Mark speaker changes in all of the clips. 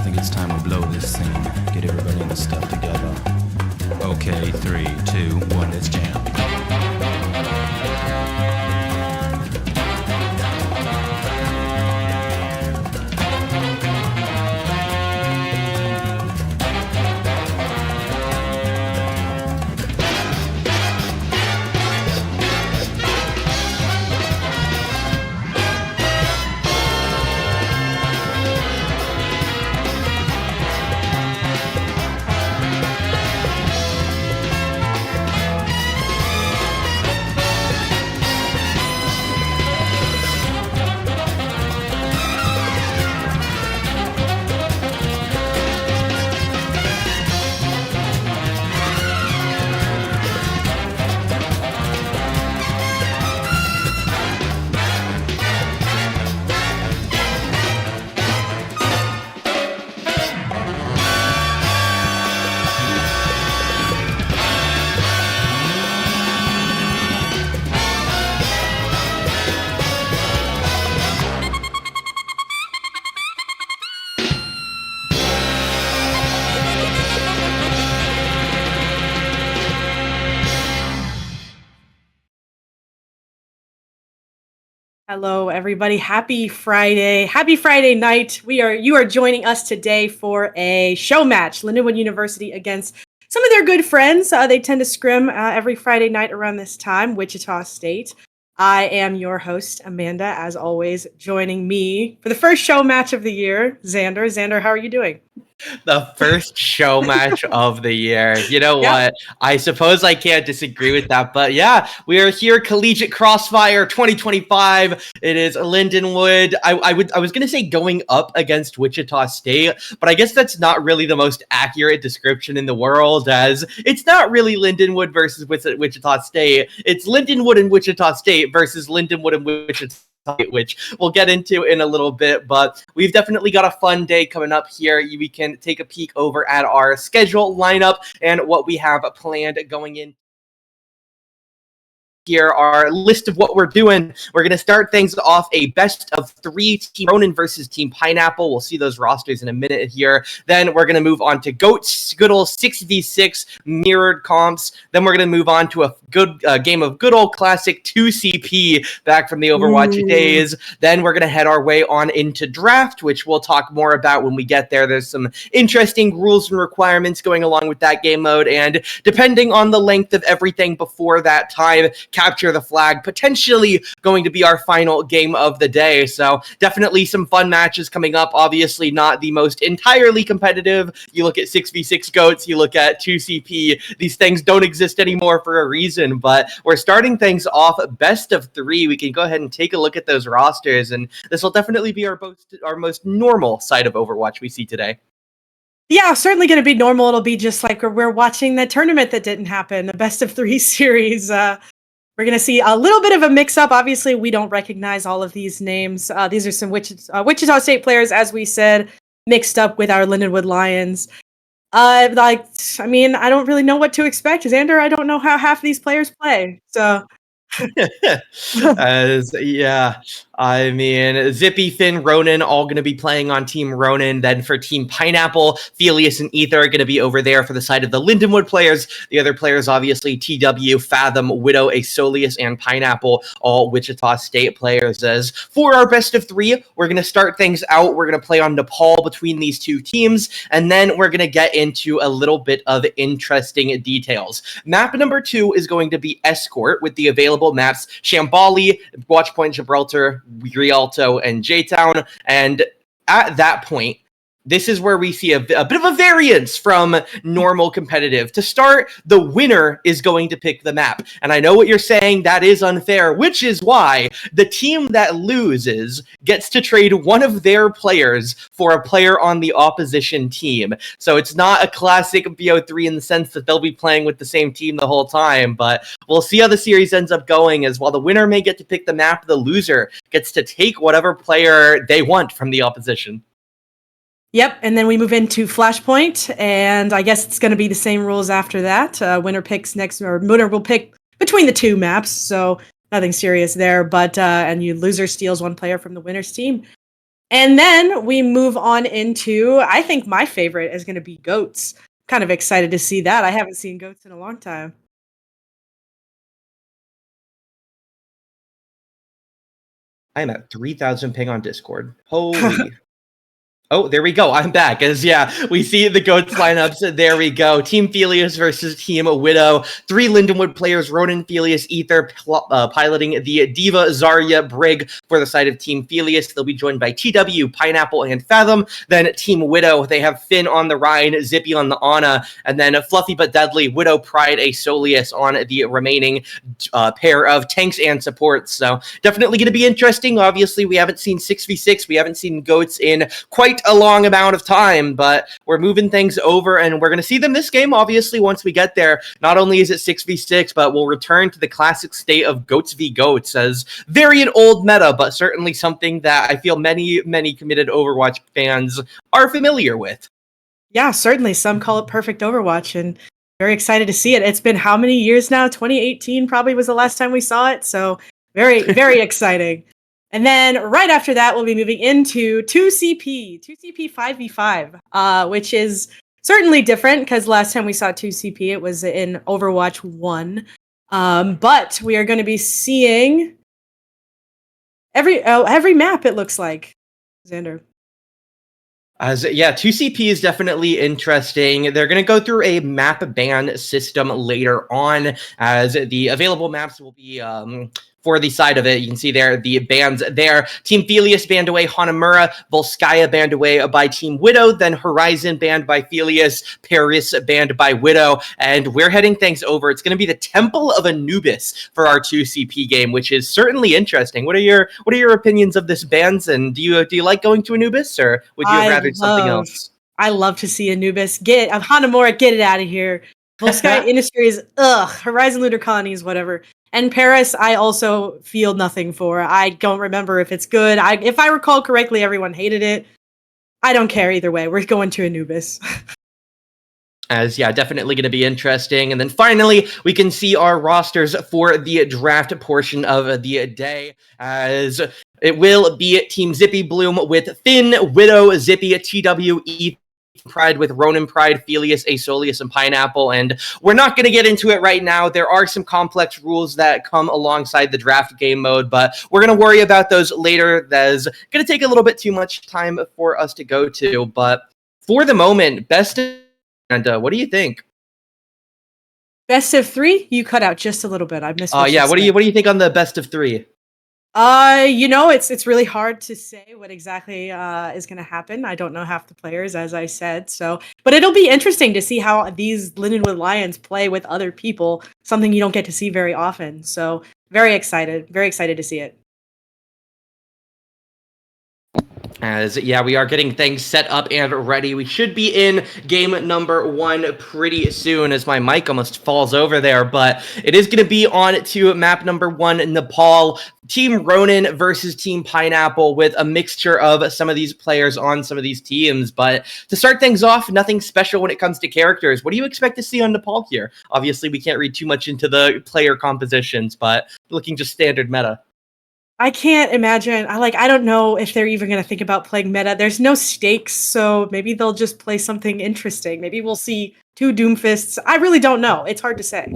Speaker 1: I think it's time we blow this scene. Get everybody in the stuff together. Okay, 3, 2, 1, let's jam.
Speaker 2: Hello, everybody. Happy Friday. Happy Friday night. You are joining us today for a show match, Lindenwood University against some of their good friends. They tend to scrim every Friday night around this time, Wichita State. I am your host, Amanda, as always, joining me for the first show match of the year, Xander. Xander, how are you doing?
Speaker 3: The first show match of the year. You know what? I suppose I can't disagree with that. But yeah, we are here, Collegiate Crossfire 2025. It is Lindenwood. I was gonna say going up against Wichita State, but I guess that's not really the most accurate description in the world, as it's not really Lindenwood versus Wichita State. It's Lindenwood and Wichita State versus Lindenwood and Wichita, which we'll get into in a little bit, but we've definitely got a fun day coming up here. We can take a peek over at our schedule lineup and what we have planned going in. Here, our list of what we're doing. We're going to start things off a best of 3, Team Ronin versus Team Pineapple. We'll see those rosters in a minute here. Then we're going to move on to GOATs, good old 6v6 mirrored comps. Then we're going to move on to a good game of good old classic 2CP back from the Overwatch days. Then we're going to head our way on into draft, which we'll talk more about when we get there. There's some interesting rules and requirements going along with that game mode, and depending on the length of everything before that time, capture the flag, potentially going to be our final game of the day. So definitely some fun matches coming up. Obviously not the most entirely competitive. You look at 6v6 GOATs, you look at 2CP, these things don't exist anymore for a reason, but we're starting things off best of 3. We can go ahead and take a look at those rosters, and this will definitely be our most normal side of Overwatch we see today.
Speaker 2: Yeah, certainly going to be normal. It'll be just like we're watching that tournament that didn't happen, the best of 3 series. We're going to see a little bit of a mix-up. Obviously, we don't recognize all of these names. These are some Wichita State players, as we said, mixed up with our Lindenwood Lions. I don't really know what to expect. Xander, I don't know how half these players play. So...
Speaker 3: Zippy, Finn, Ronin, all going to be playing on Team Ronin. Then for Team Pineapple, Felius and Ether are going to be over there for the side of the Lindenwood players. The other players, obviously, TW, Fathom, Widow, Asolius, and Pineapple, all Wichita State players. As for our best of 3, we're going to start things out. We're going to play on Nepal between these two teams, and then we're going to get into a little bit of interesting details. Map number 2 is going to be Escort, with the available maps Shambali, Watchpoint, Gibraltar, Rialto, and J-Town. And at that point, this is where we see a bit of a variance from normal competitive. To start, the winner is going to pick the map. And I know what you're saying, that is unfair, which is why the team that loses gets to trade one of their players for a player on the opposition team. So it's not a classic BO3 in the sense that they'll be playing with the same team the whole time, but we'll see how the series ends up going, as while the winner may get to pick the map, the loser gets to take whatever player they want from the opposition.
Speaker 2: Yep, and then we move into Flashpoint, and I guess it's going to be the same rules after that. Winner picks next, or winner will pick between the 2 maps, so nothing serious there. But and loser steals 1 player from the winner's team. And then we move on into, I think my favorite is going to be goats. Kind of excited to see that. I haven't seen goats in a long time.
Speaker 3: I'm at 3,000 ping on Discord. Holy. Oh, there we go. I'm back. As we see the GOATS lineups. There we go. Team Felius versus Team Widow. 3 Lindenwood players, Ronan, Felius, Ether, piloting the Diva, Zarya, Brig for the side of Team Felius. They'll be joined by TW, Pineapple, and Fathom. Then Team Widow, they have Finn on the Rhine, Zippy on the Ana, and then Fluffy but Deadly, Widow, Pride, Aesolius on the remaining pair of tanks and supports. So definitely going to be interesting. Obviously, we haven't seen 6v6. We haven't seen GOATS in quite a long amount of time, but we're moving things over and we're going to see them this game. Obviously, once we get there, not only is it 6v6, but we'll return to the classic state of GOATS v GOATS as very an old meta, but certainly something that I feel many committed Overwatch fans are familiar with.
Speaker 2: Yeah, certainly. Some call it perfect Overwatch, and very excited to see it. It's been how many years now? 2018 probably was the last time we saw it, so very exciting. And then right after that, we'll be moving into 2CP 5v5, which is certainly different because last time we saw 2CP, it was in Overwatch 1. But we are going to be seeing every map, it looks like, Xander.
Speaker 3: 2CP is definitely interesting. They're going to go through a map ban system later on, as the available maps will be for the side of it. You can see there the bans there. Team Felius banned away Hanamura, Volskaya banned away by Team Widow, then Horizon banned by Felius, Paris banned by Widow, and we're heading things over. It's going to be the Temple of Anubis for our 2CP game, which is certainly interesting. What are your opinions of this bans, and do you like going to Anubis, or would you have rather something else?
Speaker 2: I love to see Anubis. Hanamura, get it out of here. Volskaya Industries, Horizon Lunar Colonies, whatever. And Paris, I also feel nothing for. I don't remember if it's good. If I recall correctly, everyone hated it. I don't care either way. We're going to Anubis.
Speaker 3: Definitely going to be interesting. And then finally, we can see our rosters for the draft portion of the day, as it will be Team Zippy Bloom with Finn, Widow, Zippy, TW, Pride with Ronan, Pride, Felius, Aesolius, and Pineapple. And we're not going to get into it right now. There are some complex rules that come alongside the draft game mode, but we're going to worry about those later. That's going to take a little bit too much time for us to go to. But for the moment, what do you think?
Speaker 2: Best of 3? You cut out just a little bit. I missed.
Speaker 3: What do you think on the best of 3?
Speaker 2: It's really hard to say what exactly is going to happen. I don't know half the players, as I said. But it'll be interesting to see how these Lindenwood Lions play with other people. Something you don't get to see very often. So very excited to see it.
Speaker 3: We are getting things set up and ready. We should be in game number 1 pretty soon, as my mic almost falls over there, but it is going to be on to map number 1, Nepal. Team Ronan versus Team Pineapple, with a mixture of some of these players on some of these teams. But to start things off, nothing special when it comes to characters. What do you expect to see on Nepal here? Obviously, we can't read too much into the player compositions, but looking just standard meta.
Speaker 2: I can't imagine. I don't know if they're even going to think about playing meta. There's no stakes, so maybe they'll just play something interesting. Maybe we'll see 2 Doomfists. I really don't know. It's hard to say.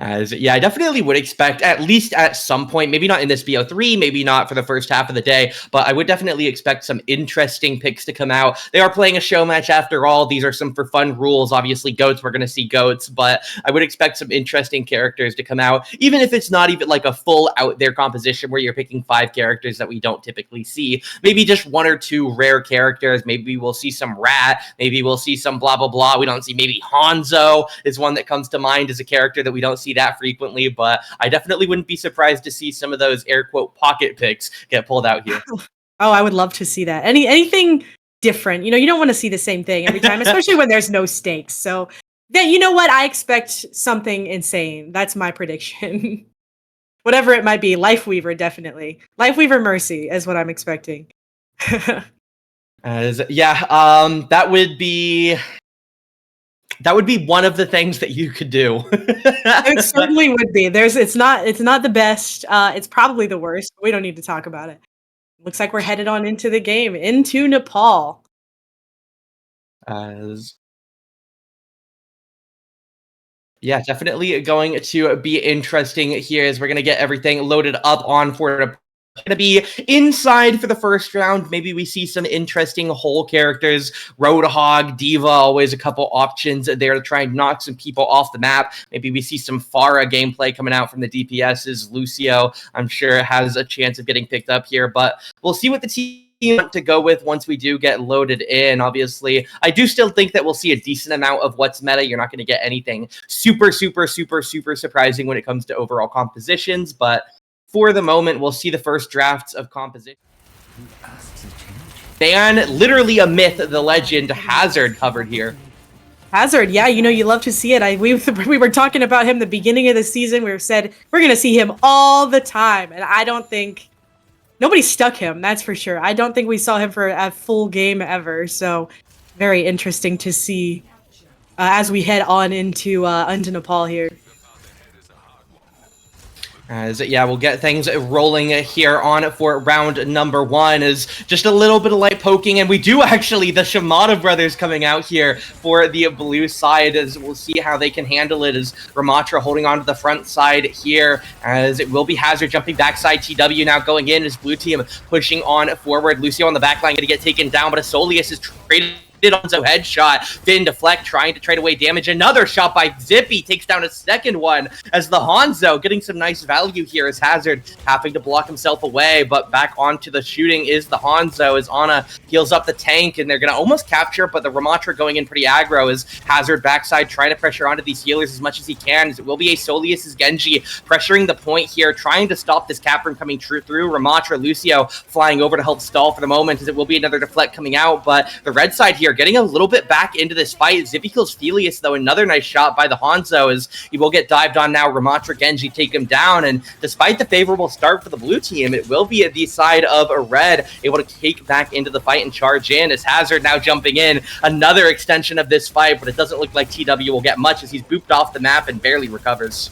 Speaker 3: I definitely would expect, at least at some point, maybe not in this BO3, maybe not for the first half of the day, but I would definitely expect some interesting picks to come out. They are playing a show match after all. These are some for fun rules. Obviously, GOATS, we're going to see GOATS, but I would expect some interesting characters to come out, even if it's not even like a full out there composition where you're picking 5 characters that we don't typically see. Maybe just 1 or 2 rare characters. Maybe we'll see some Rat. Maybe we'll see some blah, blah, blah. We don't see, maybe Hanzo is one that comes to mind as a character that we don't see that frequently, but I definitely wouldn't be surprised to see some of those air quote pocket picks get pulled out here.
Speaker 2: Oh, I would love to see that. Anything different. You don't want to see the same thing every time, especially when there's no stakes. So then, you know what? I expect something insane. That's my prediction. Whatever it might be. Lifeweaver, definitely. Lifeweaver Mercy is what I'm expecting.
Speaker 3: That would be one of the things that you could do.
Speaker 2: It certainly would be. It's not the best. It's probably the worst. We don't need to talk about it. Looks like we're headed on into the game, into Nepal.
Speaker 3: As Yeah, definitely going to be interesting here as we're going to get everything loaded up on for it. Going to be inside for the first round. Maybe we see some interesting whole characters. Roadhog, Diva, always a couple options there to try and knock some people off the map. Maybe we see some Pharah gameplay coming out from the DPSs. Lucio, I'm sure, has a chance of getting picked up here, but we'll see what the team want to go with once we do get loaded in. Obviously, I do still think that we'll see a decent amount of what's meta. You're not going to get anything super surprising when it comes to overall compositions, but for the moment, we'll see the first drafts of composition. Ban, literally a myth, the legend, Hazard covered here.
Speaker 2: Hazard, yeah, you love to see it. We were talking about him the beginning of the season. We said we're going to see him all the time, and I don't think nobody stuck him. That's for sure. I don't think we saw him for a full game ever. So very interesting to see as we head on into Nepal here.
Speaker 3: We'll get things rolling here on for round number 1 is just a little bit of light poking, and we do actually the Shimada brothers coming out here for the blue side as we'll see how they can handle it as Ramatra holding on to the front side here as it will be Hazard jumping backside. TW now going in as blue team pushing on forward. Lucio on the back line going to get taken down, but Asolius is traded Hanzo headshot. Finn deflect, trying to trade away damage. Another shot by Zippy takes down a second one as the Hanzo getting some nice value here as Hazard having to block himself away, but back onto the shooting is the Hanzo as Ana heals up the tank and they're going to almost capture, but the Ramatra going in pretty aggro as Hazard backside trying to pressure onto these healers as much as he can as it will be Asolius' Genji pressuring the point here, trying to stop this cap from coming through. Ramatra, Lucio flying over to help stall for the moment as it will be another deflect coming out, but the red side here getting a little bit back into this fight. Zippy kills Felius, though. Another nice shot by the Hanzo as he will get dived on now. Ramatra, Genji take him down, and despite the favorable start for the blue team, it will be at the side of a red able to take back into the fight and charge in as Hazard now jumping in. Another extension of this fight, but it doesn't look like TW will get much as he's booped off the map and barely recovers.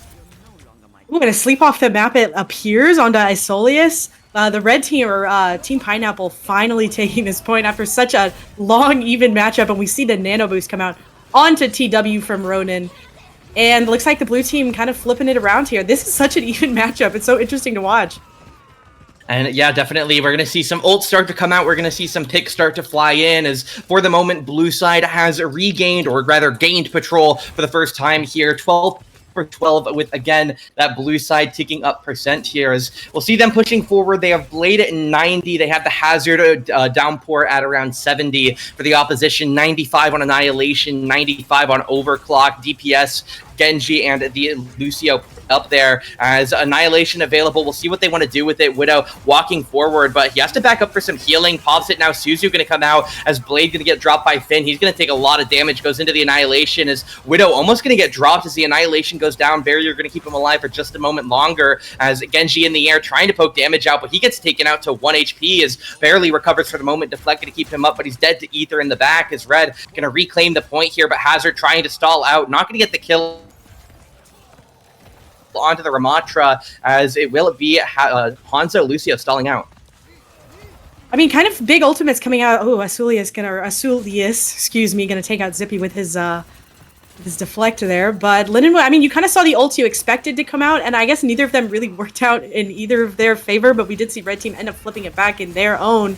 Speaker 2: Ooh, gonna sleep off the map. It appears onto Isolius. The red team, or Team Pineapple, finally taking this point after such a long, even matchup, and we see the nano boost come out onto TW from Ronin. And looks like the blue team kind of flipping it around here. This is such an even matchup. It's so interesting to watch.
Speaker 3: And yeah, definitely, we're going to see some ults start to come out. We're going to see some picks start to fly in as, for the moment, blue side has regained, or rather gained patrol for the first time here. 12 for 12 with, again, that blue side ticking up percent here as we'll see them pushing forward. They have Blade at 90. They have the Hazard downpour at around 70 for the opposition. 95 on Annihilation, 95 on Overclock, DPS, Genji, and the Lucio up there as Annihilation available. We'll see what they want to do with it. Widow walking forward, but he has to back up for some healing. Pops it now. Suzu going to come out as Blade going to get dropped by Finn. He's going to take a lot of damage. Goes into the Annihilation as Widow almost going to get dropped as the Annihilation goes down. Barrier going to keep him alive for just a moment longer as Genji in the air trying to poke damage out, but he gets taken out to 1 HP as barely recovers for the moment. Deflect going to keep him up, but he's dead to Ether in the back as Red going to reclaim the point here, but Hazard trying to stall out. Not going to get the kill onto the Ramatra as it will be Hanzo Lucio stalling out.
Speaker 2: I mean, kind of big ultimates coming out. Oh, Asulius, excuse me, gonna take out Zippy with his deflect there. But Lindenwood, I mean, you kind of saw the ults you expected to come out, and I guess neither of them really worked out in either of their favor, but we did see Red Team end up flipping it back in their own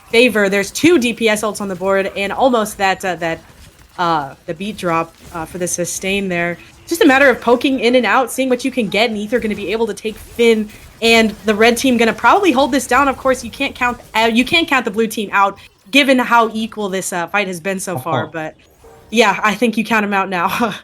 Speaker 2: favor. There's 2 DPS ults on the board, and almost the beat drop for the sustain there. Just a matter of poking in and out, seeing what you can get, and Ether going to be able to take Finn, and the red team going to probably hold this down. Of course, you can't count the blue team out, given how equal this fight has been so far. But yeah, I think you count them out now.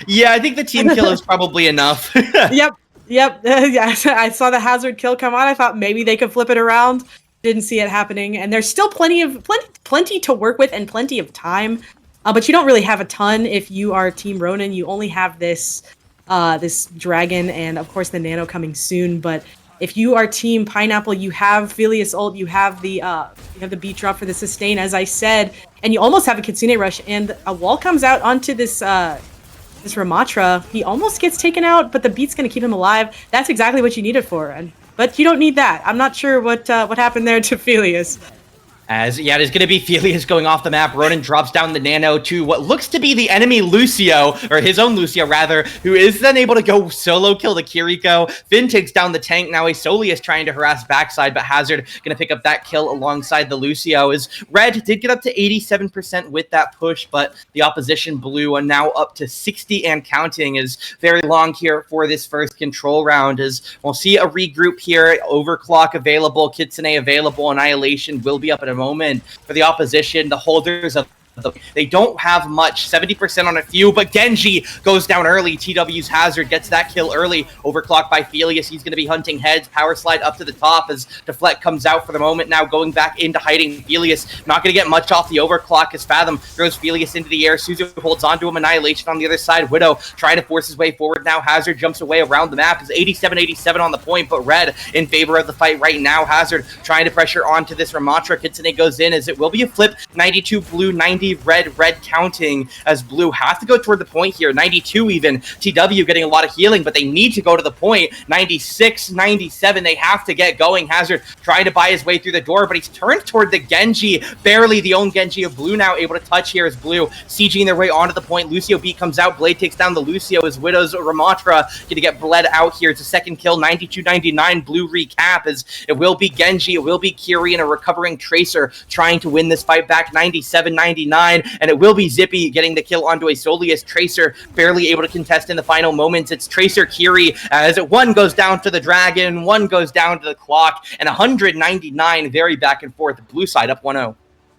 Speaker 3: Yeah, I think the team kill is probably enough.
Speaker 2: Yep. Yeah, I saw the Hazard kill come on. I thought maybe they could flip it around. Didn't see it happening, and there's still plenty to work with and plenty of time. But you don't really have a ton if you are Team Ronin. You only have this dragon and, of course, the nano coming soon. But if you are Team Pineapple, you have Felius ult, you have the beat drop for the sustain, as I said, and you almost have a Kitsune rush. And a wall comes out onto this Ramatra. He almost gets taken out, but the beat's going to keep him alive. That's exactly what you need it for. And but you don't need that. I'm not sure what happened there to Felius.
Speaker 3: As, yeah, it is going to be Felius going off the map. Ronan drops down the nano to what looks to be the enemy Lucio, or his own Lucio, rather, who is then able to go solo kill the Kiriko. Finn takes down the tank. Now Aesolius trying to harass backside, but Hazard going to pick up that kill alongside the Lucio. As Red did get up to 87% with that push, but the opposition Blue are now up to 60 and counting. Is very long here for this first control round, as we'll see a regroup here. Overclock available, Kitsune available, Annihilation will be up in a moment for the opposition. The holders of they don't have much, 70% on a few, but Genji goes down early. TW's Hazard gets that kill early, overclocked by Felius. He's going to be hunting heads, power slide up to the top as Deflect comes out for the moment, now going back into hiding. Felius not going to get much off the overclock as Fathom throws Felius into the air. Suzu holds onto him, Annihilation on the other side. Widow trying to force his way forward now. Hazard jumps away around the map, is 87-87 on the point, but Red in favor of the fight right now. Hazard trying to pressure onto this Ramatra. Kitsune goes in as it will be a flip. 92 Blue, 90 red counting as Blue have to go toward the point here. 92 even. TW getting a lot of healing, but they need to go to the point. 96, 97, they have to get going. Hazard trying to buy his way through the door, but he's turned toward the Genji. Barely the own Genji of Blue now able to touch here as Blue sieging their way onto the point. Lucio B comes out. Blade takes down the Lucio as Widow's Ramatra going to get bled out here. It's a second kill. 92-99 Blue recap as it will be Genji, it will be Kiri, and a recovering Tracer trying to win this fight back. 97-99. And it will be Zippy getting the kill onto Aesolius. Tracer barely able to contest in the final moments. It's Tracer Kiri as one goes down to the Dragon, one goes down to the Clock, and 199 very back and forth. Blue side up 1-0.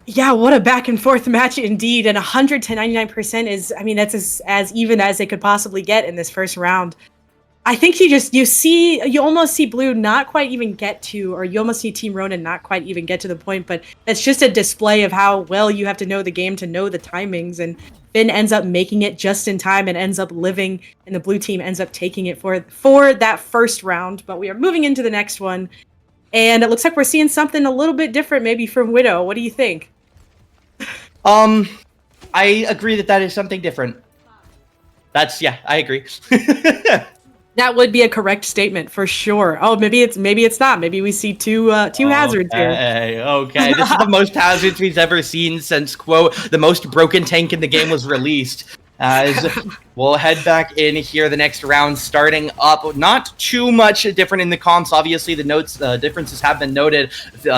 Speaker 2: Yeah, what a back and forth match indeed. And 100 to 99% is, I mean, that's as even as it could possibly get in this first round. I think you almost see Blue not quite even get to, or you almost see Team Ronan not quite even get to the point, but that's just a display of how well you have to know the game to know the timings, and Finn ends up making it just in time and ends up living, and the Blue team ends up taking it for that first round. But we are moving into the next one, and it looks like we're seeing something a little bit different maybe from Widow. What do you think?
Speaker 3: I agree that is something different. I agree.
Speaker 2: That would be a correct statement for sure. Oh, maybe it's not. Maybe we see two hazards here.
Speaker 3: Okay, this is the most hazards we've ever seen since, quote, the most broken tank in the game was released. As we'll head back in here, the next round starting up. Not too much different in the comps. Obviously, the differences have been noted.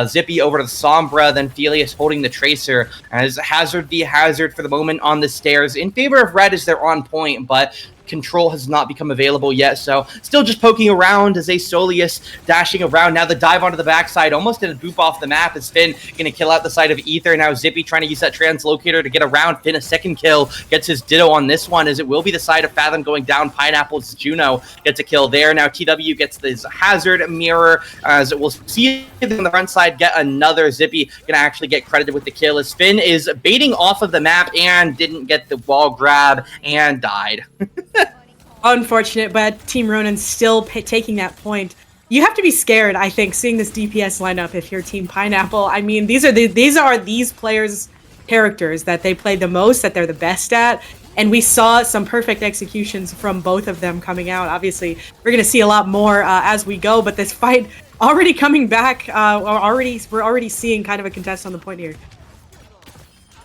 Speaker 3: Zippy over to the Sombra, then Felius holding the Tracer. As Hazard v Hazard for the moment on the stairs. In favor of Red as they're on point, but control has not become available yet, so still just poking around as Aesolius dashing around. Now the dive onto the backside, almost in a boop off the map as Finn gonna kill out the side of Ether. Now Zippy trying to use that translocator to get around. Finn a second kill, gets his ditto on this one as it will be the side of Fathom going down. Pineapple's Juno gets a kill there. Now TW gets this Hazard mirror as we'll see on the front side get another. Zippy gonna actually get credited with the kill as Finn is baiting off of the map and didn't get the wall grab and died.
Speaker 2: Unfortunate, but Team Ronan still taking that point. You have to be scared, I think, seeing this DPS lineup if you're Team Pineapple. I mean, these are these players' characters that they play the most, that they're the best at, and we saw some perfect executions from both of them coming out. Obviously, we're going to see a lot more as we go, but this fight already coming back, we're already seeing kind of a contest on the point here.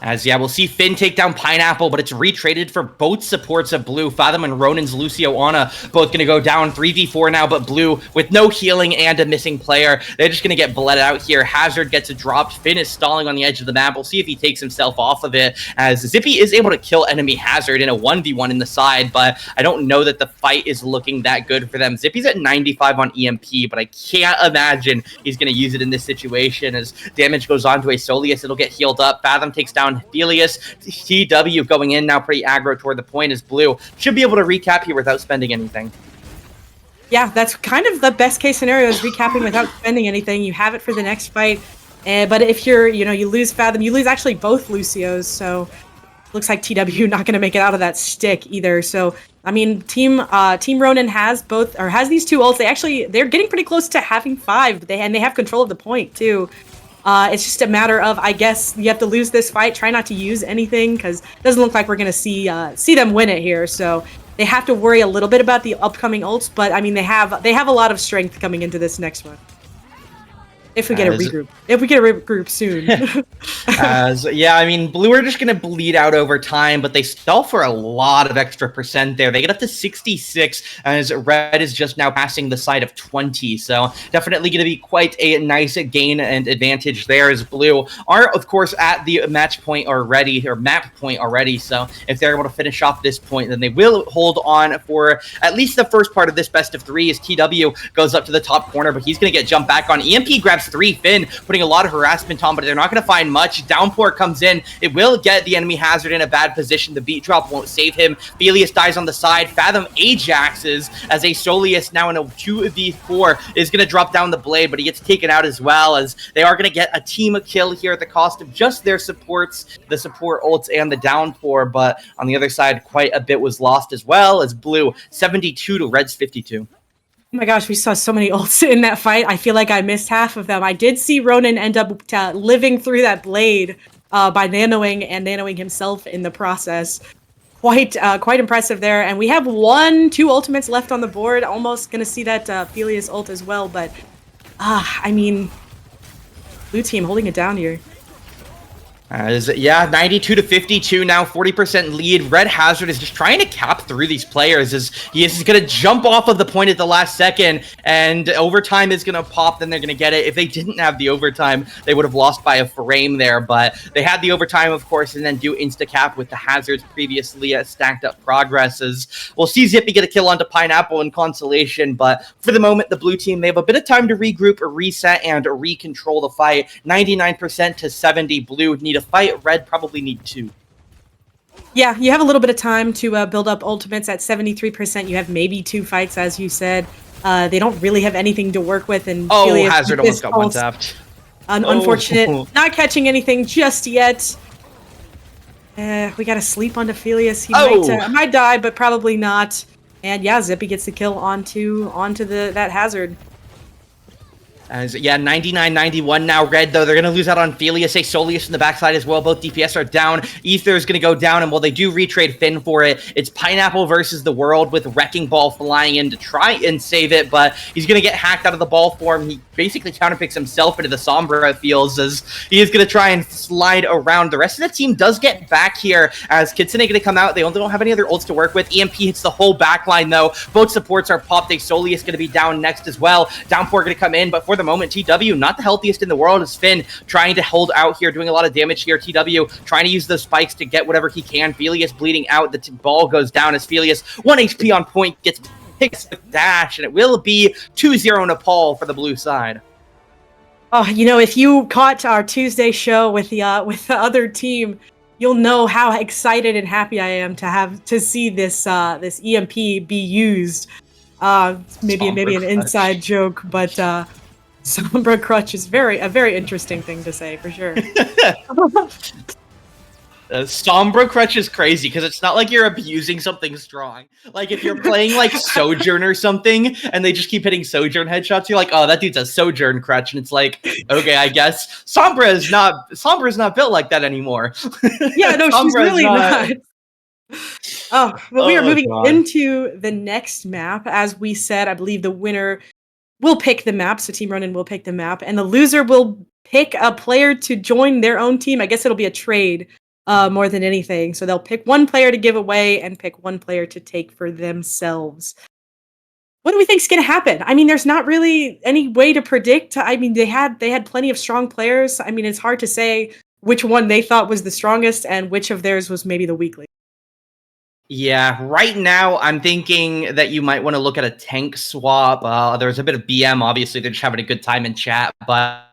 Speaker 3: As, yeah, we'll see Finn take down Pineapple, but it's retraded for both supports of Blue. Fathom and Ronan's Lucio Ana both going to go down 3v4 now, but Blue with no healing and a missing player. They're just going to get bled out here. Hazard gets it dropped. Finn is stalling on the edge of the map. We'll see if he takes himself off of it, as Zippy is able to kill enemy Hazard in a 1v1 in the side, but I don't know that the fight is looking that good for them. Zippy's at 95 on EMP, but I can't imagine he's going to use it in this situation as damage goes on to Aesolius. It'll get healed up. Fathom takes down Felius. TW going in now pretty aggro toward the point as Blue should be able to recap here without spending anything.
Speaker 2: Yeah, that's kind of the best case scenario, is recapping without spending anything. You have it for the next fight. But if you lose Fathom, you lose actually both Lucios, so looks like TW not going to make it out of that stick either. So, I mean, Team Ronan has these two ults. They're getting pretty close to having 5, and they have control of the point too. It's just a matter of, I guess, you have to lose this fight. Try not to use anything, because it doesn't look like we're going to see them win it here. So they have to worry a little bit about the upcoming ults, but I mean they have a lot of strength coming into this next one. If we get a regroup. If we get a regroup soon.
Speaker 3: Yeah, I mean, Blue are just going to bleed out over time, but they stall for a lot of extra percent there. They get up to 66, as Red is just now passing the side of 20. So definitely going to be quite a nice gain and advantage there, as Blue are, of course, at the match point already, or map point already. So if they're able to finish off this point, then they will hold on for at least the first part of this best of 3, as TW goes up to the top corner, but he's going to get jumped back on. EMP grabs 3, Finn putting a lot of harassment on, but they're not going to find much. Downpour comes in. It will get the enemy Hazard in a bad position. The beat drop won't save him. Felius dies on the side. Fathom Ajaxes as a Soleus now in a 2v4 is going to drop down the blade, but he gets taken out as well, as they are going to get a team kill here at the cost of just their supports, the support ults and the Downpour. But on the other side, quite a bit was lost as well, as Blue 72 to Red's 52.
Speaker 2: Oh my gosh, we saw so many ults in that fight. I feel like I missed half of them. I did see Ronan end up living through that blade by nanoing himself in the process. Quite impressive there. And we have 2 ultimates left on the board. Almost going to see that Felius ult as well. But, I mean, Blue team holding it down here.
Speaker 3: 92 to 52 now, 40% lead. Red Hazard is just trying to cap through these players, as he is going to jump off of the point at the last second, and overtime is going to pop, then they're going to get it. If they didn't have the overtime, they would have lost by a frame there, but they had the overtime, of course, and then do insta-cap with the Hazards previously stacked up progresses. We'll see Zippy get a kill onto Pineapple in consolation, but for the moment, the Blue team, they have a bit of time to regroup, reset, and recontrol the fight. 99% to 70. Blue need a fight. Red probably need 2.
Speaker 2: Yeah, you have a little bit of time to build up ultimates. At 73%, you have maybe 2 fights, as you said. They don't really have anything to work with. And
Speaker 3: Hazard almost got one tapped.
Speaker 2: Unfortunate. Not catching anything just yet. We got to sleep onto Felius. He might die, but probably not. And yeah, Zippy gets the kill onto that Hazard.
Speaker 3: 99-91 now. Red, though, they're going to lose out on Felius. Soleus in the backside as well. Both DPS are down. Ether is going to go down, and while they do retrade Finn for it, it's Pineapple versus the World, with Wrecking Ball flying in to try and save it, but he's going to get hacked out of the ball form. He basically counterpicks himself into the Sombra, it feels, as he is going to try and slide around. The rest of the team does get back here, as Kitsune going to come out. They don't have any other ults to work with. EMP hits the whole backline, though. Both supports are popped. Soleus going to be down next as well. Downpour going to come in, but for the moment, TW not the healthiest in the world, as Finn trying to hold out here, doing a lot of damage here. TW trying to use those spikes to get whatever he can. Felius bleeding out. The ball goes down as Felius 1 HP on point gets picked with dash, and it will be 2-0 Nepal for the Blue side.
Speaker 2: Oh, you know, if you caught our Tuesday show with the other team, you'll know how excited and happy I am to see this EMP be used. Maybe an inside joke, but Sombra Crutch is a very interesting thing to say, for sure.
Speaker 3: Sombra Crutch is crazy, because it's not like you're abusing something strong. Like, if you're playing, like, Sojourn or something, and they just keep hitting Sojourn headshots, you're like, oh, that dude's a Sojourn Crutch, and it's like, okay, I guess. Sombra's not built like that anymore.
Speaker 2: Yeah, no, she's really not. Oh, well, we are moving into the next map. As we said, I believe the winner will pick the map, so Team Ronin will pick the map, and the loser will pick a player to join their own team. I guess it'll be a trade more than anything. So they'll pick one player to give away and pick one player to take for themselves. What do we think is going to happen? I mean, there's not really any way to predict. I mean, they had plenty of strong players. I mean, it's hard to say which one they thought was the strongest and which of theirs was maybe the weakling.
Speaker 3: Yeah, right now I'm thinking that you might want to look at a tank swap. There's a bit of BM, obviously, they're just having a good time in chat, but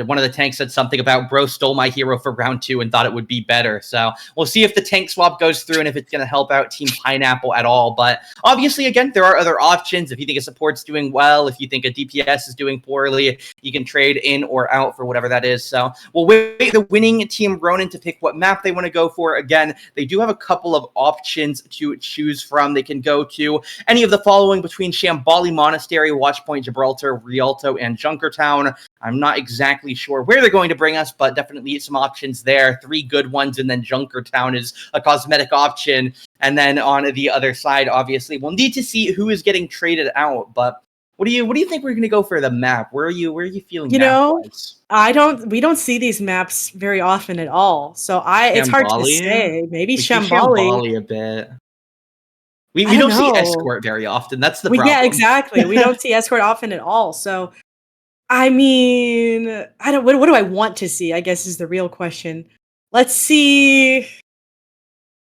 Speaker 3: one of the tanks said something about bro stole my hero for round 2 and thought it would be better. So we'll see if the tank swap goes through and if it's going to help out Team Pineapple at all. But obviously, again, there are other options. If you think a support's doing well, if you think a DPS is doing poorly, you can trade in or out for whatever that is. So we'll wait the winning Team Ronin to pick what map they want to go for. Again, they do have a couple of options to choose from. They can go to any of the following between Shambali Monastery, Watchpoint, Gibraltar, Rialto, and Junkertown. I'm not exactly sure where they're going to bring us, but definitely some options there. 3 good ones, and then Junkertown is a cosmetic option. And then on the other side, obviously, we'll need to see who is getting traded out. But what do you think we're going to go for the map? Where are you feeling?
Speaker 2: You know,
Speaker 3: map-wise?
Speaker 2: we don't see these maps very often at all. So it's hard to
Speaker 3: Shambali?
Speaker 2: say. Maybe
Speaker 3: We see
Speaker 2: Shambali.
Speaker 3: Shambali a bit. We
Speaker 2: I
Speaker 3: don't see
Speaker 2: know.
Speaker 3: Escort very often. That's the problem.
Speaker 2: Yeah, exactly. We don't see Escort often at all. So, I mean, I don't. What do I want to see? I guess is the real question. Let's see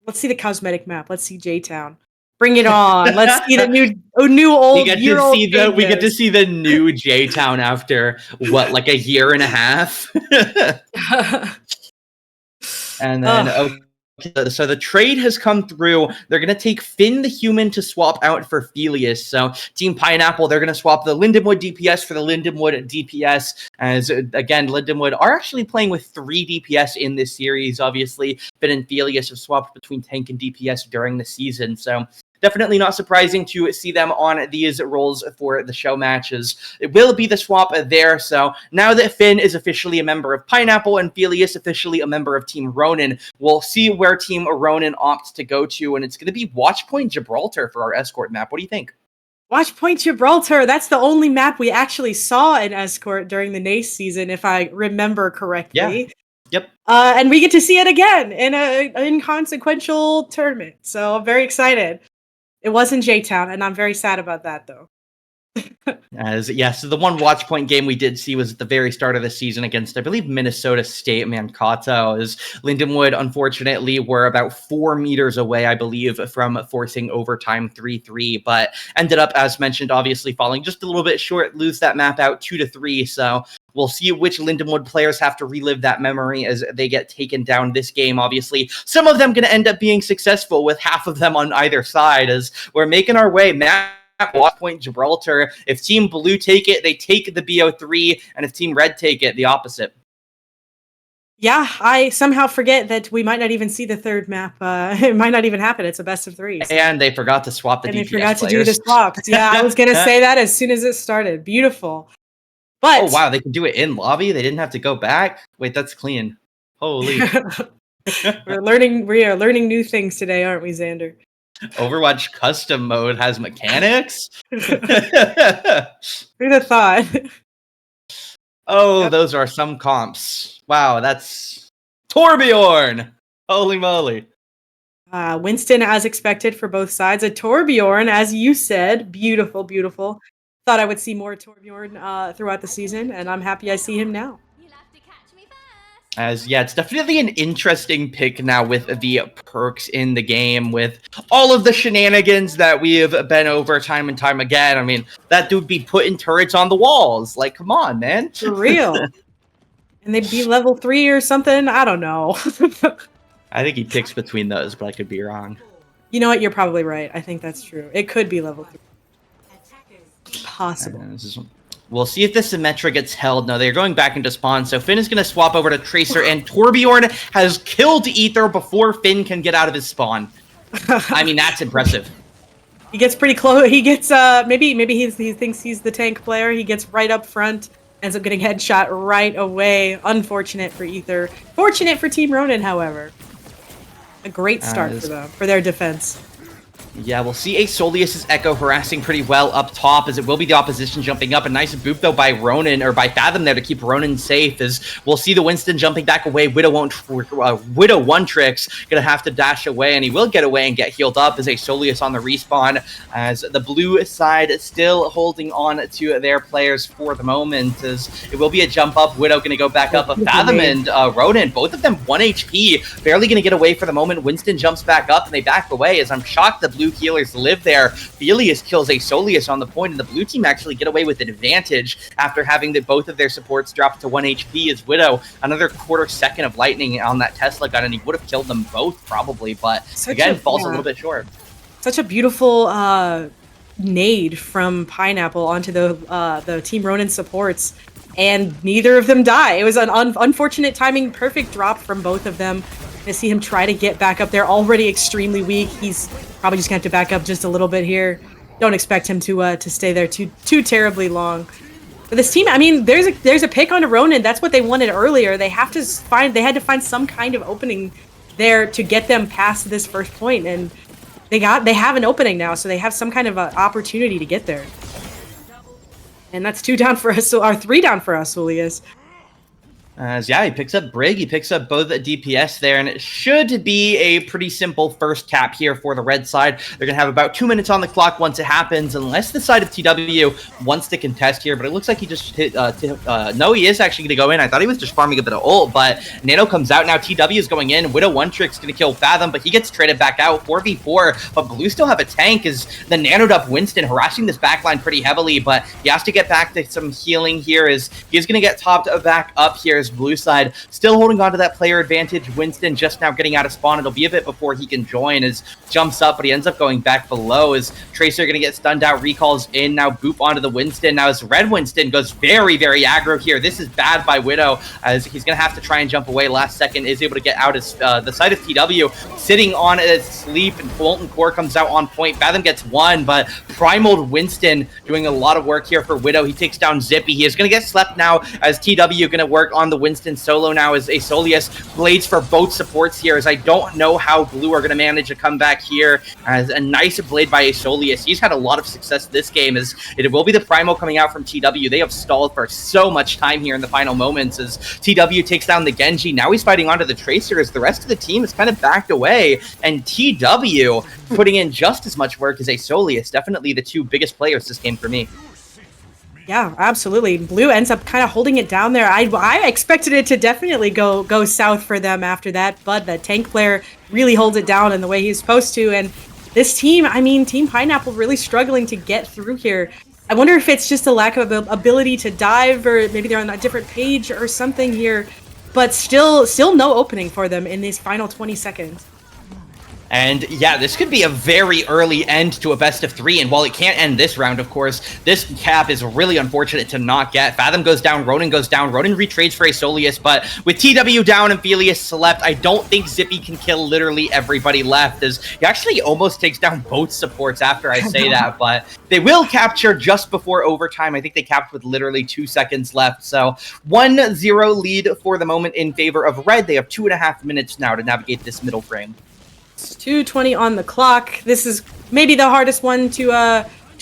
Speaker 2: the cosmetic map. Let's see J-Town. Bring it on. Let's see the new old
Speaker 3: we get to see the new J-Town after what, like a year and a half. And then okay, so the trade has come through. They're going to take Finn the Human to swap out for Felius. So Team Pineapple, they're going to swap the Lindenwood DPS for the Lindenwood DPS. As again, Lindenwood are actually playing with 3 DPS in this series. Obviously, Finn and Felius have swapped between tank and DPS during the season. So definitely not surprising to see them on these roles for the show matches. It will be the swap there. So now that Finn is officially a member of Pineapple and Felius officially a member of Team Ronin, we'll see where Team Ronin opts to go to, and it's going to be Watchpoint Gibraltar for our Escort map. What do you think?
Speaker 2: Watchpoint Gibraltar. That's the only map we actually saw in Escort during the NACE season, if I remember correctly.
Speaker 3: Yeah. Yep.
Speaker 2: And we get to see it again in an inconsequential tournament. So I'm very excited. It wasn't J-Town, and I'm very sad about that, though.
Speaker 3: So the one watch point game we did see was at the very start of the season against, I believe, Minnesota State Mankato. As Lindenwood, unfortunately, were about 4 meters away, I believe, from forcing overtime 3-3, but ended up, as mentioned, obviously falling just a little bit short, lose that map out 2-3. So we'll see which Lindenwood players have to relive that memory as they get taken down this game. Obviously, some of them going to end up being successful, with half of them on either side, as we're making our way. Watchpoint Gibraltar. If Team Blue take it, they take the BO3, and if Team Red take it, the opposite.
Speaker 2: Yeah, I somehow forget that we might not even see the third map. It might not even happen. It's a best of 3.
Speaker 3: And they forgot to swap the DPS
Speaker 2: and they forgot
Speaker 3: players.
Speaker 2: to do the swaps. Yeah, I was going to say that as soon as it started. Beautiful. But
Speaker 3: oh, wow, they can do it in lobby? They didn't have to go back? Wait, that's clean. Holy.
Speaker 2: We are learning new things today, aren't we, Xander?
Speaker 3: Overwatch custom mode has mechanics?
Speaker 2: Who'd have thought?
Speaker 3: Oh, those are some comps. Wow, that's Torbjorn! Holy moly.
Speaker 2: Winston, as expected for both sides. A Torbjorn, as you said. Beautiful, beautiful. Thought I would see more Torbjorn throughout the season, and I'm happy I see him now.
Speaker 3: As, yeah, it's definitely an interesting pick now with the perks in the game, with all of the shenanigans that we have been over time and time again. I mean, that dude be putting turrets on the walls. Like, come on, man.
Speaker 2: For real. And they'd be level 3 or something. I don't know.
Speaker 3: I think he picks between those, but I could be wrong.
Speaker 2: You know what? You're probably right. I think that's true. It could be level 3. Possible.
Speaker 3: We'll see if the Symmetra gets held. No, they're going back into spawn, so Finn is going to swap over to Tracer, and Torbjorn has killed Ether before Finn can get out of his spawn. I mean, that's impressive.
Speaker 2: He gets pretty close. He gets, maybe he thinks he's the tank player. He gets right up front, ends up getting headshot right away. Unfortunate for Ether. Fortunate for Team Ronin, however. A great start for them, for their defense.
Speaker 3: Yeah, we'll see a Soleus's Echo harassing pretty well up top, as it will be the opposition jumping up. A nice boop, though, by Ronin, or by Fathom there to keep Ronin safe, as we'll see the Winston jumping back away. Widow one tricks, gonna have to dash away, and he will get away and get healed up as a Soleus on the respawn, as the blue side still holding on to their players for the moment, as it will be a jump up. Widow gonna go back up, but Fathom and Ronin, both of them 1 HP, barely gonna get away for the moment. Winston jumps back up, and they back away, as I'm shocked the blue healers live there. Felius kills a Soleus on the point, and the blue team actually get away with an advantage after having both of their supports drop to 1 HP. As Widow, another quarter second of lightning on that Tesla gun, and he would have killed them both probably, but again, falls a little bit short. Such
Speaker 2: a beautiful nade from Pineapple onto the Team Ronin supports, and neither of them die. It was an unfortunate timing, perfect drop from both of them. To see him try to get back up there, already extremely weak. He's probably just gonna have to back up just a little bit here. Don't expect him to stay there too terribly long. For this team, I mean, there's a pick onto Ronin. That's what they wanted earlier. They had to find some kind of opening there to get them past this first point, and they have an opening now, so they have some kind of a opportunity to get there. And that's 2 down for us, or 3 down for us, Julius.
Speaker 3: Yeah, he picks up Brig, he picks up both DPS there, and it should be a pretty simple first cap here for the red side. They're going to have about 2 minutes on the clock once it happens, unless the side of TW wants to contest here, but it looks like he just hit, no, he is actually going to go in. I thought he was just farming a bit of ult, but Nano comes out now, TW is going in, Widow one-trick's going to kill Fathom, but he gets traded back out, 4v4, but Blue still have a tank as the nanoed up Winston harassing this backline pretty heavily, but he has to get back to some healing here as he's going to get topped back up here. Blue side still holding on to that player advantage. Winston just now getting out of spawn. It'll be a bit before he can join as jumps up, but he ends up going back below as Tracer gonna get stunned out, recalls in, now boop onto the Winston. Now as Red Winston goes very, very aggro here. This is bad by Widow as he's gonna have to try and jump away. Last second is able to get out as the side of TW sitting on a sleep, and Molten Core comes out on point. Fathom gets 1, but Primal Winston doing a lot of work here for Widow. He takes down Zippy. He is gonna get slept now as TW gonna work on the Winston solo now as a Solius. Blades for both supports here as I don't know how Blue are going to manage to come back here as a nice blade by a Solius. He's had a lot of success this game as it will be the Primal coming out from TW. They have stalled for so much time here in the final moments as TW takes down the Genji. Now he's fighting onto the Tracer as the rest of the team is kind of backed away, and TW putting in just as much work as a Solius. Definitely the 2 biggest players this game for me.
Speaker 2: Yeah, absolutely. Blue ends up kind of holding it down there. I expected it to definitely go south for them after that, but the tank player really holds it down in the way he's supposed to. And this team, I mean, Team Pineapple really struggling to get through here. I wonder if it's just a lack of ability to dive, or maybe they're on a different page or something here, but still no opening for them in these final 20 seconds.
Speaker 3: And yeah, this could be a very early end to a best of 3. And while it can't end this round, of course, this cap is really unfortunate to not get. Fathom goes down, Ronin goes down. Ronin retrades for a Solius, but with TW down and Felius slept, I don't think Zippy can kill literally everybody left, as he actually almost takes down both supports after I say that. But they will capture just before overtime. I think they capped with literally 2 seconds left. So 1-0 lead for the moment in favor of Red. They have 2.5 minutes now to navigate this middle frame.
Speaker 2: It's 2:20 on the clock. This is maybe the hardest one to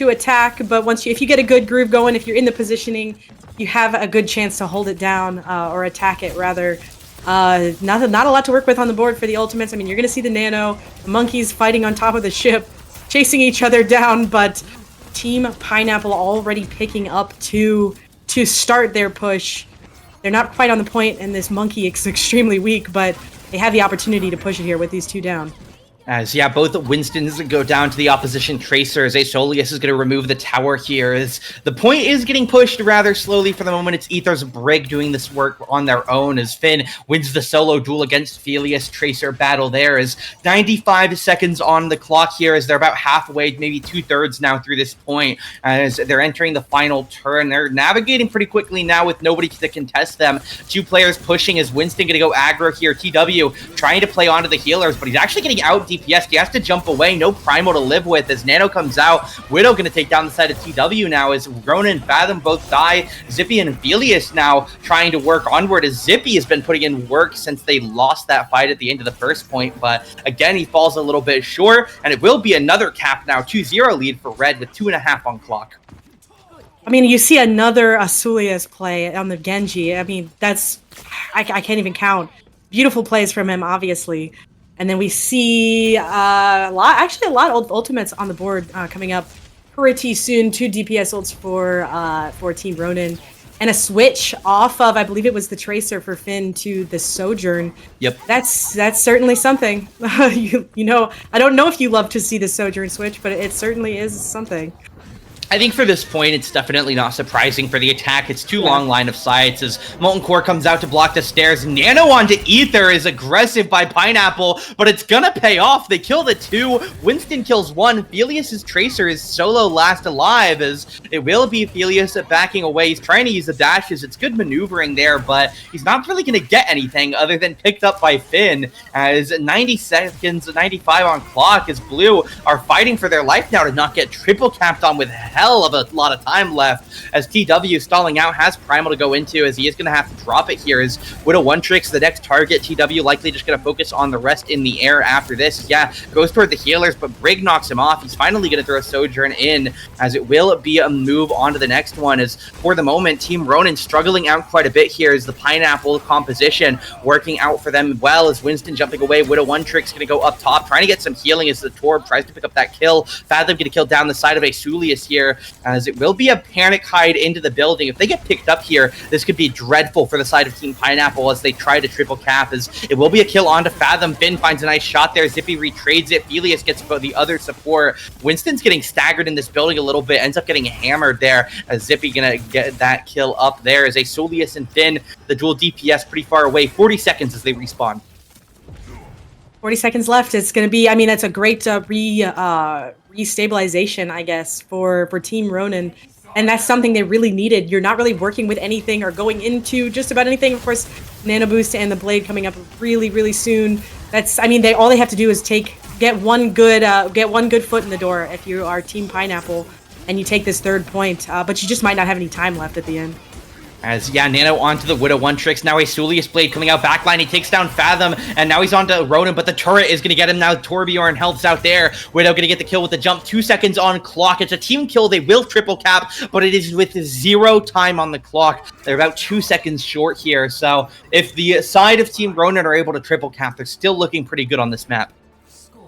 Speaker 2: attack, but if you get a good groove going, if you're in the positioning, you have a good chance to hold it down or attack it rather. Not a lot to work with on the board for the ultimates. I mean, you're going to see the Nano, the monkeys fighting on top of the ship, chasing each other down, but Team Pineapple already picking up to start their push. They're not quite on the point, and this monkey is extremely weak, but they have the opportunity to push it here with these 2 down.
Speaker 3: As, yeah, both Winstons go down to the opposition Tracer as Solius is going to remove the tower here. As the point is getting pushed rather slowly for the moment. It's Ether's Brig doing this work on their own as Finn wins the solo duel against Felius. Tracer battle there is 95 seconds on the clock here as they're about halfway, maybe 2/3 now through this point as they're entering the final turn. They're navigating pretty quickly now with nobody to contest them. 2 players pushing as Winston going to go aggro here. TW trying to play onto the healers, but he's actually getting out DPS. He has to jump away. No Primal to live with as Nano comes out. Widow going to take down the side of TW now as Ronin and Fathom both die. Zippy and Felius now trying to work onward as Zippy has been putting in work since they lost that fight at the end of the first point. But again, he falls a little bit short, and it will be another cap now. 2-0 lead for Red with 2.5 on clock.
Speaker 2: I mean, you see another Asulias play on the Genji. I mean, that's... I can't even count. Beautiful plays from him, obviously. And then we see a lot of ultimates on the board coming up pretty soon. 2 DPS ults for Team Ronin, and a switch off of, I believe it was the Tracer for Finn to the Sojourn.
Speaker 3: Yep.
Speaker 2: That's certainly something. you know, I don't know if you love to see the Sojourn switch, but it certainly is something.
Speaker 3: I think for this point, it's definitely not surprising for the attack. It's too long line of sights as Molten Core comes out to block the stairs. Nano onto Ether is aggressive by Pineapple, but it's gonna pay off. They kill the 2. Winston kills 1. Felius's Tracer is solo last alive as it will be Felius backing away. He's trying to use the dashes. It's good maneuvering there, but he's not really gonna get anything other than picked up by Finn as 90 seconds, 95 on clock as Blue are fighting for their life now to not get triple capped on with hell. hell of a lot of time left as TW stalling out, has Primal to go into as he is going to have to drop it here as Widow One Tricks the next target. TW likely just going to focus on the rest in the air after this. Yeah, goes toward the healers, but Brig knocks him off. He's finally going to throw Sojourn in as it will be a move on to the next one. As for the moment, Team Ronin struggling out quite a bit here as the Pineapple composition working out for them well as Winston jumping away. Widow One Trick's going to go up top, trying to get some healing as the Torb tries to pick up that kill. Fathom going to kill down the side of Asulius here as it will be a panic hide into the building. If they get picked up here, this could be dreadful for the side of Team Pineapple as they try to triple cap, as it will be a kill onto Fathom. Finn finds a nice shot there. Zippy retrades it. Felius gets the other support. Winston's getting staggered in this building a little bit, ends up getting hammered there as Zippy gonna get that kill up there as Asulius and Finn, the dual DPS pretty far away. 40 seconds as they respawn.
Speaker 2: 40 seconds left. It's going to be, I mean, that's a great restabilization, I guess, for Team Ronin. And that's something they really needed. You're not really working with anything or going into just about anything. Of course, Nano Boost and the Blade coming up really, really soon. That's, I mean, all they have to do is get one good foot in the door if you are Team Pineapple and you take this third point. But you just might not have any time left at the end.
Speaker 3: As, yeah, Nano onto the Widow One Tricks. Now Asulius Blade coming out backline. He takes down Fathom, and now he's onto Ronin, but the turret is going to get him now. Torbjorn helps out there. Widow going to get the kill with the jump. 2 seconds on clock. It's a team kill. They will triple cap, but it is with 0 time on the clock. They're about 2 seconds short here. So if the side of Team Ronin are able to triple cap, they're still looking pretty good on this map.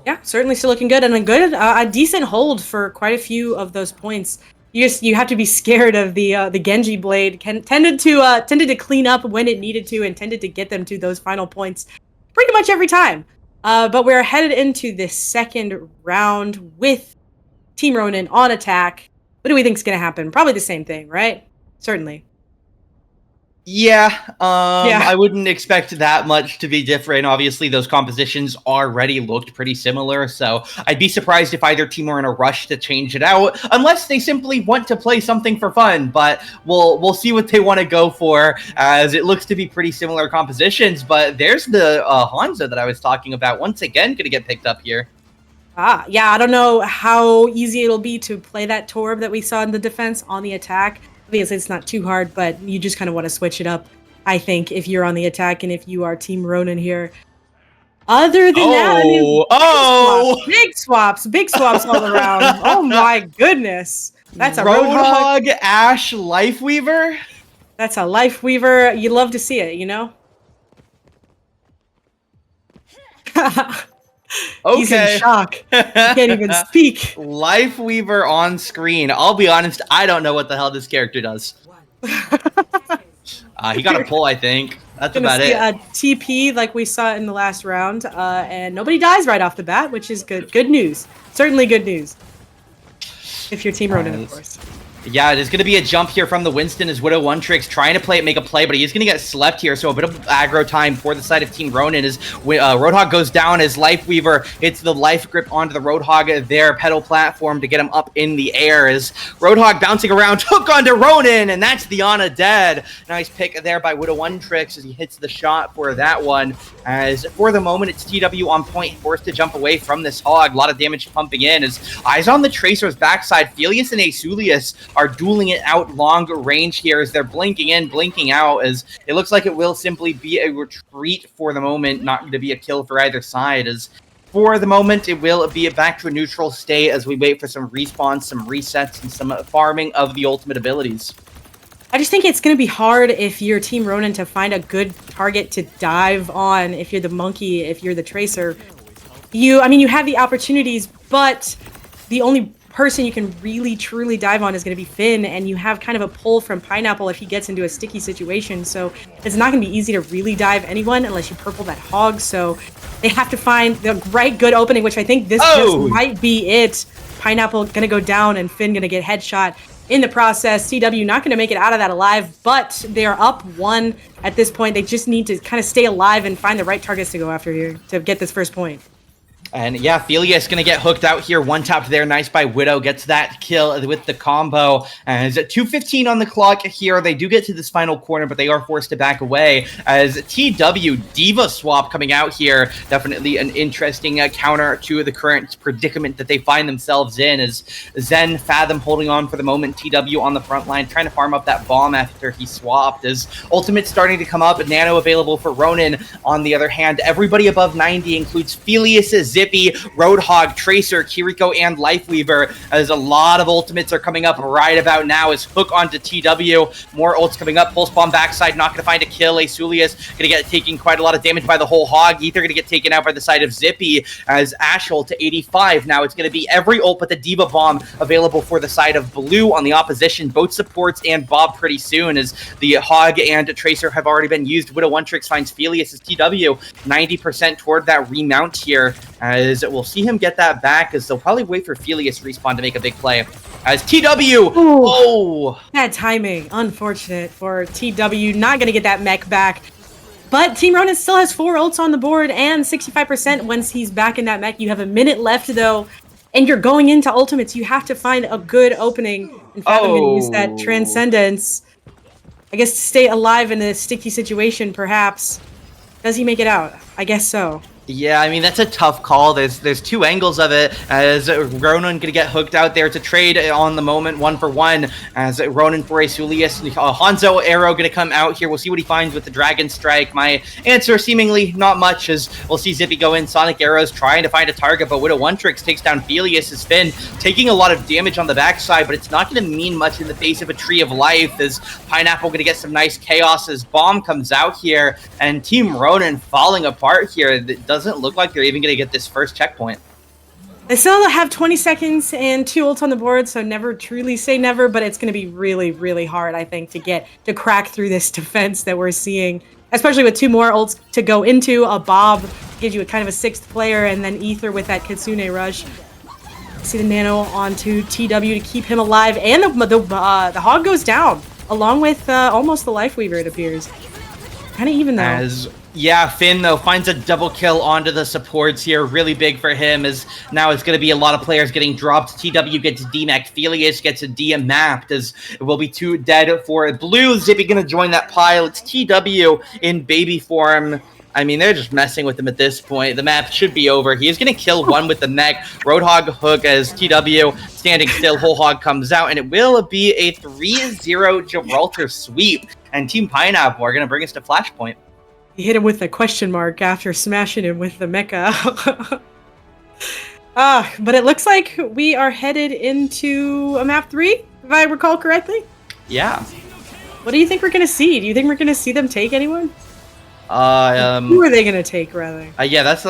Speaker 2: Yeah, certainly still looking good, and a decent hold for quite a few of those points. You have to be scared of the Genji Blade. Tended to clean up when it needed to, and tended to get them to those final points pretty much every time. But we're headed into the second round with Team Ronin on attack. What do we think is going to happen? Probably the same thing, right? Certainly.
Speaker 3: Yeah, I wouldn't expect that much to be different. Obviously, those compositions already looked pretty similar, so I'd be surprised if either team were in a rush to change it out, unless they simply want to play something for fun. But we'll see what they want to go for, as it looks to be pretty similar compositions. But there's the Hanzo that I was talking about, once again going to get picked up here.
Speaker 2: Yeah, I don't know how easy it'll be to play that Torb that we saw in the defense on the attack. Obviously, it's not too hard, but you just kind of want to switch it up, I think, if you're on the attack and if you are Team Ronin here. Other than that, I mean, big swaps all around. Oh my goodness. That's a
Speaker 3: Roadhog Ash Lifeweaver?
Speaker 2: That's a Lifeweaver. You love to see it, you know?
Speaker 3: Okay.
Speaker 2: He's in shock. He can't even speak.
Speaker 3: Lifeweaver on screen. I'll be honest, I don't know what the hell this character does. He got a pull, I think. That's about it.
Speaker 2: A TP like we saw in the last round, and nobody dies right off the bat, which is good. Good news. Certainly good news. If you're Team Ronin, of course.
Speaker 3: Yeah, there's going to be a jump here from the Winston as Widow One Tricks trying to make a play, but he's going to get slept here, so a bit of aggro time for the side of Team Ronin as Roadhog goes down as Lifeweaver hits the life grip onto the Roadhog, their pedal platform to get him up in the air as Roadhog bouncing around, hook onto Ronin, and that's the Ana dead. Nice pick there by Widow One Tricks as he hits the shot for that one. As for the moment, it's TW on point, forced to jump away from this hog. A lot of damage pumping in as eyes on the Tracer's backside. Felius and Asulius are dueling it out long range here as they're blinking in, blinking out, as it looks like it will simply be a retreat for the moment, not going to be a kill for either side. As for the moment, it will be back to a neutral state as we wait for some respawns, some resets, and some farming of the ultimate abilities.
Speaker 2: I just think it's going to be hard if you're Team Ronin to find a good target to dive on. If you're the Monkey, if you're the Tracer, you have the opportunities, but the only person you can really truly dive on is going to be Finn, and you have kind of a pull from Pineapple if he gets into a sticky situation, so it's not going to be easy to really dive anyone unless you purple that hog. So they have to find the right good opening, which I think this just might be it. Pineapple gonna go down and Finn gonna get headshot in the process. CW not gonna make it out of that alive, but they're up 1 at this point. They just need to kind of stay alive and find the right targets to go after here to get this first point.
Speaker 3: And yeah, Felius gonna get hooked out here. One tap there, nice by Widow. Gets that kill with the combo. And it's at 2:15 on the clock here. They do get to this final corner, but they are forced to back away. As TW Diva swap coming out here. Definitely an interesting counter to the current predicament that they find themselves in. As Zen Fathom holding on for the moment. TW on the front line, trying to farm up that bomb after he swapped. As Ultimate starting to come up, Nano available for Ronin. On the other hand, everybody above 90 includes Felius, Zippy, Roadhog, Tracer, Kiriko, and Lifeweaver, as a lot of ultimates are coming up right about now. As Hook onto TW, more ults coming up, Pulse Bomb backside, not going to find a kill. Asulius going to get taking quite a lot of damage by the whole Hog. Ether going to get taken out by the side of Zippy, as Ash ult to 85. Now it's going to be every ult but the Diva Bomb available for the side of Blue on the opposition, both supports and Bob pretty soon, as the Hog and Tracer have already been used. Widow One Tricks finds Felius as TW 90% toward that remount here, as we'll see him get that back, as they'll probably wait for Felius respawn to make a big play. As TW, oh!
Speaker 2: Bad timing, unfortunate for TW, not going to get that mech back. But Team Ronin still has 4 ults on the board and 65% once he's back in that mech. You have a minute left though, and you're going into ultimates. You have to find a good opening. In fact, I'm going to use that Transcendence, I guess, to stay alive in a sticky situation, perhaps. Does he make it out? I guess so.
Speaker 3: Yeah, I mean, that's a tough call. There's two angles of it, as Ronan gonna get hooked out there to trade on the moment, 1-for-1, as Ronan for Asulius. Hanzo Arrow gonna come out here. We'll see what he finds with the Dragon Strike. My answer, seemingly not much, as we'll see Zippy go in. Sonic Arrows trying to find a target, but Widow One Tricks takes down Felius' Finn, taking a lot of damage on the backside, but it's not gonna mean much in the face of a Tree of Life, as Pineapple gonna get some nice chaos as Bomb comes out here, and Team Ronan falling apart here. It doesn't look like they're even going to get this first checkpoint.
Speaker 2: They still have 20 seconds and 2 ults on the board, so never truly say never, but it's going to be really, really hard, I think, to crack through this defense that we're seeing, especially with 2 more ults to go into. A Bob gives you a kind of a 6th player, and then Ether with that Kitsune Rush. See the Nano onto TW to keep him alive, and the Hog goes down, along with almost the Lifeweaver, it appears. Kind of even, though.
Speaker 3: Yeah, Finn, though, finds a double kill onto the supports here. Really big for him, as now it's going to be a lot of players getting dropped. TW gets DMAC. Felius gets a DM-mapped, as it will be 2 dead for Blue. Zippy going to join that pile. It's TW in baby form. I mean, they're just messing with him at this point. The map should be over. He is going to kill one with the mech. Roadhog hook as TW standing still. Whole Hog comes out, and it will be a 3-0 Gibraltar sweep. And Team Pineapple are going to bring us to Flashpoint.
Speaker 2: He hit him with a question mark after smashing him with the mecha. But it looks like we are headed into a map 3, if I recall correctly.
Speaker 3: Yeah.
Speaker 2: What do you think we're going to see? Do you think we're going to see them take anyone? Who are they gonna take, rather?
Speaker 3: Yeah, that's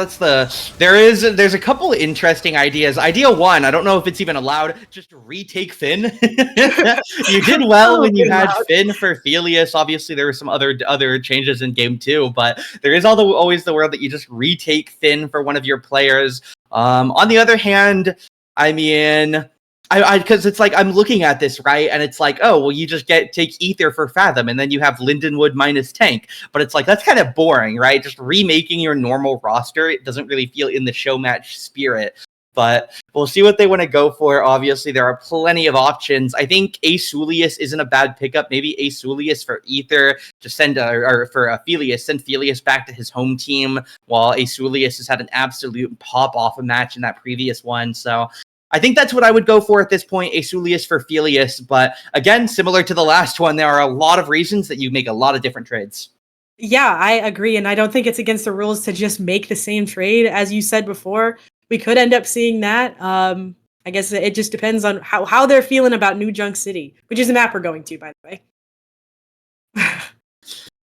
Speaker 3: there's a couple interesting ideas. Idea 1, I don't know if it's even allowed. Just retake Finn. You did well when you had Finn for Felius. Obviously, there were some other changes in game 2, but there is always the world that you just retake Finn for one of your players. On the other hand, I mean, because it's like, I'm looking at this, right, and it's like, oh, well, you just take Ether for Fathom, and then you have Lindenwood minus Tank. But it's like, that's kind of boring, right? Just remaking your normal roster, it doesn't really feel in the Showmatch spirit. But we'll see what they want to go for. Obviously, there are plenty of options. I think Asulius isn't a bad pickup. Maybe Asulius for Ether. Just send Felius. Send Felius back to his home team, while Asulius has had an absolute pop-off match in that previous one. So I think that's what I would go for at this point, Asulius for Felius. But again, similar to the last one, there are a lot of reasons that you make a lot of different trades.
Speaker 2: Yeah, I agree. And I don't think it's against the rules to just make the same trade. As you said before, we could end up seeing that. I guess it just depends on how they're feeling about New Junk City, which is the map we're going to, by the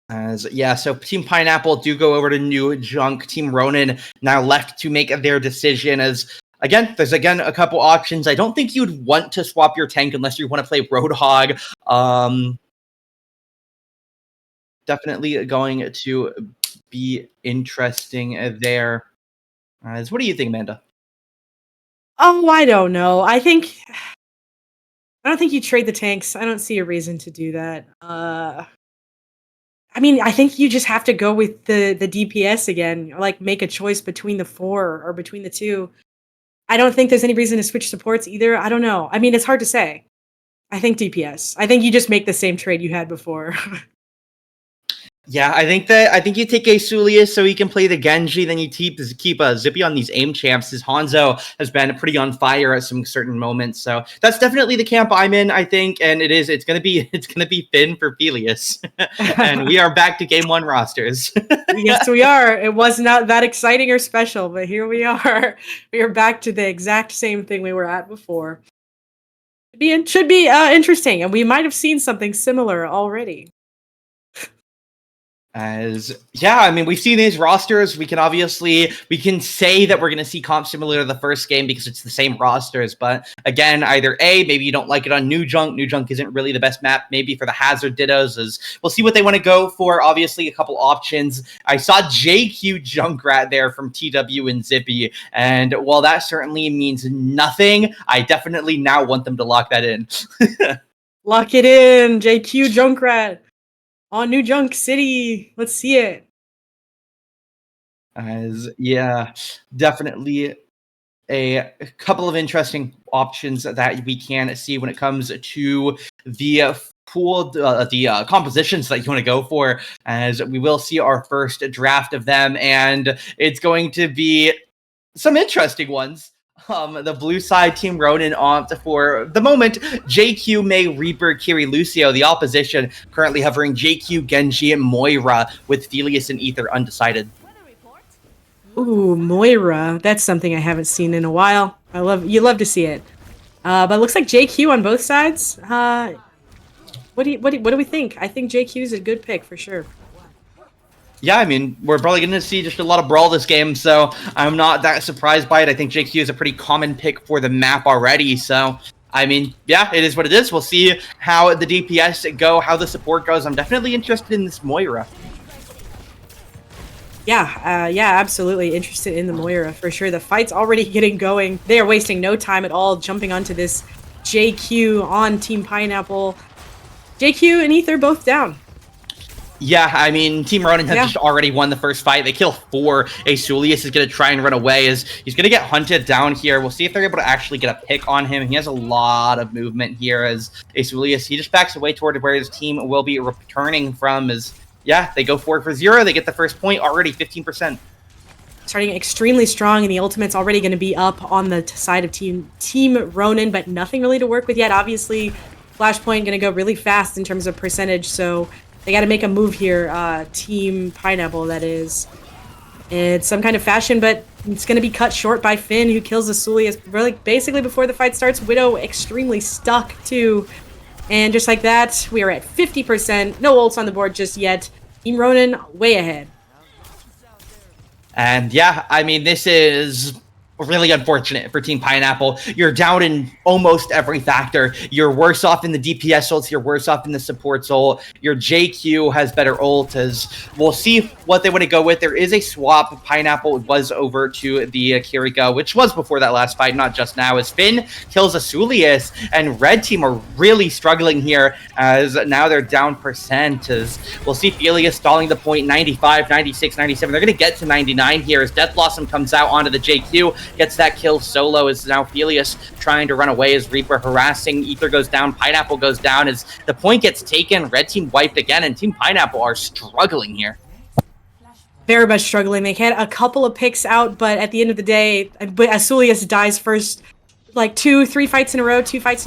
Speaker 2: way.
Speaker 3: So Team Pineapple do go over to New Junk. Team Ronin now left to make their decision, as there's a couple options. I don't think you'd want to swap your tank unless you want to play Roadhog. Definitely going to be interesting there. What do you think, Amanda?
Speaker 2: Oh, I don't know. I don't think you trade the tanks. I don't see a reason to do that. I I mean, I think you just have to go with the DPS again, like make a choice between the 4 or between the 2. I don't think there's any reason to switch supports either. I don't know. I mean, it's hard to say. I think DPS. I think you just make the same trade you had before.
Speaker 3: Yeah, I think you take Asulius so he can play the Genji, then you keep Zippy on these aim champs. His Hanzo has been pretty on fire at some certain moments, so that's definitely the camp I'm in, I think, and it's gonna be Finn for Felius. And we are back to game 1 rosters.
Speaker 2: Yes, we are. It was not that exciting or special, but here we are. We are back to the exact same thing we were at before. Should be interesting, and we might have seen something similar already.
Speaker 3: I mean, we've seen these rosters. We can say that we're going to see comp similar to the first game because it's the same rosters. But again, either A, maybe you don't like it on New Junk. New Junk isn't really the best map, maybe for the Hazard Dittos. We'll see what they want to go for. Obviously, a couple options. I saw JQ Junkrat there from TW and Zippy. And while that certainly means nothing, I definitely now want them to lock that in.
Speaker 2: Lock it in, JQ Junkrat. On New Junk City. Let's see it.
Speaker 3: Definitely a couple of interesting options that we can see when it comes to the pool, the compositions that you want to go for, as we will see our first draft of them, and it's going to be some interesting ones. The blue side, Team Ronin, opt for the moment JQ, Mei, Reaper, Kiri, Lucio. The opposition currently hovering JQ, Genji, and Moira, with Felius and Ether undecided.
Speaker 2: Ooh, Moira. That's something I haven't seen in a while. You love to see it. But it looks like JQ on both sides. What do we think? I think JQ is a good pick for sure.
Speaker 3: Yeah, I mean, we're probably going to see just a lot of brawl this game, so I'm not that surprised by it. I think JQ is a pretty common pick for the map already, so, I mean, yeah, it is what it is. We'll see how the DPS go, how the support goes. I'm definitely interested in this Moira.
Speaker 2: Yeah, absolutely interested in the Moira, for sure. The fight's already getting going. They are wasting no time at all jumping onto this JQ on Team Pineapple. JQ and Ether both down.
Speaker 3: Yeah, I mean, Team Ronin has just already won the first fight. They kill 4. Asulius is going to try and run away as he's going to get hunted down here. We'll see if they're able to actually get a pick on him. He has a lot of movement here as Asulius, he just backs away toward where his team will be returning from as, yeah, they go 4 for 0. They get the first point already, 15%.
Speaker 2: Starting extremely strong, and the ultimate's already going to be up on the side of Team Ronin, but nothing really to work with yet. Obviously, Flashpoint going to go really fast in terms of percentage, so they got to make a move here, Team Pineapple, that is. It's some kind of fashion, but it's going to be cut short by Finn, who kills Asulius really basically before the fight starts. Widow extremely stuck, too. And just like that, we are at 50%. No ults on the board just yet. Team Ronin way ahead.
Speaker 3: And yeah, I mean, this is really unfortunate for Team Pineapple. You're down in almost every factor. You're worse off in the DPS ults. You're worse off in the supports ult. Your JQ has better ult. As we'll see what they want to go with. There is a swap. Pineapple was over to the Kiriko, which was before that last fight, not just now, as Finn kills Asulius, and Red Team are really struggling here, as now they're down percent. As we'll see Felius stalling the point, 95, 96, 97. They're going to get to 99 here as Death Blossom comes out onto the JQ. Gets that kill solo as now Felius trying to run away as Reaper harassing. Ether goes down. Pineapple goes down as the point gets taken. Red Team wiped again, and Team Pineapple are struggling here.
Speaker 2: Very much struggling. They had a couple of picks out, but at the end of the day, Asulius dies first, like 2-3 fights in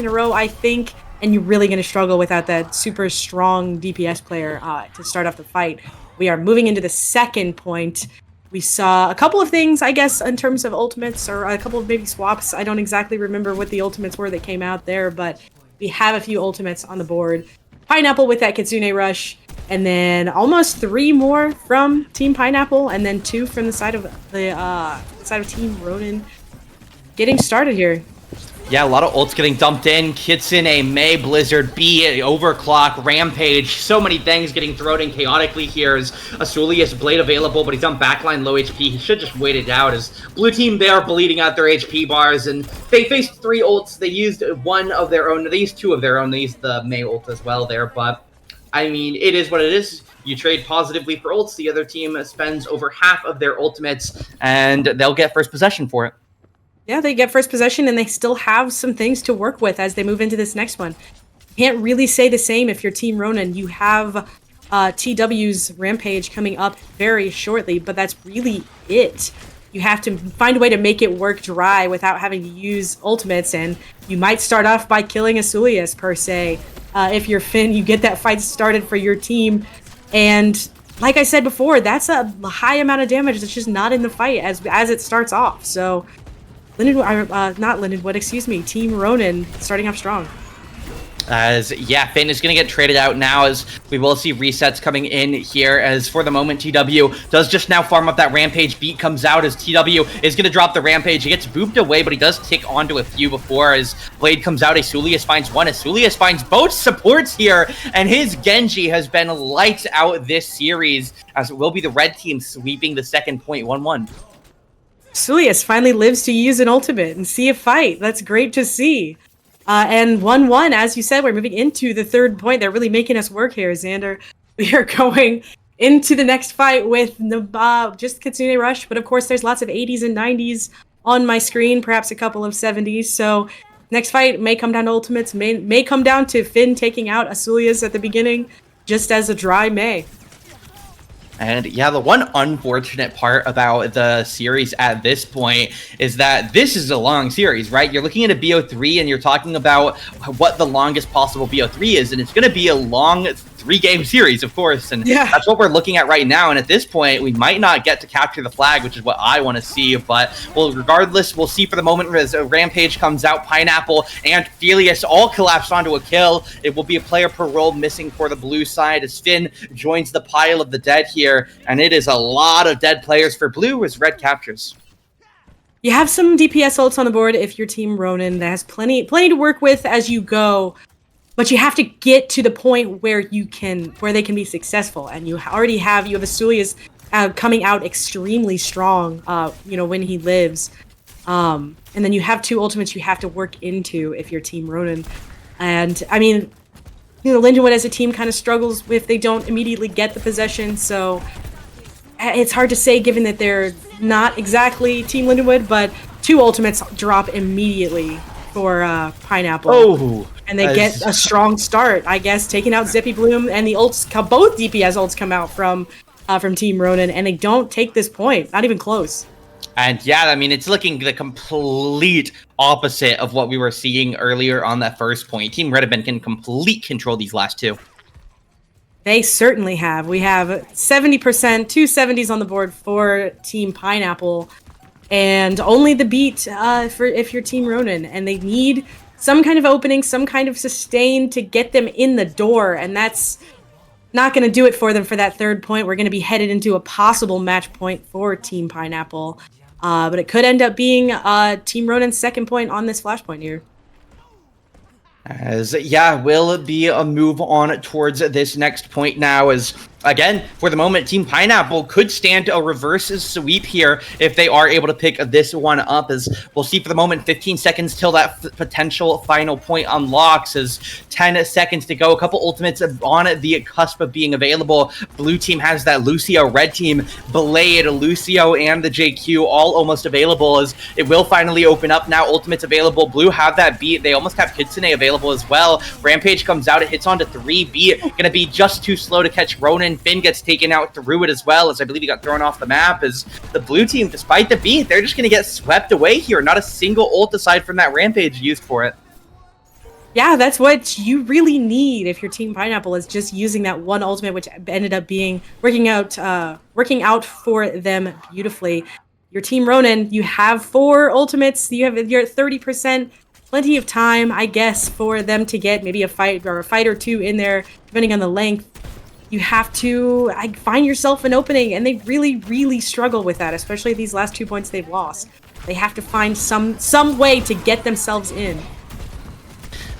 Speaker 2: a row, I think, and you're really going to struggle without that super strong DPS player to start off the fight. We are moving into the second point. We saw a couple of things, I guess, in terms of ultimates, or a couple of maybe swaps. I don't exactly remember what the ultimates were that came out there, but we have a few ultimates on the board. Pineapple with that Kitsune Rush, and then almost 3 more from Team Pineapple, and then 2 from the side of Team Ronin. Getting started here.
Speaker 3: Yeah, a lot of ults getting dumped in. Kitsune, Mei, Blizzard, B, Overclock, Rampage. So many things getting thrown in chaotically here as Asulius Blade available, but he's on backline low HP. He should just wait it out as blue team, they are bleeding out their HP bars, and they faced 3 ults. They used 1 of their own. They used 2 of their own. They used the Mei ult as well there, but I mean, it is what it is. You trade positively for ults. The other team spends over half of their ultimates, and they'll get first possession for it.
Speaker 2: Yeah, they get first possession, and they still have some things to work with as they move into this next one. Can't really say the same if you're Team Ronin. You have TW's Rampage coming up very shortly, but that's really it. You have to find a way to make it work dry without having to use ultimates, and you might start off by killing Asulius, per se. If you're Finn, you get that fight started for your team, and like I said before, that's a high amount of damage that's just not in the fight as it starts off. So, not Lindenwood, excuse me, Team Ronin starting off strong.
Speaker 3: As Finn is going to get traded out now, as we will see resets coming in here, as for the moment TW does just now farm up that Rampage. Beat comes out as TW is going to drop the Rampage. He gets booped away, but he does tick onto a few before as Blade comes out. Asulius finds one. Asulius finds both supports here, and his Genji has been lights out this series, as it will be the red team sweeping the second point 1-1.
Speaker 2: Asulius finally lives to use an ultimate and see a fight. That's great to see. And 1-1, as you said, we're moving into the third point. They're really making us work here, Xander. We are going into the next fight with just Kitsune Rush, but of course there's lots of 80s and 90s on my screen, perhaps a couple of 70s. So next fight may come down to ultimates, may come down to Finn taking out Asulius at the beginning, just as a dry May.
Speaker 3: And yeah, the one unfortunate part about the series at this point is that this is a long series, right? You're looking at a BO3 and you're talking about what the longest possible BO3 is, and it's going to be a long 3-game series, of course, and that's what we're looking at right now. And at this point, we might not get to capture the flag, which is what I want to see. But well, regardless, we'll see for the moment as a Rampage comes out. Pineapple and Felius all collapse onto a kill. It will be a player per role missing for the blue side as Finn joins the pile of the dead here, and it is a lot of dead players for blue as red captures.
Speaker 2: You have some DPS ults on the board if you're Team Ronin. That has plenty to work with as you go. But you have to get to the point where they can be successful, and you have Asulius coming out extremely strong, when he lives, and then you have 2 ultimates you have to work into if you're Team Ronin, and I mean, Lindenwood as a team kind of struggles if they don't immediately get the possession, so it's hard to say given that they're not exactly Team Lindenwood, but 2 ultimates drop immediately for Pineapple.
Speaker 3: Oh.
Speaker 2: And they get a strong start, I guess, taking out Zippy Bloom, and the ults, both DPS ults come out from Team Ronin, and they don't take this point, not even close.
Speaker 3: And yeah, I mean, it's looking the complete opposite of what we were seeing earlier on that first point. Team Red can complete control these last 2.
Speaker 2: They certainly have. We have 70%, 2 70s on the board for Team Pineapple, and only the beat for if you're Team Ronin, and they need some kind of opening, some kind of sustain to get them in the door, and that's not going to do it for them for that third point. We're going to be headed into a possible match point for Team Pineapple, but it could end up being Team Ronin's second point on this flashpoint here.
Speaker 3: As will be a move on towards this next point now, as again, for the moment, Team Pineapple could stand a reverse sweep here if they are able to pick this one up, as we'll see for the moment. 15 seconds till that potential final point unlocks, as 10 seconds to go. A couple ultimates on the cusp of being available. Blue team has that Lucio, red team Blade, Lucio, and the JQ all almost available, as it will finally open up now. Ultimates available. Blue have that beat. They almost have Kitsune available as well. Rampage comes out. It hits onto 3. Beat gonna be just too slow to catch Ronin. Finn gets taken out through it as well, as I believe he got thrown off the map, as the blue team, despite the beat, they're just going to get swept away here. Not a single ult aside from that Rampage used for it.
Speaker 2: Yeah, that's what you really need if your Team Pineapple is just using that one ultimate, which ended up working out for them beautifully. Your Team Ronin, you have 4 ultimates. You're at 30%. Plenty of time, I guess, for them to get maybe a fight or 2 in there, depending on the length. You have to find yourself an opening, and they really, really struggle with that, especially these last 2 points they've lost. They have to find some way to get themselves in.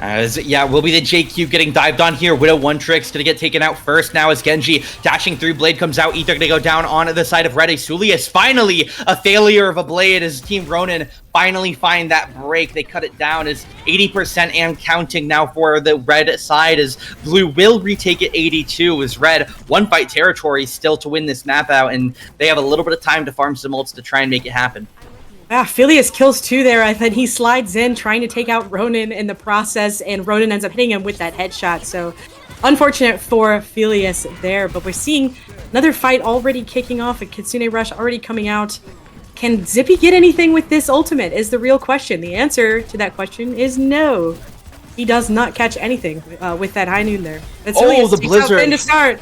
Speaker 3: As, yeah, will be the JQ getting dived on here. Widow One Trick's gonna get taken out first now as Genji dashing through. Blade comes out. Ether gonna go down on the side of Red. Asulius, finally a failure of a Blade as Team Ronin finally find that break. They cut it down as 80% and counting now for the Red side, as Blue will retake it 82 as Red one fight territory still to win this map out, and they have a little bit of time to farm some ults to try and make it happen.
Speaker 2: Filius kills 2 there. I thought he slides in trying to take out Ronin in the process, and Ronin ends up hitting him with that headshot. So unfortunate for Filius there, but we're seeing another fight already kicking off, a Kitsune Rush already coming out. Can Zippy get anything with this ultimate is the real question. The answer to that question is no. He does not catch anything with that high noon there.
Speaker 3: Oh, the Blizzard.
Speaker 2: To start.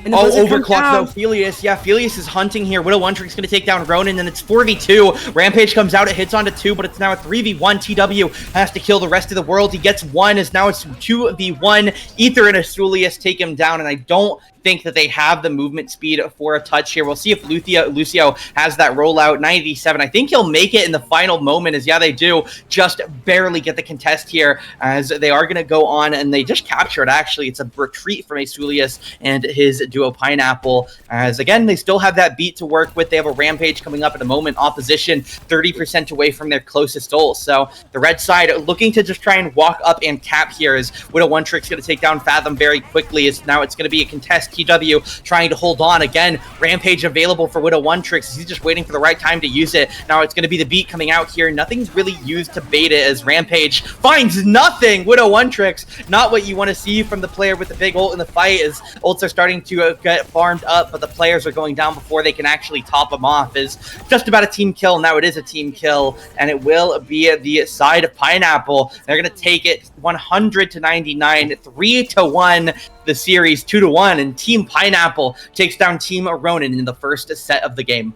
Speaker 3: Oh, overclock though, Filius. Yeah, Filius is hunting here. Widow One Trick's going to take down Ronin, and it's 4v2. Rampage comes out, it hits onto 2, but it's now a 3v1. TW has to kill the rest of the world. He gets 1, as now it's 2v1. Ether and Asulius take him down, and I don't think that they have the movement speed for a touch here. We'll see if Lucio has that rollout. 97. I think he'll make it in the final moment, as yeah, they do just barely get the contest here, as they are going to go on, and they just capture it. Actually, it's a retreat from Asulius and his duo Pineapple, as again, they still have that beat to work with. They have a Rampage coming up in a moment. Opposition 30% away from their closest ult. So the Red side looking to just try and walk up and cap here, as Widow One Trick's going to take down Fathom very quickly, as now it's going to be a contest. TW trying to hold on. Again, Rampage available for Widow One Tricks. He's just waiting for the right time to use it. Now it's going to be the beat coming out here. Nothing's really used to bait it, as Rampage finds nothing. Widow One Tricks, not what you want to see from the player with the big ult in the fight, as ults are starting to get farmed up, but the players are going down before they can actually top them off. Is just about a team kill. Now it is a team kill, and it will be the side of Pineapple. They're going to take it 100-99, 3-1. The series 2-1, and Team Pineapple takes down Team Ronin in the first set of the game.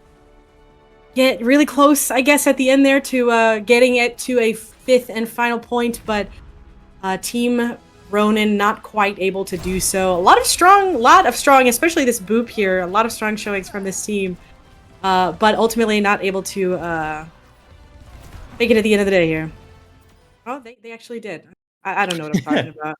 Speaker 2: Get really close, I guess, at the end there to getting it to a 5th and final point, but Team Ronin not quite able to do so. A lot of strong, especially this boop here. A lot of strong showings from this team, but ultimately not able to make it at the end of the day here. Oh, they actually did. I don't know what I'm talking about.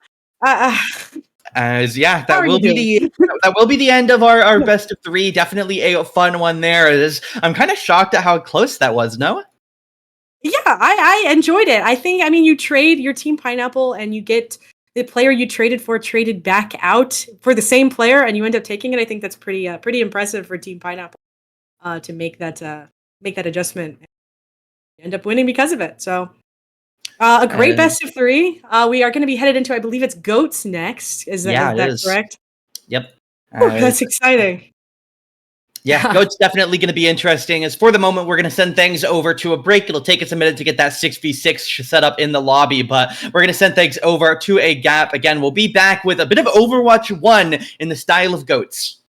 Speaker 3: As yeah, that will be the end of our best of 3. Definitely a fun one there. I'm kind of shocked at how close that was. No.
Speaker 2: Yeah, I enjoyed it. I mean, you trade your Team Pineapple and you get the player you traded for traded back out for the same player, and you end up taking it. I think that's pretty impressive for Team Pineapple to make that adjustment. You end up winning because of it. So. A great best of 3. We are going to be headed into, I believe it's Goats next. Is that correct?
Speaker 3: Yep.
Speaker 2: That's exciting.
Speaker 3: Yeah, Goats definitely going to be interesting. As for the moment, we're going to send things over to a break. It'll take us a minute to get that 6v6 set up in the lobby, but we're going to send things over to a gap. Again, we'll be back with a bit of Overwatch 1 in the style of Goats.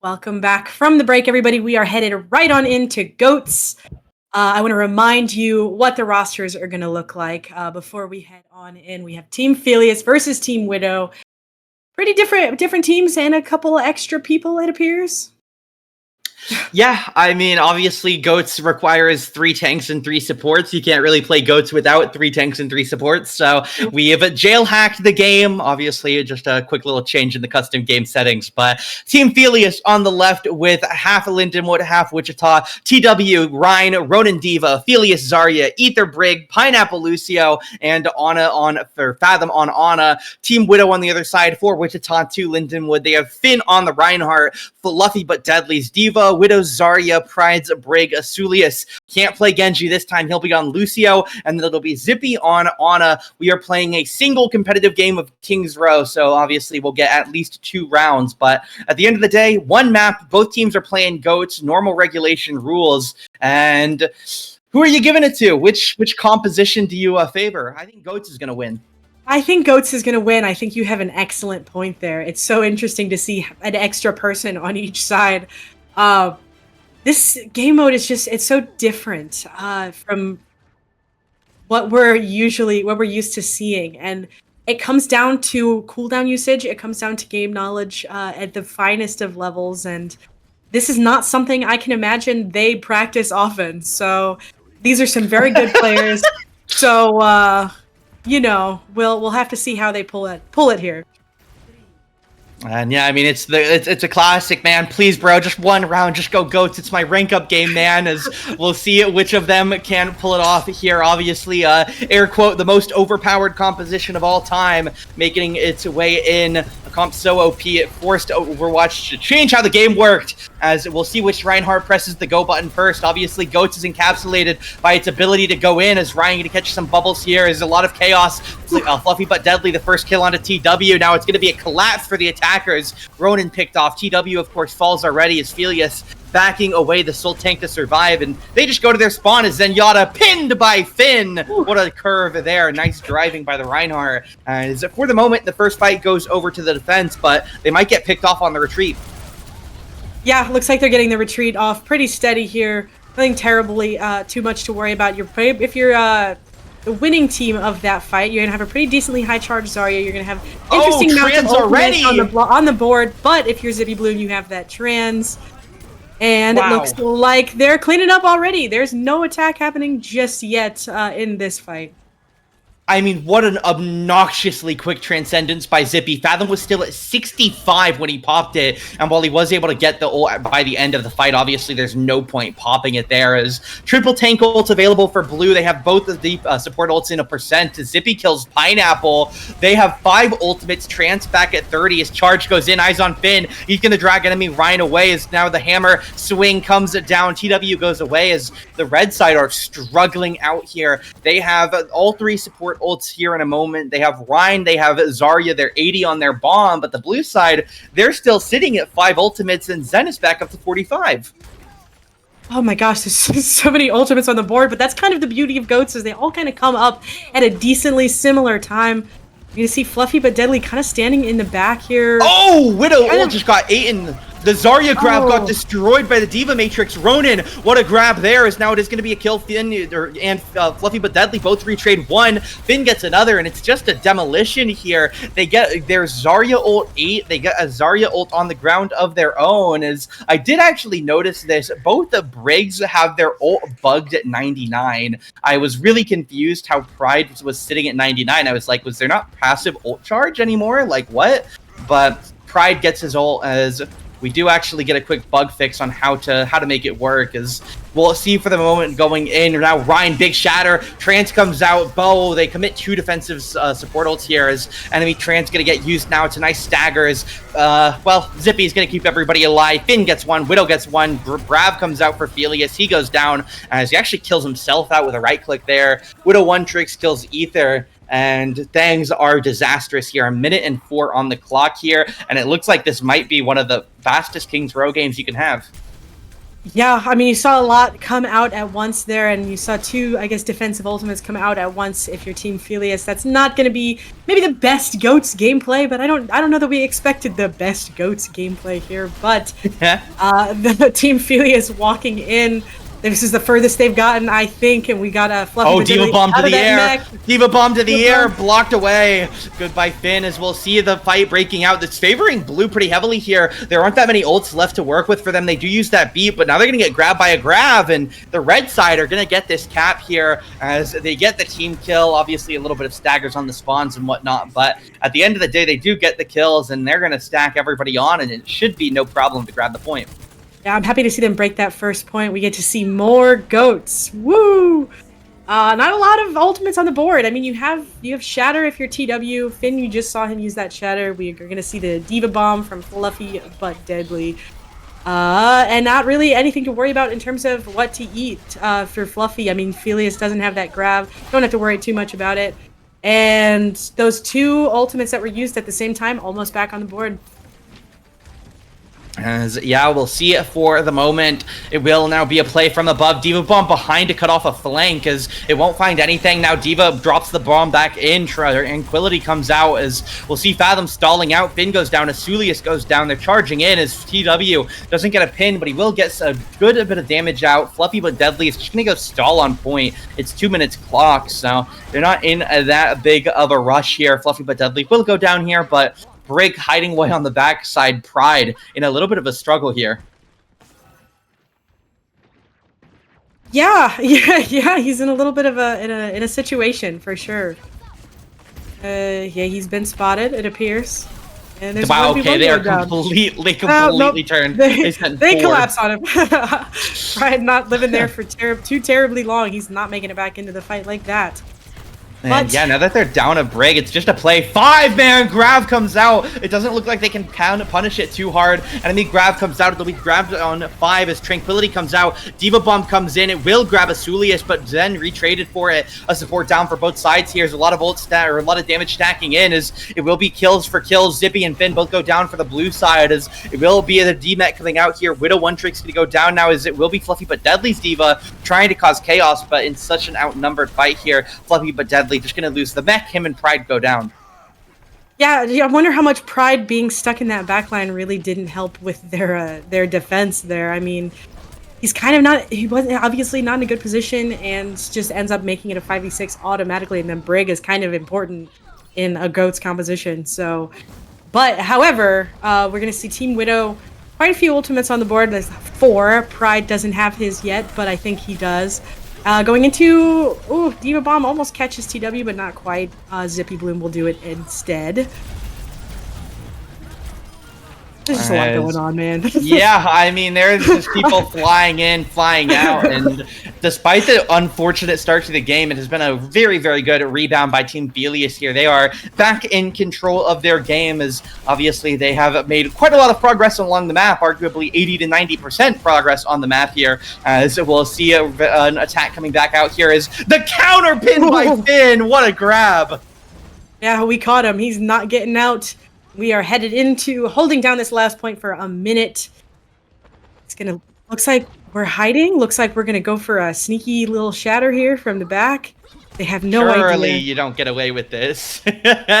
Speaker 2: Welcome back from the break, everybody. We are headed right on into GOATs. I want to remind you what the rosters are going to look like before we head on in. We have Team Felius versus Team Widow. Pretty different teams and a couple extra people, it appears.
Speaker 3: Yeah, I mean, obviously, GOATs requires 3 tanks and 3 supports. You can't really play GOATs without 3 tanks and 3 supports. So we have jailhacked the game. Obviously, just a quick little change in the custom game settings. But Team Felius on the left with half Lindenwood, half Wichita, TW, Rhine, Ronin Diva, Felius Zarya, Ether Brig, Pineapple Lucio, and Fathom on Ana. Team Widow on the other side for Wichita, 2 Lindenwood. They have Finn on the Reinhardt, Fluffy but Deadly's Diva, Widow's Zarya, Pride's Brig, Asulius. Can't play Genji this time. He'll be on Lucio, and then it'll be Zippy on Ana. We are playing a single competitive game of King's Row, so obviously we'll get at least 2 rounds. But at the end of the day, 1 map. Both teams are playing GOATs, normal regulation rules. And who are you giving it to? Which composition do you favor? I think GOATs is going to win.
Speaker 2: I think GOATs is going to win. I think you have an excellent point there. It's so interesting to see an extra person on each side. This game mode is it's so different from what we're used to seeing, and it comes down to cooldown usage. It comes down to game knowledge at the finest of levels, and this is not something I can imagine they practice often. So these are some very good players. So we'll have to see how they pull it here.
Speaker 3: And yeah, I mean, it's a classic, man. Please, bro, just 1 round, just go GOATs. It's my rank up game, man, as we'll see which of them can pull it off here. Obviously, air quote, the most overpowered composition of all time, making its way in. A comp so OP, it forced Overwatch to change how the game worked, as we'll see which Reinhardt presses the go button first. Obviously, GOATs is encapsulated by its ability to go in, as Ryan going to catch some bubbles here. There's a lot of chaos. It's like Fluffy but Deadly, the first kill onto TW. Now it's going to be a collapse for the attackers. Ronin picked off. TW, of course, falls already as Felius backing away the Soul Tank to survive, and they just go to their spawn as Zenyatta pinned by Finn. What a curve there. Nice driving by the Reinhardt. As for the moment, the first fight goes over to the defense, but they might get picked off on the retreat.
Speaker 2: Yeah, looks like they're getting the retreat off pretty steady here. Nothing terribly too much to worry about. If you're the winning team of that fight, you're gonna have a pretty decently high charge Zarya. You're gonna have interesting amounts of ultimates on the board. But if you're Zippy Bloom, you have that trans, and It looks like they're cleaning up already. There's no attack happening just yet in this fight.
Speaker 3: I mean, what an obnoxiously quick transcendence by Zippy. Fathom was still at 65 when he popped it, and while he was able to get the ult by the end of the fight, obviously there's no point popping it there, as triple tank ults available for Blue. They have both of the support ults in 1%. Zippy kills Pineapple. They have 5 ultimates. Trance back at 30. His charge goes in. Eyes on Finn. He's going to drag enemy Ryan away, as now the hammer swing comes down. TW goes away, as the red side are struggling out here. They have all 3 support ults here in a moment. They have Rhine, they have Zarya, they're 80 on their bomb, but the blue side, they're still sitting at 5 ultimates, and Zen is back up to 45.
Speaker 2: Oh my gosh, there's so many ultimates on the board, but that's kind of the beauty of GOATs, is they all kind of come up at a decently similar time. You can see Fluffy but Deadly kind of standing in the back here.
Speaker 3: Oh, Widow ult just got eaten. The Zarya grab got destroyed by the Diva Matrix. Ronin, what a grab there, as now it is going to be a kill. Finn and Fluffy but Deadly both retrade 1. Finn gets another, and it's just a demolition here. They get their Zarya ult 8. They get a Zarya ult on the ground of their own. As I did actually notice this, both the Brigs have their ult bugged at 99. I was really confused how Pride was sitting at 99. I was like, was there not passive ult charge anymore? Like, what? But Pride gets his ult, as we do actually get a quick bug fix on how to make it work, as we'll see for the moment going in. Now Ryan, big shatter, Trance comes out, Bow, they commit 2 defensive support ults here, as enemy Trance gonna get used now. It's a nice stagger, as well, Zippy's gonna keep everybody alive. Finn gets 1, Widow gets 1, Brav comes out for Felius, he goes down, as he actually kills himself out with a right click there. Widow 1 tricks, kills Ether, and things are disastrous here. 1:04 on the clock here, and it looks like this might be one of the fastest King's Row games you can have.
Speaker 2: Yeah, I mean, you saw a lot come out at once there, and you saw two, I guess, defensive ultimates come out at once. If you're Team Felius, that's not going to be maybe the best Goats gameplay, but I don't know that we expected the best Goats gameplay here. But the Team Felius walking in, this is the furthest they've gotten, I think, and we got a Fluffy.
Speaker 3: Oh, Diva bomb to the air. Diva bomb to the air, blocked away. Good by Finn, as we'll see the fight breaking out. That's favoring Blue pretty heavily here. There aren't that many ults left to work with for them. They do use that beat, but now they're going to get grabbed by a grab, and the red side are going to get this cap here as they get the team kill. Obviously, a little bit of staggers on the spawns and whatnot, but at the end of the day, they do get the kills, and they're going to stack everybody on, and it should be no problem to grab the point.
Speaker 2: Yeah, I'm happy to see them break that first point. We get to see more Goats. Woo! Not a lot of ultimates on the board. I mean, you have Shatter if you're TW. Finn, you just saw him use that Shatter. We are going to see the Diva Bomb from Fluffy but Deadly. And not really anything to worry about in terms of what to eat for Fluffy. I mean, Felius doesn't have that grab. Don't have to worry too much about it. And those two ultimates that were used at the same time, almost back on the board.
Speaker 3: As, yeah, we'll see it for the moment. It will now be a play from above. Diva bomb behind to cut off a flank as it won't find anything. Now Diva drops the bomb back in. Tranquility comes out as we'll see Fathom stalling out. Finn goes down. Asulius goes down. They're charging in as TW doesn't get a pin, but he will get a good bit of damage out. Fluffy but Deadly is just going to go stall on point. It's 2 minutes clock, so they're not in that big of a rush here. Fluffy but Deadly will go down here, but Brig hiding away on the backside. Pride in a little bit of a struggle here.
Speaker 2: Yeah, he's in a little bit of in a situation for sure. Yeah, he's been spotted, it appears. And there's
Speaker 3: wow, okay, they are
Speaker 2: down.
Speaker 3: completely
Speaker 2: Nope.
Speaker 3: turned.
Speaker 2: They collapse on him. Pride not living there for too terribly long. He's not making it back into the fight like that.
Speaker 3: And yeah, now that they're down a Brig, it's just a play. 5-man grab comes out. It doesn't look like they can punish it too hard. Enemy grab comes out. It'll be grabbed on 5 as Tranquility comes out. Diva Bomb comes in. It will grab Asulius, but then retraded for it. A support down for both sides here. There's a lot of a lot of damage stacking in as it will be kills for kills. Zippy and Finn both go down for the blue side as it will be the D-Met coming out here. Widow One Trick's going to go down now as it will be Fluffy but Deadly's Diva trying to cause chaos, but in such an outnumbered fight here, Fluffy but Deadly just going to lose the mech. Him and Pride go down.
Speaker 2: Yeah, I wonder how much Pride being stuck in that backline really didn't help with their defense there. I mean, he's kind of he wasn't obviously not in a good position and just ends up making it a 5v6 automatically, and then Brig is kind of important in a Goats composition. So, but however, we're going to see Team Widow, quite a few ultimates on the board. There's 4. Pride doesn't have his yet, but I think he does. Going into, Diva Bomb almost catches TW, but not quite. Zippy Bloom will do it instead. There's just a lot going on, man.
Speaker 3: Yeah, I mean, there's just people flying in, flying out, and despite the unfortunate start to the game, it has been a very, very good rebound by Team Felius here. They are back in control of their game, as obviously they have made quite a lot of progress along the map, arguably 80 to 90% progress on the map here, as we'll see an attack coming back out here as the counter pin by Finn. What a grab.
Speaker 2: Yeah, we caught him. He's not getting out. We are headed into holding down this last point for a minute. Looks like we're hiding. Looks like we're gonna go for a sneaky little shatter here from the back. They have no idea.
Speaker 3: Surely you don't get away with this.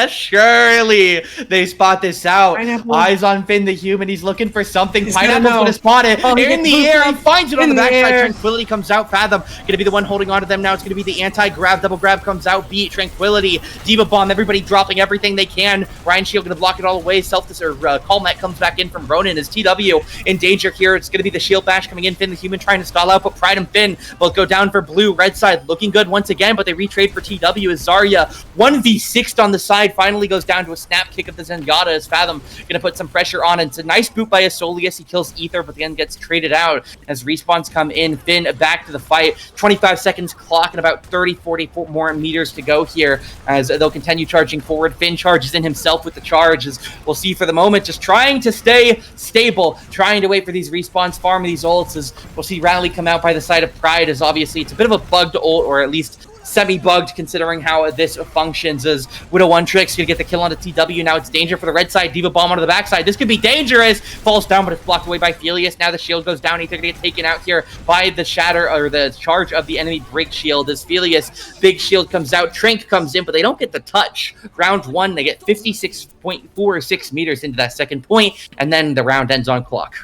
Speaker 3: Surely they spot this out.
Speaker 2: Pineapple.
Speaker 3: Eyes on Finn the human. He's looking for something.
Speaker 2: He's
Speaker 3: Pineapple's going to spot it. In the air. He finds it on the backside. Tranquility comes out. Fathom going to be the one holding on to them now. It's going to be the anti-grab. Double grab comes out. Beat. Tranquility. Diva Bomb. Everybody dropping everything they can. Ryan Shield going to block it all away. Calmet comes back in from Ronin as TW in danger here. It's going to be the shield bash coming in. Finn the human trying to stall out, but Pride and Finn both go down for blue. Red side looking good once again, but they trade for TW as Zarya 1v6'd on the side finally goes down to a snap kick of the Zenyatta as Fathom gonna put some pressure on. It's a nice boot by Asolius. He kills Ether, but then gets traded out as respawns come in. Finn back to the fight. 25 seconds clock and about 40 more meters to go here as they'll continue charging forward. Finn charges in himself with the charge as we'll see for the moment, just trying to stay stable, trying to wait for these respawns, farm these ults as we'll see Rally come out by the side of Pride as obviously it's a bit of a bugged ult, or at least semi-bugged considering how this functions, as Widow One Trick's gonna get the kill onto TW. Now it's danger for the red side. Diva Bomb onto the backside. This could be dangerous. Falls down, but it's blocked away by Felius. Now the shield goes down. He's gonna get taken out here by the shatter, or the charge of the enemy break shield, as Felius big shield comes out. Trink comes in, but they don't get the touch. Round 1, they get 56.46 meters into that second point, and then the round ends on clock.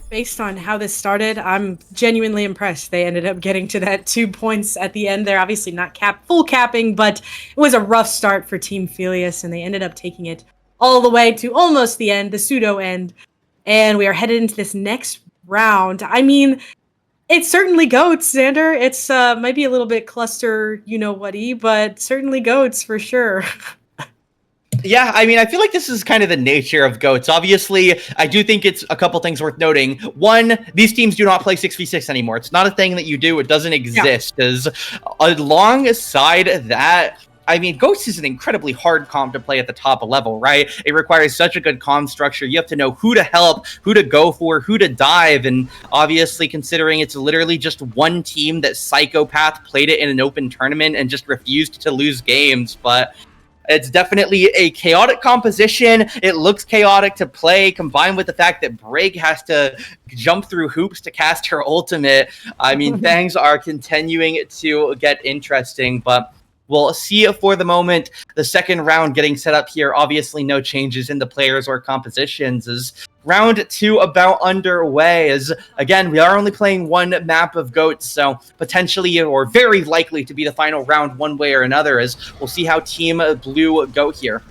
Speaker 2: Based on how this started, I'm genuinely impressed. They ended up getting to that 2 points at the end there. Obviously not full capping, but it was a rough start for Team Felius, and they ended up taking it all the way to almost the end, the pseudo end. And we are headed into this next round. I mean, it's certainly goats, Xander. It's might be a little bit cluster, you-know-what-y, but certainly goats for sure.
Speaker 3: Yeah, I mean, I feel like this is kind of the nature of GOATs. Obviously, I do think it's a couple things worth noting. One, these teams do not play 6v6 anymore. It's not a thing that you do. It doesn't exist. As alongside that, I mean, Ghosts is an incredibly hard comp to play at the top level, right? It requires such a good comm structure. You have to know who to help, who to go for, who to dive, and obviously considering it's literally just one team that Psychopath played it in an open tournament and just refused to lose games, but it's definitely a chaotic composition. It looks chaotic to play, combined with the fact that Brig has to jump through hoops to cast her ultimate. I mean, things are continuing to get interesting, but we'll see for the moment. The second round getting set up here. Obviously, no changes in the players or compositions. As round 2 about underway, as again, we are only playing one map of GOATs, so potentially or very likely to be the final round one way or another, as we'll see how Team Blue go here.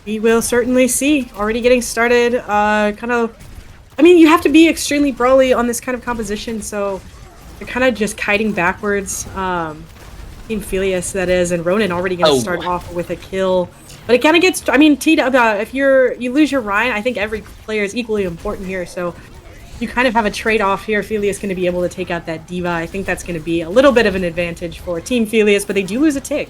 Speaker 2: We will certainly see. Already getting started. I mean, you have to be extremely brawly on this kind of composition, so you're kind of just kiting backwards. Team Felius, that is, and Ronan already going to start off with a kill. But it kind of gets, I mean, if you lose your Ryan, I think every player is equally important here. So you kind of have a trade-off here. Felius going to be able to take out that Diva. I think that's going to be a little bit of an advantage for Team Felius, but they do lose a tick.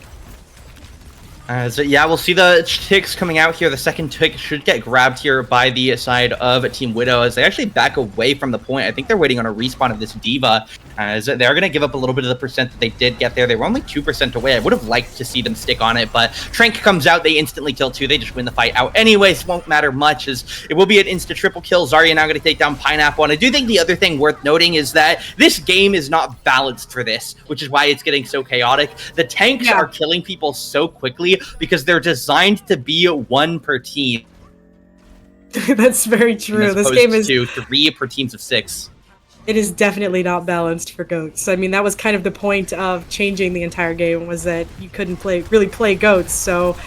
Speaker 3: So yeah, we'll see the ticks coming out here. The second tick should get grabbed here by the side of Team Widow as they actually back away from the point. I think they're waiting on a respawn of this Diva, as they're going to give up a little bit of the percent that they did get there. They were only 2% away. I would have liked to see them stick on it, but Trank comes out. They instantly kill 2. They just win the fight out anyways. Won't matter much, as it will be an insta triple kill. Zarya now going to take down Pineapple. And I do think the other thing worth noting is that this game is not balanced for this, which is why it's getting so chaotic. The tanks are killing people so quickly because they're designed to be 1 per team.
Speaker 2: That's very true. This game is
Speaker 3: 3 per teams of 6.
Speaker 2: It is definitely not balanced for GOATs. I mean, that was kind of the point of changing the entire game, was that you couldn't really play GOATs. So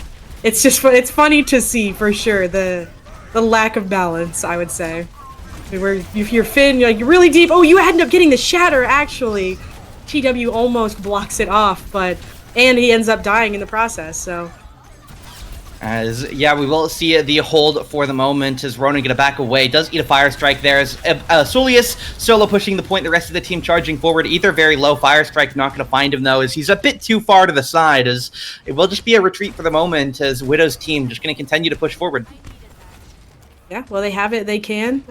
Speaker 2: it's funny to see for sure the lack of balance, I would say. Where if you're Finn, you're really deep. Oh, you end up getting the shatter actually. TW almost blocks it off, and he ends up dying in the process. So.
Speaker 3: As yeah, we will see the hold for the moment as Ronan gonna back away. Does eat a fire strike there as Sulius solo pushing the point. The rest of the team charging forward. Ether very low. Fire strike not gonna find him though, as he's a bit too far to the side. As it will just be a retreat for the moment. As Widow's team just gonna continue to push forward.
Speaker 2: Yeah, well they have it. They can.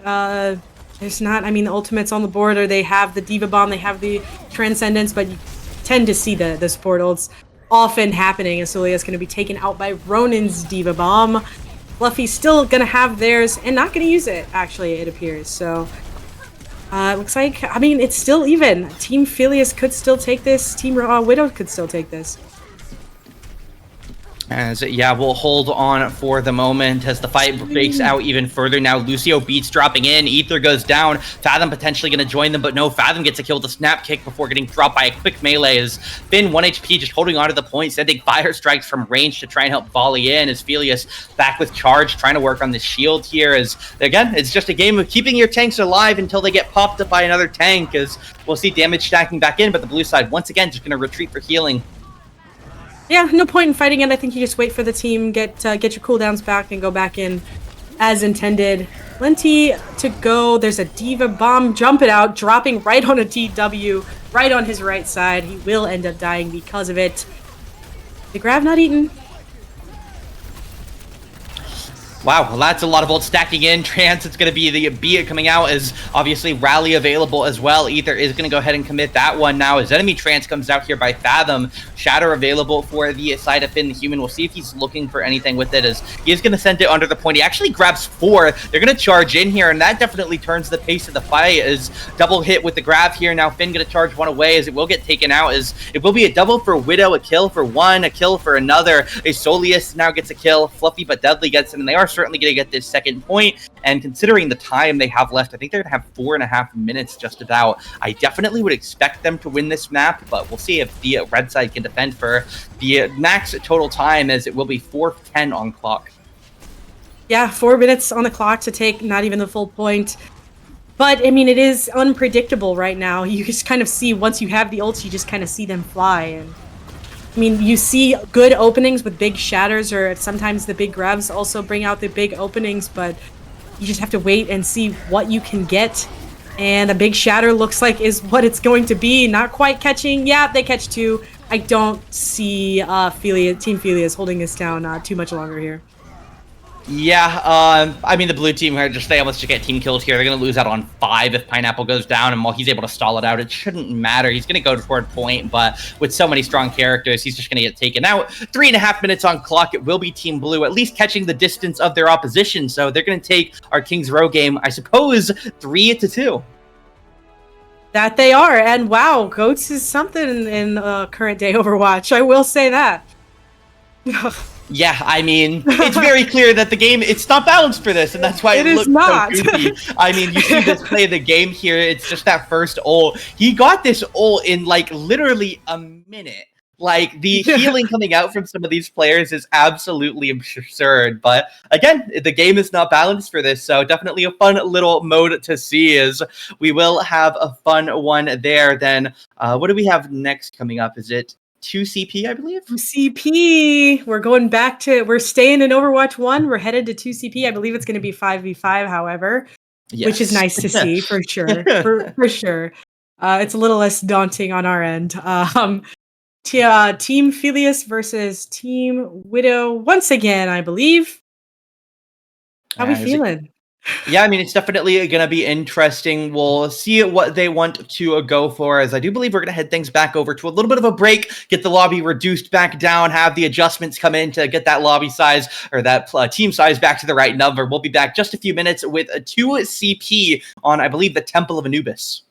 Speaker 2: There's not. I mean, the ultimate's on the board, or they have the Diva Bomb. They have the Transcendence, but you tend to see the support ults often happening, and Sulia's going to be taken out by Ronan's Diva Bomb. Fluffy's still going to have theirs and not going to use it, actually, it appears. So, it looks like, I mean, it's still even. Team Felius could still take this. Team Widow could still take this.
Speaker 3: As yeah, we'll hold on for the moment as the fight breaks out even further. Now Lucio beats dropping in. Ether goes down. Fathom potentially going to join them, but no, Fathom gets a kill with a snap kick before getting dropped by a quick melee. As Finn 1 HP just holding on to the point, sending fire strikes from range to try and help volley in. As Felius back with charge, trying to work on the shield here. As again, it's just a game of keeping your tanks alive until they get popped up by another tank. As we'll see damage stacking back in, but the blue side once again just going to retreat for healing.
Speaker 2: Yeah, no point in fighting it. I think you just wait for the team, get your cooldowns back, and go back in as intended. Plenty to go. There's a Diva Bomb. Jump it out, dropping right on a TW, right on his right side. He will end up dying because of it. The grab not eaten.
Speaker 3: Wow, well, that's a lot of ult stacking in. Trance, it's going to be the Be It coming out as obviously Rally available as well. Ether is going to go ahead and commit that one now as enemy Trance comes out here by Fathom. Shatter available for the side of Finn the Human. We'll see if he's looking for anything with it as he is going to send it under the point. He actually grabs 4. They're going to charge in here, and that definitely turns the pace of the fight as double hit with the grab here. Now Finn going to charge one away as it will get taken out as it will be a double for Widow, a kill for one, a kill for another. A Soleus now gets a kill. Fluffy but Deadly gets it, and they are certainly going to get this second point. And considering the time they have left, I think they're going to have 4.5 minutes just about. I definitely would expect them to win this map, but we'll see if the red side can defend for the max total time, as it will be 4:10 on clock.
Speaker 2: Yeah, 4 minutes on the clock to take not even the full point. But, I mean, it is unpredictable right now. You just kind of see, once you have the ults, you just kind of see them fly. And I mean, you see good openings with big shatters, or sometimes the big grabs also bring out the big openings, but you just have to wait and see what you can get. And a big shatter looks like is what it's going to be. Not quite catching. Yeah, they catch 2. I don't see Team Felius holding this down too much longer here.
Speaker 3: Yeah, I mean, the blue team are just, they almost just get team kills here. They're going to lose out on 5 if Pineapple goes down, and while he's able to stall it out, it shouldn't matter. He's going to go toward point, but with so many strong characters, he's just going to get taken out. 3.5 minutes on clock. It will be Team Blue, at least catching the distance of their opposition, so they're going to take our Kings Row game, I suppose, 3-2.
Speaker 2: That they are, and wow, Goats is something in current day Overwatch. I will say that.
Speaker 3: Yeah, I mean, it's very clear that the game, it's not balanced for this, and that's why it looks so goofy. I mean, you see this play of the game here, it's just that first ult. He got this ult in, like, literally a minute. Like, the healing coming out from some of these players is absolutely absurd. But, again, the game is not balanced for this, so definitely a fun little mode to see as we will have a fun one there. Then, what do we have next coming up? Is it 2CP, I believe?
Speaker 2: 2CP. We're staying in Overwatch 1. We're headed to 2CP. I believe it's going to be 5v5, however,
Speaker 3: Yes.
Speaker 2: which is nice to see for sure. For sure. It's a little less daunting on our end. Team Felius versus Team Widow once again, I believe. How we feeling?
Speaker 3: Yeah, I mean, it's definitely going to be interesting. We'll see what they want to go for, as I do believe we're going to head things back over to a little bit of a break, get the lobby reduced back down, have the adjustments come in to get that lobby size, or that team size, back to the right number. We'll be back just a few minutes with a 2CP on, I believe, the Temple of Anubis.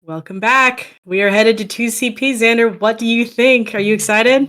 Speaker 2: Welcome back. We are headed to 2CP. Xander, what do you think? Are you excited?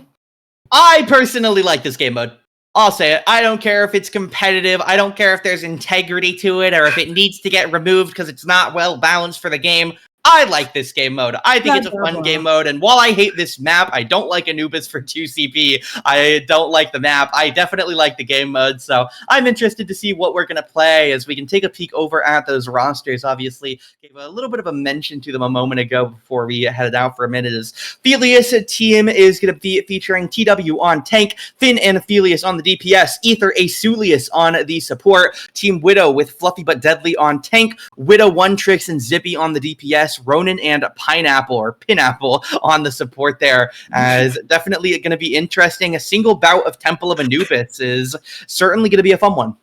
Speaker 3: I personally like this game mode. I'll say it. I don't care if it's competitive. I don't care if there's integrity to it or if it needs to get removed because it's not well balanced for the game. I like this game mode. I think it's a fun game mode. And while I hate this map, I don't like Anubis for 2CP. I don't like the map. I definitely like the game mode. So I'm interested to see what we're going to play as we can take a peek over at those rosters. Obviously, gave a little bit of a mention to them a moment ago before we headed out for a minute. As Felius team is going to be featuring TW on tank, Finn and Felius on the DPS, Ether Asulius on the support, Team Widow with Fluffy but Deadly on tank, Widow One Tricks and Zippy on the DPS, Ronin and Pineapple or Pinapple on the support there. As definitely going to be interesting. A single bout of Temple of Anubis is certainly going to be a fun one.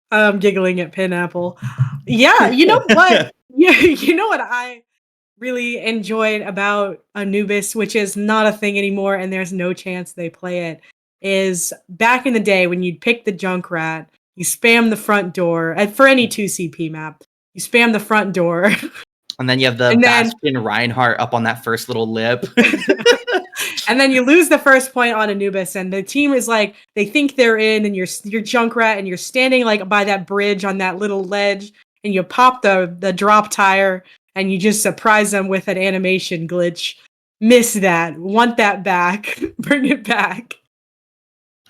Speaker 2: I'm giggling at Pinapple. Yeah, you know what? You know what I really enjoyed about Anubis, which is not a thing anymore, and there's no chance they play it, is back in the day when you'd pick the Junkrat, you spam the front door, and for any 2CP map, you spam the front door.
Speaker 3: And then you have the Bastion Reinhardt up on that first little lip.
Speaker 2: And then you lose the first point on Anubis, and the team is like, they think they're in, and you're Junkrat, and you're standing like by that bridge on that little ledge, and you pop the drop tire, and you just surprise them with an animation glitch. Miss that. Want that back. Bring it back.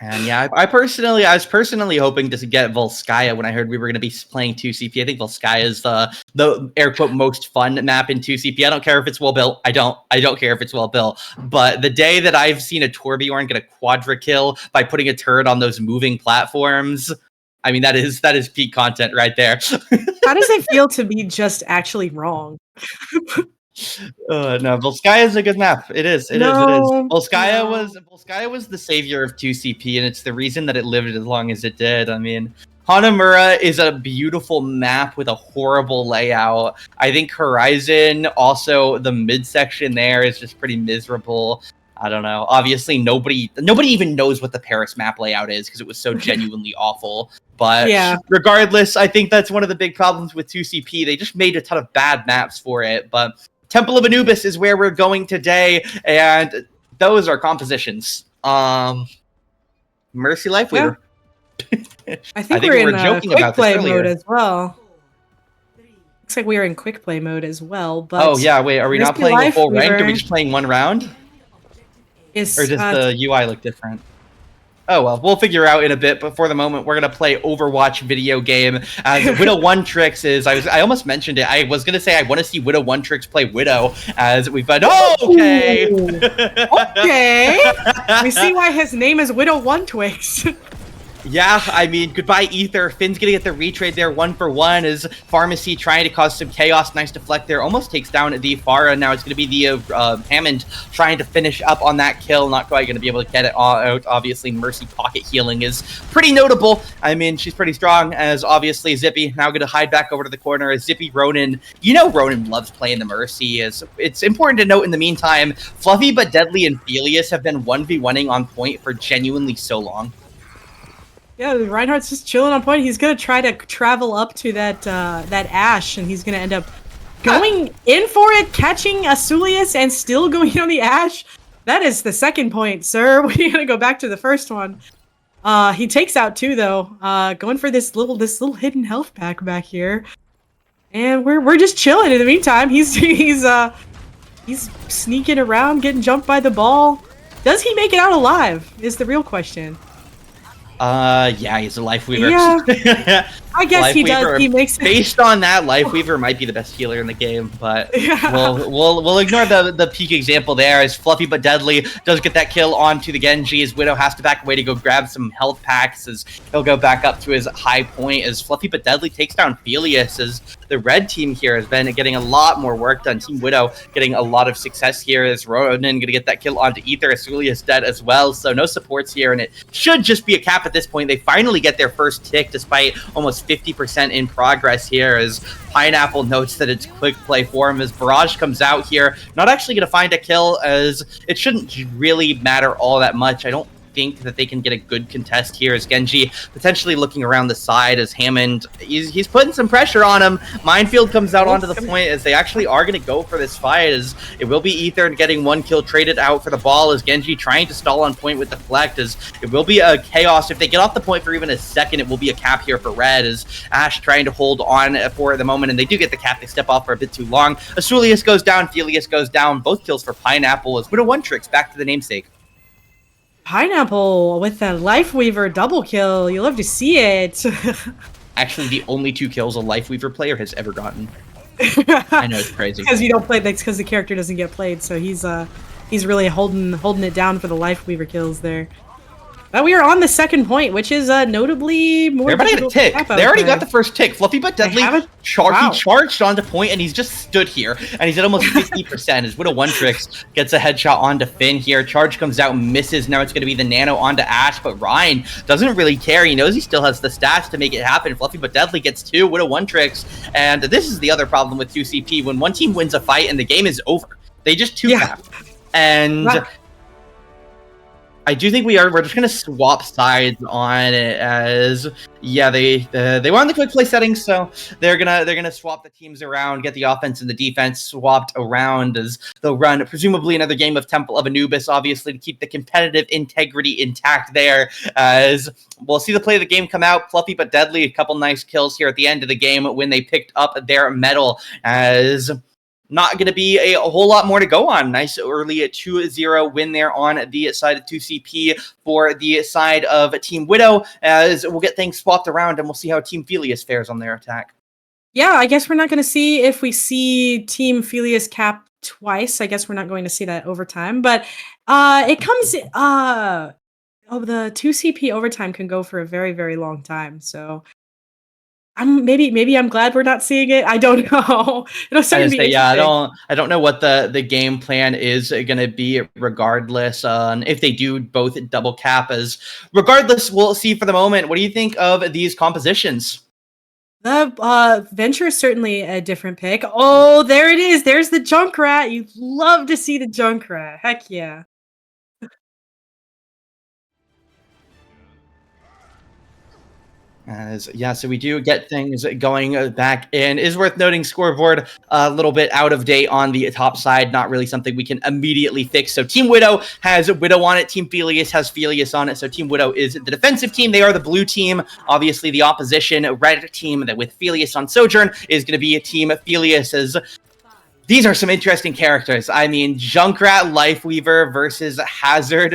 Speaker 3: And yeah, I was personally hoping to get Volskaya when I heard we were going to be playing 2CP. I think Volskaya is the air quote most fun map in 2CP. I don't care if it's well built. I don't care if it's well built. But the day that I've seen a Torbjorn get a quadra kill by putting a turret on those moving platforms, I mean that is peak content right there.
Speaker 2: How does it feel to be just actually wrong?
Speaker 3: No, Volskaya is a good map. It is. Volskaya was the savior of 2CP, and it's the reason that it lived as long as it did. I mean, Hanamura is a beautiful map with a horrible layout. I think Horizon, also the midsection there is just pretty miserable. I don't know. Obviously, nobody even knows what the Paris map layout is because it was so genuinely awful. But yeah, regardless, I think that's one of the big problems with 2CP. They just made a ton of bad maps for it. But Temple of Anubis is where we're going today, and those are compositions. Mercy Life Weaver.
Speaker 2: Yeah. I think we're in joking quick about play mode as well. Looks like we are in quick play mode as well. But
Speaker 3: oh yeah, wait, are we not playing a full ranked? Are we just playing one round? Or does the UI look different? Oh, well, we'll figure out in a bit, but for the moment, we're going to play Overwatch video game. As Widow One Tricks is, I almost mentioned it. I was going to say I want to see Widow One Tricks play Widow, as we've been, okay!
Speaker 2: Okay! We see why his name is Widow One Twix.
Speaker 3: Yeah, I mean, goodbye, Ether. Finn's going to get the retrade there 1-for-1 as Pharmacy trying to cause some chaos. Nice deflect there. Almost takes down the Farah. Now it's going to be the Hammond trying to finish up on that kill. Not quite going to be able to get it all out. Obviously, Mercy pocket healing is pretty notable. I mean, she's pretty strong, as obviously Zippy now going to hide back over to the corner as Zippy Ronin. You know Ronin loves playing the Mercy. It's important to note in the meantime, Fluffy but Deadly and Felius have been 1v1ing on point for genuinely so long.
Speaker 2: Yeah, Reinhardt's just chilling on point. He's gonna try to travel up to that Ash, and he's gonna end up going in for it, catching Asulius, and still going on the Ash. That is the second point, sir. We're gonna go back to the first one. He takes out two though. Going for this little hidden health pack back here, and we're just chilling. In the meantime, he's sneaking around, getting jumped by the ball. Does he make it out alive? Is the real question.
Speaker 3: Yeah, he's a Life Weaver.
Speaker 2: Yeah, I guess he does. He makes it.
Speaker 3: Based on that, Life Weaver might be the best healer in the game, but we'll ignore the peak example there as Fluffy but Deadly does get that kill onto the Genji. As Widow has to back away to go grab some health packs as he'll go back up to his high point as Fluffy but Deadly takes down Felius as the red team here has been getting a lot more work done. Team Widow getting a lot of success here as Ronin gonna get that kill onto Ether. Asulius dead as well, so no supports here, and it should just be a cap at this point. They finally get their first tick despite almost 50% in progress here as Pineapple notes that it's quick play for him as Barrage comes out here. Not actually going to find a kill as it shouldn't really matter all that much. I don't think that they can get a good contest here as Genji potentially looking around the side as Hammond, he's putting some pressure on him. Minefield comes out onto the point as they actually are going to go for this fight, as it will be Ether getting 1 kill traded out for the ball as Genji trying to stall on point with deflect, as it will be a chaos. If they get off the point for even a second, it will be a cap here for Red, as Ash trying to hold on for the moment, and they do get the cap. They step off for a bit too long. Asulius goes down, Felius goes down, both kills for Pineapple as Widow 1 tricks back to the namesake.
Speaker 2: Pineapple with the Lifeweaver double kill. You love to see it.
Speaker 3: Actually, the only 2 kills a Lifeweaver player has ever gotten. I know, it's crazy.
Speaker 2: Because you don't play, that's because the character doesn't get played, so he's really holding it down for the Lifeweaver kills there. But we are on the second point, which is notably more.
Speaker 3: Everybody got a tick. They already got the first tick. Fluffy but Deadly he charged onto point, and he's just stood here, and he's at almost 50%. His Widow 1 tricks gets a headshot onto Finn here. Charge comes out, misses. Now it's going to be the nano onto Ash, but Ryan doesn't really care. He knows he still has the stats to make it happen. Fluffy but Deadly gets 2 Widow 1 tricks, and this is the other problem with 2CP. When one team wins a fight and the game is over, they just 2-cap. And I do think we're just gonna swap sides on it, as they want the quick play settings, so they're gonna swap the teams around, get the offense and the defense swapped around, as they'll run presumably another game of Temple of Anubis, obviously to keep the competitive integrity intact there. As we'll see the play of the game come out. Fluffy but Deadly, a couple nice kills here at the end of the game when they picked up their medal, as not going to be a whole lot more to go on. Nice early 2-0 win there on the side of 2CP for the side of Team Widow, as we'll get things swapped around and we'll see how Team Felius fares on their attack.
Speaker 2: Yeah, I guess we're not going to see if we see Team Felius cap twice. I guess we're not going to see that overtime, but it comes the 2CP overtime can go for a very, very long time. So maybe I'm glad we're not seeing it. I don't know.
Speaker 3: I don't know what the game plan is going to be regardless. If they do both double cap, as regardless, we'll see for the moment. What do you think of these compositions?
Speaker 2: The Venture is certainly a different pick. Oh, there it is. There's the Junkrat. You love to see the Junkrat. Heck yeah.
Speaker 3: So we do get things going back in. Is worth noting, scoreboard a little bit out of date on the top side. Not really something we can immediately fix. So Team Widow has Widow on it. Team Felius has Felius on it. So Team Widow is the defensive team. They are the blue team. Obviously, the opposition red team that with Felius on Sojourn is going to be a Team Felius. As these are some interesting characters. I mean, Junkrat Lifeweaver versus Hazard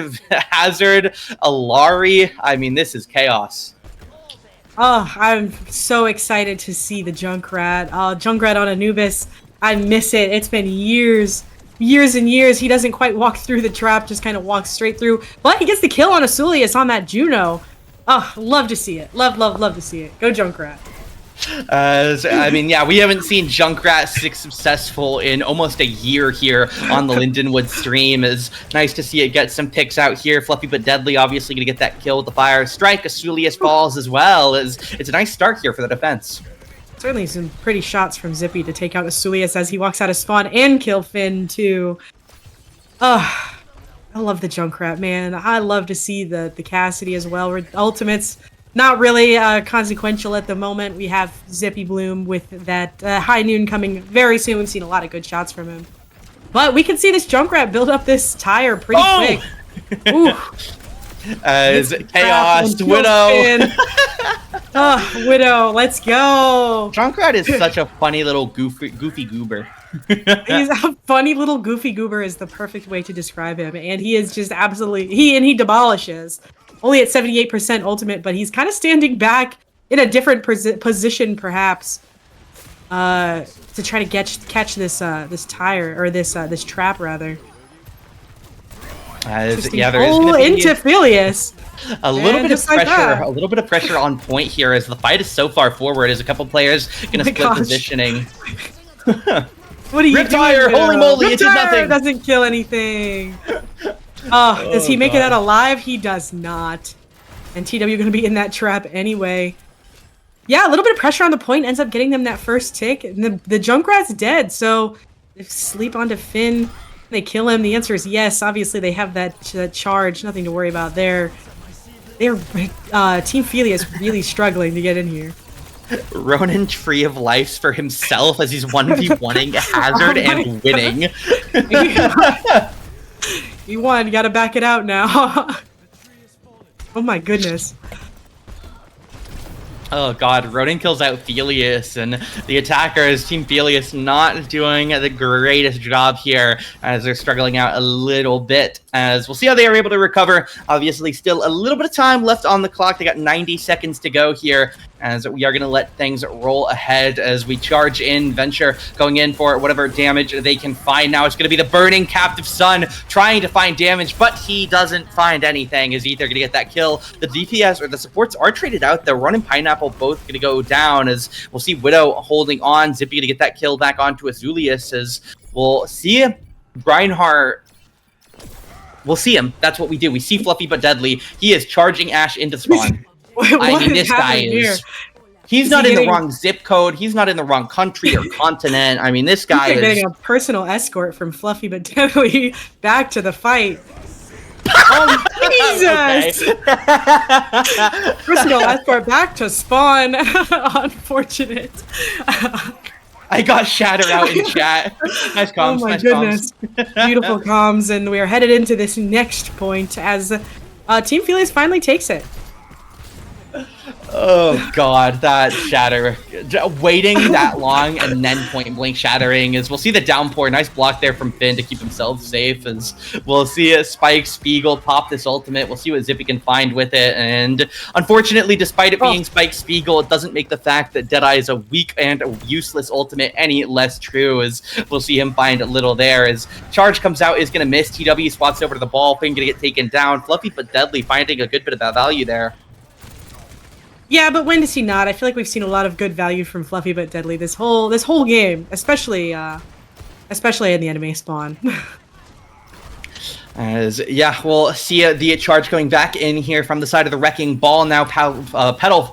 Speaker 3: Alari. I mean, this is chaos.
Speaker 2: Oh, I'm so excited to see the Junkrat. Junkrat on Anubis. I miss it. It's been years and years. He doesn't quite walk through the trap, just kind of walks straight through. But he gets the kill on Asulius on that Juno. Oh, love to see it. Love to see it. Go Junkrat.
Speaker 3: We haven't seen Junkrat successful in almost a year here on the Lindenwood stream. It's nice to see it get some picks out here. Fluffy but Deadly obviously going to get that kill with the fire strike. Asulius falls as well. It's a nice start here for the defense.
Speaker 2: Certainly some pretty shots from Zippy to take out Asulius as he walks out of spawn and kill Finn too. I love the Junkrat, man. I love to see the Cassidy as well. Ultimates not really consequential at the moment. We have Zippy Bloom with that High Noon coming very soon. We've seen a lot of good shots from him. But we can see this Junkrat build up this tire pretty quick. Ooh.
Speaker 3: Chaos, Widow.
Speaker 2: Widow, let's go.
Speaker 3: Junkrat is such a funny little goofy goober.
Speaker 2: He's a funny little goofy goober is the perfect way to describe him. And he is just absolutely, he demolishes. Only at 78% ultimate, but he's kind of standing back in a different position, perhaps, to try to catch this this tire or this trap rather.
Speaker 3: There is
Speaker 2: into Felius.
Speaker 3: A little bit of pressure, a little bit of pressure on point here as the fight is so far forward. As a couple players gonna split positioning.
Speaker 2: What are you doing?
Speaker 3: Tire, holy moly! It did nothing.
Speaker 2: Doesn't kill anything. Does he make it out alive? He does not. And TW gonna be in that trap anyway. Yeah, a little bit of pressure on the point ends up getting them that first tick. And the Junkrat's dead, so they sleep onto Finn. They kill him? The answer is yes. Obviously, they have that charge. Nothing to worry about there. Team Felia is really struggling to get in here.
Speaker 3: Ronan Tree of Lives for himself as he's 1v1ing Hazard and winning.
Speaker 2: He won. You gotta back it out now. Oh my goodness.
Speaker 3: Oh god, Ronan kills out Felius, and the attackers, Team Felius, not doing the greatest job here as they're struggling out a little bit. As we'll see how they are able to recover. Obviously, still a little bit of time left on the clock. They got 90 seconds to go here, as we are going to let things roll ahead as we charge in. Venture going in for whatever damage they can find. Now it's going to be the Burning Captive Sun trying to find damage, but he doesn't find anything. Is either going to get that kill. The DPS or the supports are traded out. The Run and Pineapple both going to go down, as we'll see Widow holding on. Zippy going to get that kill back onto Azulius, as we'll see Reinhardt. We'll see him. That's what we do. We see Fluffy but Deadly. He is charging Ash into spawn. I mean, this guy is... He's not in the wrong zip code. He's not in the wrong country or continent. I mean, this guy is...
Speaker 2: getting a personal escort from Fluffy but Deadly back to the fight. Oh, Jesus! Personal escort back to spawn. Unfortunate.
Speaker 3: I got Shatter out in chat. Nice comms.
Speaker 2: Oh my
Speaker 3: nice
Speaker 2: goodness.
Speaker 3: comms.
Speaker 2: Beautiful comms, and we are headed into this next point as Team Felius finally takes it.
Speaker 3: Oh god, that Shatter. Waiting that long and then point blank shattering, as we'll see the downpour. Nice block there from Finn to keep himself safe, as we'll see Spike Spiegel pop this ultimate. We'll see what Zippy can find with it, and unfortunately, despite it being Spike Spiegel, it doesn't make the fact that Deadeye is a weak and a useless ultimate any less true, as we'll see him find a little there. As Charge comes out, is going to miss. TW spots over to the ball. Finn going to get taken down. Fluffy but Deadly finding a good bit of that value there.
Speaker 2: Yeah, but when does he not? I feel like we've seen a lot of good value from Fluffy but Deadly this whole game, especially in the enemy spawn.
Speaker 3: As yeah, we'll see the charge coming back in here from the side of the Wrecking Ball. Now pedal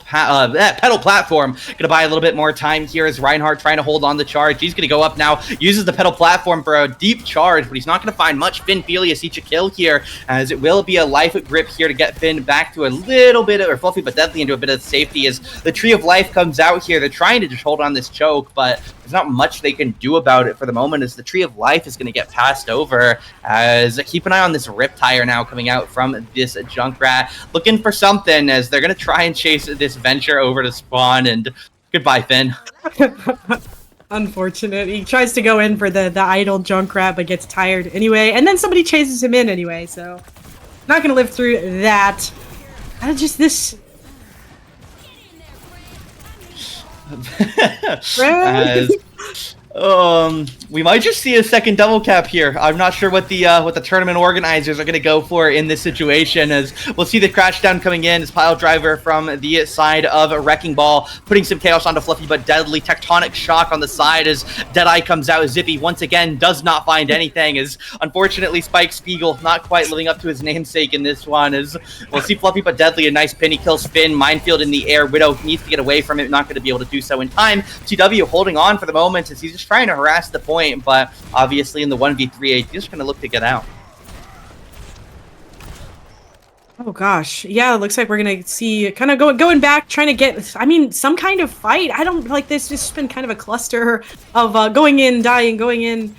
Speaker 3: platform gonna buy a little bit more time here as Reinhardt trying to hold on the charge. He's gonna go up now, uses the pedal platform for a deep charge, but he's not gonna find much. Finn Felius each a kill here, as it will be a life grip here to get Finn back to a little bit of, or Fluffy but Deadly into a bit of safety, as the Tree of Life comes out here. They're trying to just hold on this choke, but there's not much they can do about it for the moment, as the Tree of Life is going to get passed over. As keep an eye on this Riptire now coming out from this Junkrat, looking for something, as they're going to try and chase this Venture over to spawn, and goodbye, Finn.
Speaker 2: Unfortunate. He tries to go in for the idle Junkrat, but gets tired anyway, and then somebody chases him in anyway, so not going to live through that. Just this...
Speaker 3: As, we might just see a second double cap here. I'm not sure what the tournament organizers are going to go for in this situation, as we'll see the crash down coming in as Pile Driver from the side of a Wrecking Ball, putting some chaos onto Fluffy but Deadly. Tectonic Shock on the side as Deadeye comes out. Zippy once again does not find anything, as unfortunately Spike Spiegel not quite living up to his namesake in this one, as we'll see Fluffy but Deadly, a nice pin. He kills Finn. Minefield in the air. Widow needs to get away from it, not going to be able to do so in time. TW holding on for the moment as he's just trying to harass the point, but obviously in the 1v3, he's just going to look to get out.
Speaker 2: Oh gosh, yeah, it looks like we're gonna see kind of going back, trying to get, I mean, some kind of fight. I don't like this. It's just been kind of a cluster of going in, dying, going in.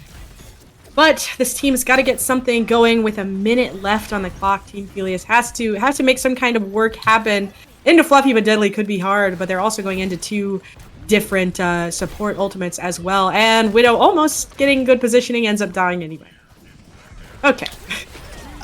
Speaker 2: But this team's got to get something going with a minute left on the clock. Team Felius has to make some kind of work happen. Into Fluffy but Deadly could be hard, but they're also going into two different support ultimates as well. And Widow almost getting good positioning, ends up dying anyway. Okay.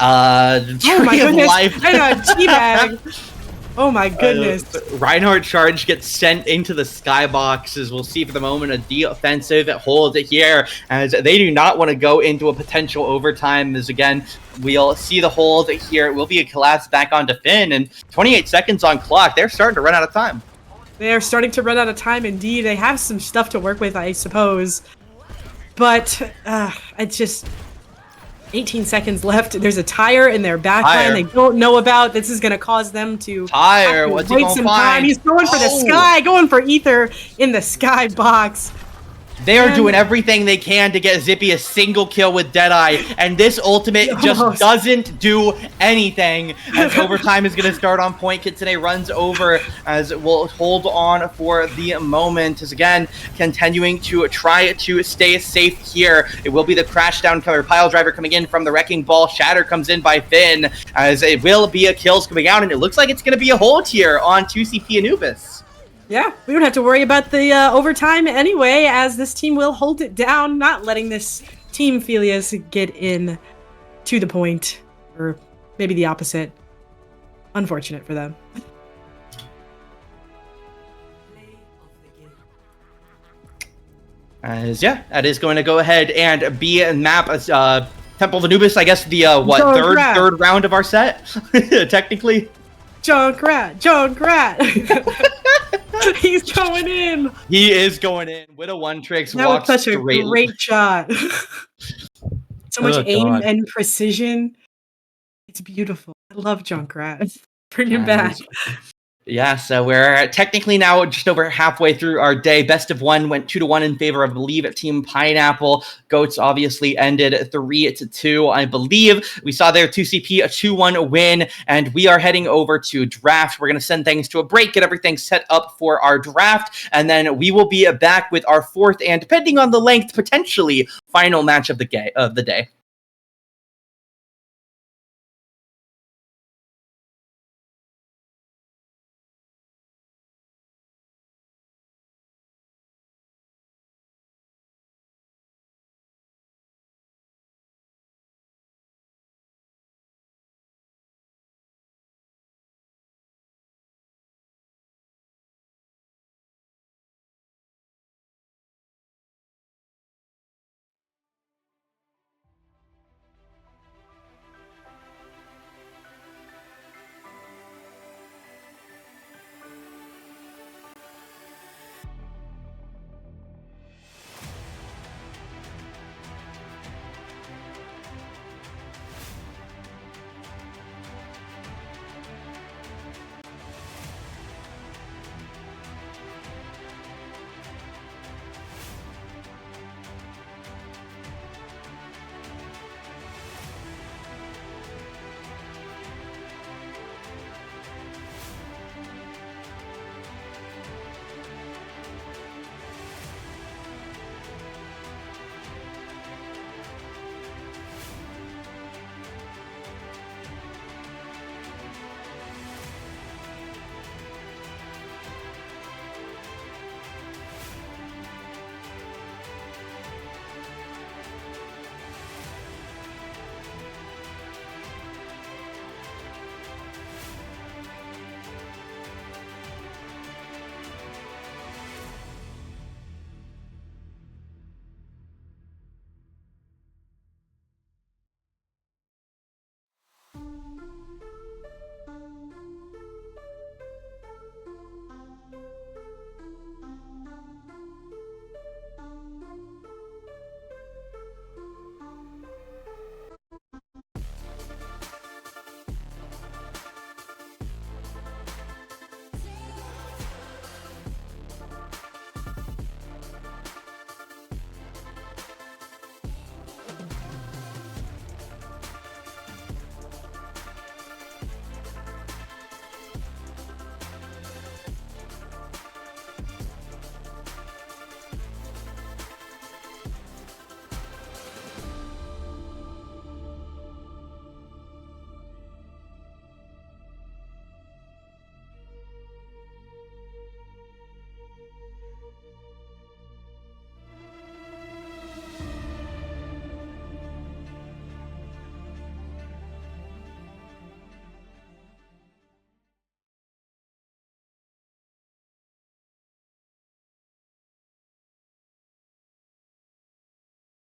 Speaker 2: Oh my goodness! I got a teabag. Oh my goodness!
Speaker 3: Reinhardt charge gets sent into the skybox, as we'll see for the moment a defensive hold here, as they do not want to go into a potential overtime. As again, we'll see the hold here. It will be a collapse back onto Finn, and 28 seconds on clock. They're starting to run out of time.
Speaker 2: They're starting to run out of time indeed. They have some stuff to work with, I suppose. But it's just 18 seconds left. There's a tire in their backline they don't know about. This is going to cause them to
Speaker 3: what's he going to find?
Speaker 2: He's going for the sky, going for Ether in the sky box.
Speaker 3: They are
Speaker 2: And-
Speaker 3: doing everything they can to get Zippy a single kill with Deadeye, and this ultimate just doesn't do anything. As overtime is going to start on point, Kitsune runs over as we'll hold on for the moment. As again, continuing to try to stay safe here. It will be the crashdown cover. Pile driver coming in from the wrecking ball. Shatter comes in by Finn, as it will be a kills coming out, and it looks like it's going to be a hold here on 2CP Anubis.
Speaker 2: Yeah, we don't have to worry about the overtime anyway, as this team will hold it down, not letting this team Felius get in to the point, or maybe the opposite. Unfortunate for them.
Speaker 3: As yeah, that is going to go ahead and be a map Temple of Anubis, I guess the third round of our set, technically.
Speaker 2: Junkrat! He's going in!
Speaker 3: He is going in. Widow One Tricks
Speaker 2: That
Speaker 3: walks
Speaker 2: was such a
Speaker 3: straight.
Speaker 2: great shot. So much aim and precision. It's beautiful. I love Junkrat. Bring him back.
Speaker 3: Yeah, so we're technically now just over halfway through our day. Best of one went 2-1 in favor of, I believe, Team Pineapple. Goats obviously ended 3-2, I believe. We saw there 2CP a 2-1 win, and we are heading over to draft. We're going to send things to a break, get everything set up for our draft, and then we will be back with our fourth and, depending on the length, potentially final match of the day.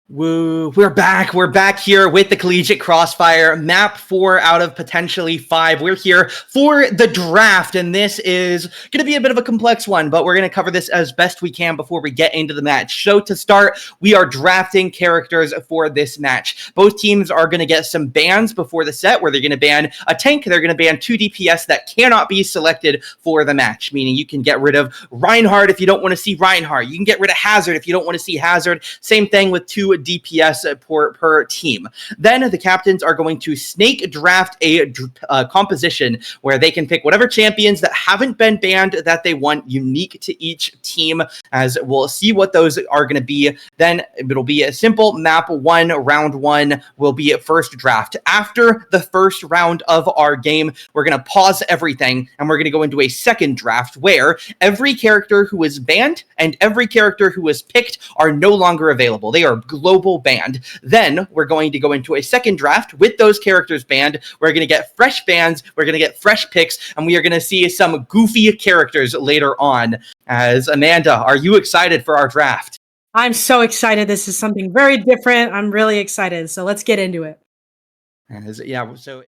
Speaker 3: Woo, we're back. We're back here with the Collegiate Crossfire, map 4 out of potentially 5. We're here for the draft, and this is going to be a bit of a complex one, but we're going to cover this as best we can before we get into the match. So to start, we are drafting characters for this match. Both teams are going to get some bans before the set, where they're going to ban a tank, they're going to ban 2 DPS that cannot be selected for the match, meaning you can get rid of Reinhardt if you don't want to see Reinhardt. You can get rid of Hazard if you don't want to see Hazard. Same thing with 2 DPS per team. Then the captains are going to snake draft a composition where they can pick whatever champions that haven't been banned that they want, unique to each team, as we'll see what those are going to be. Then it'll be a simple map 1, round 1 will be a first draft. After the first round of our game, we're going to pause everything and we're going to go into a second draft where every character who is banned and every character who is picked are no longer available. They are global banned. Then we're going to go into a second draft with those characters banned. We're going to get fresh bans, we're going to get fresh picks, and we are going to see some goofy characters later on. As Amanda, are you excited for our draft?
Speaker 2: I'm so excited. This is something very different. I'm really excited. So let's get into it.
Speaker 3: So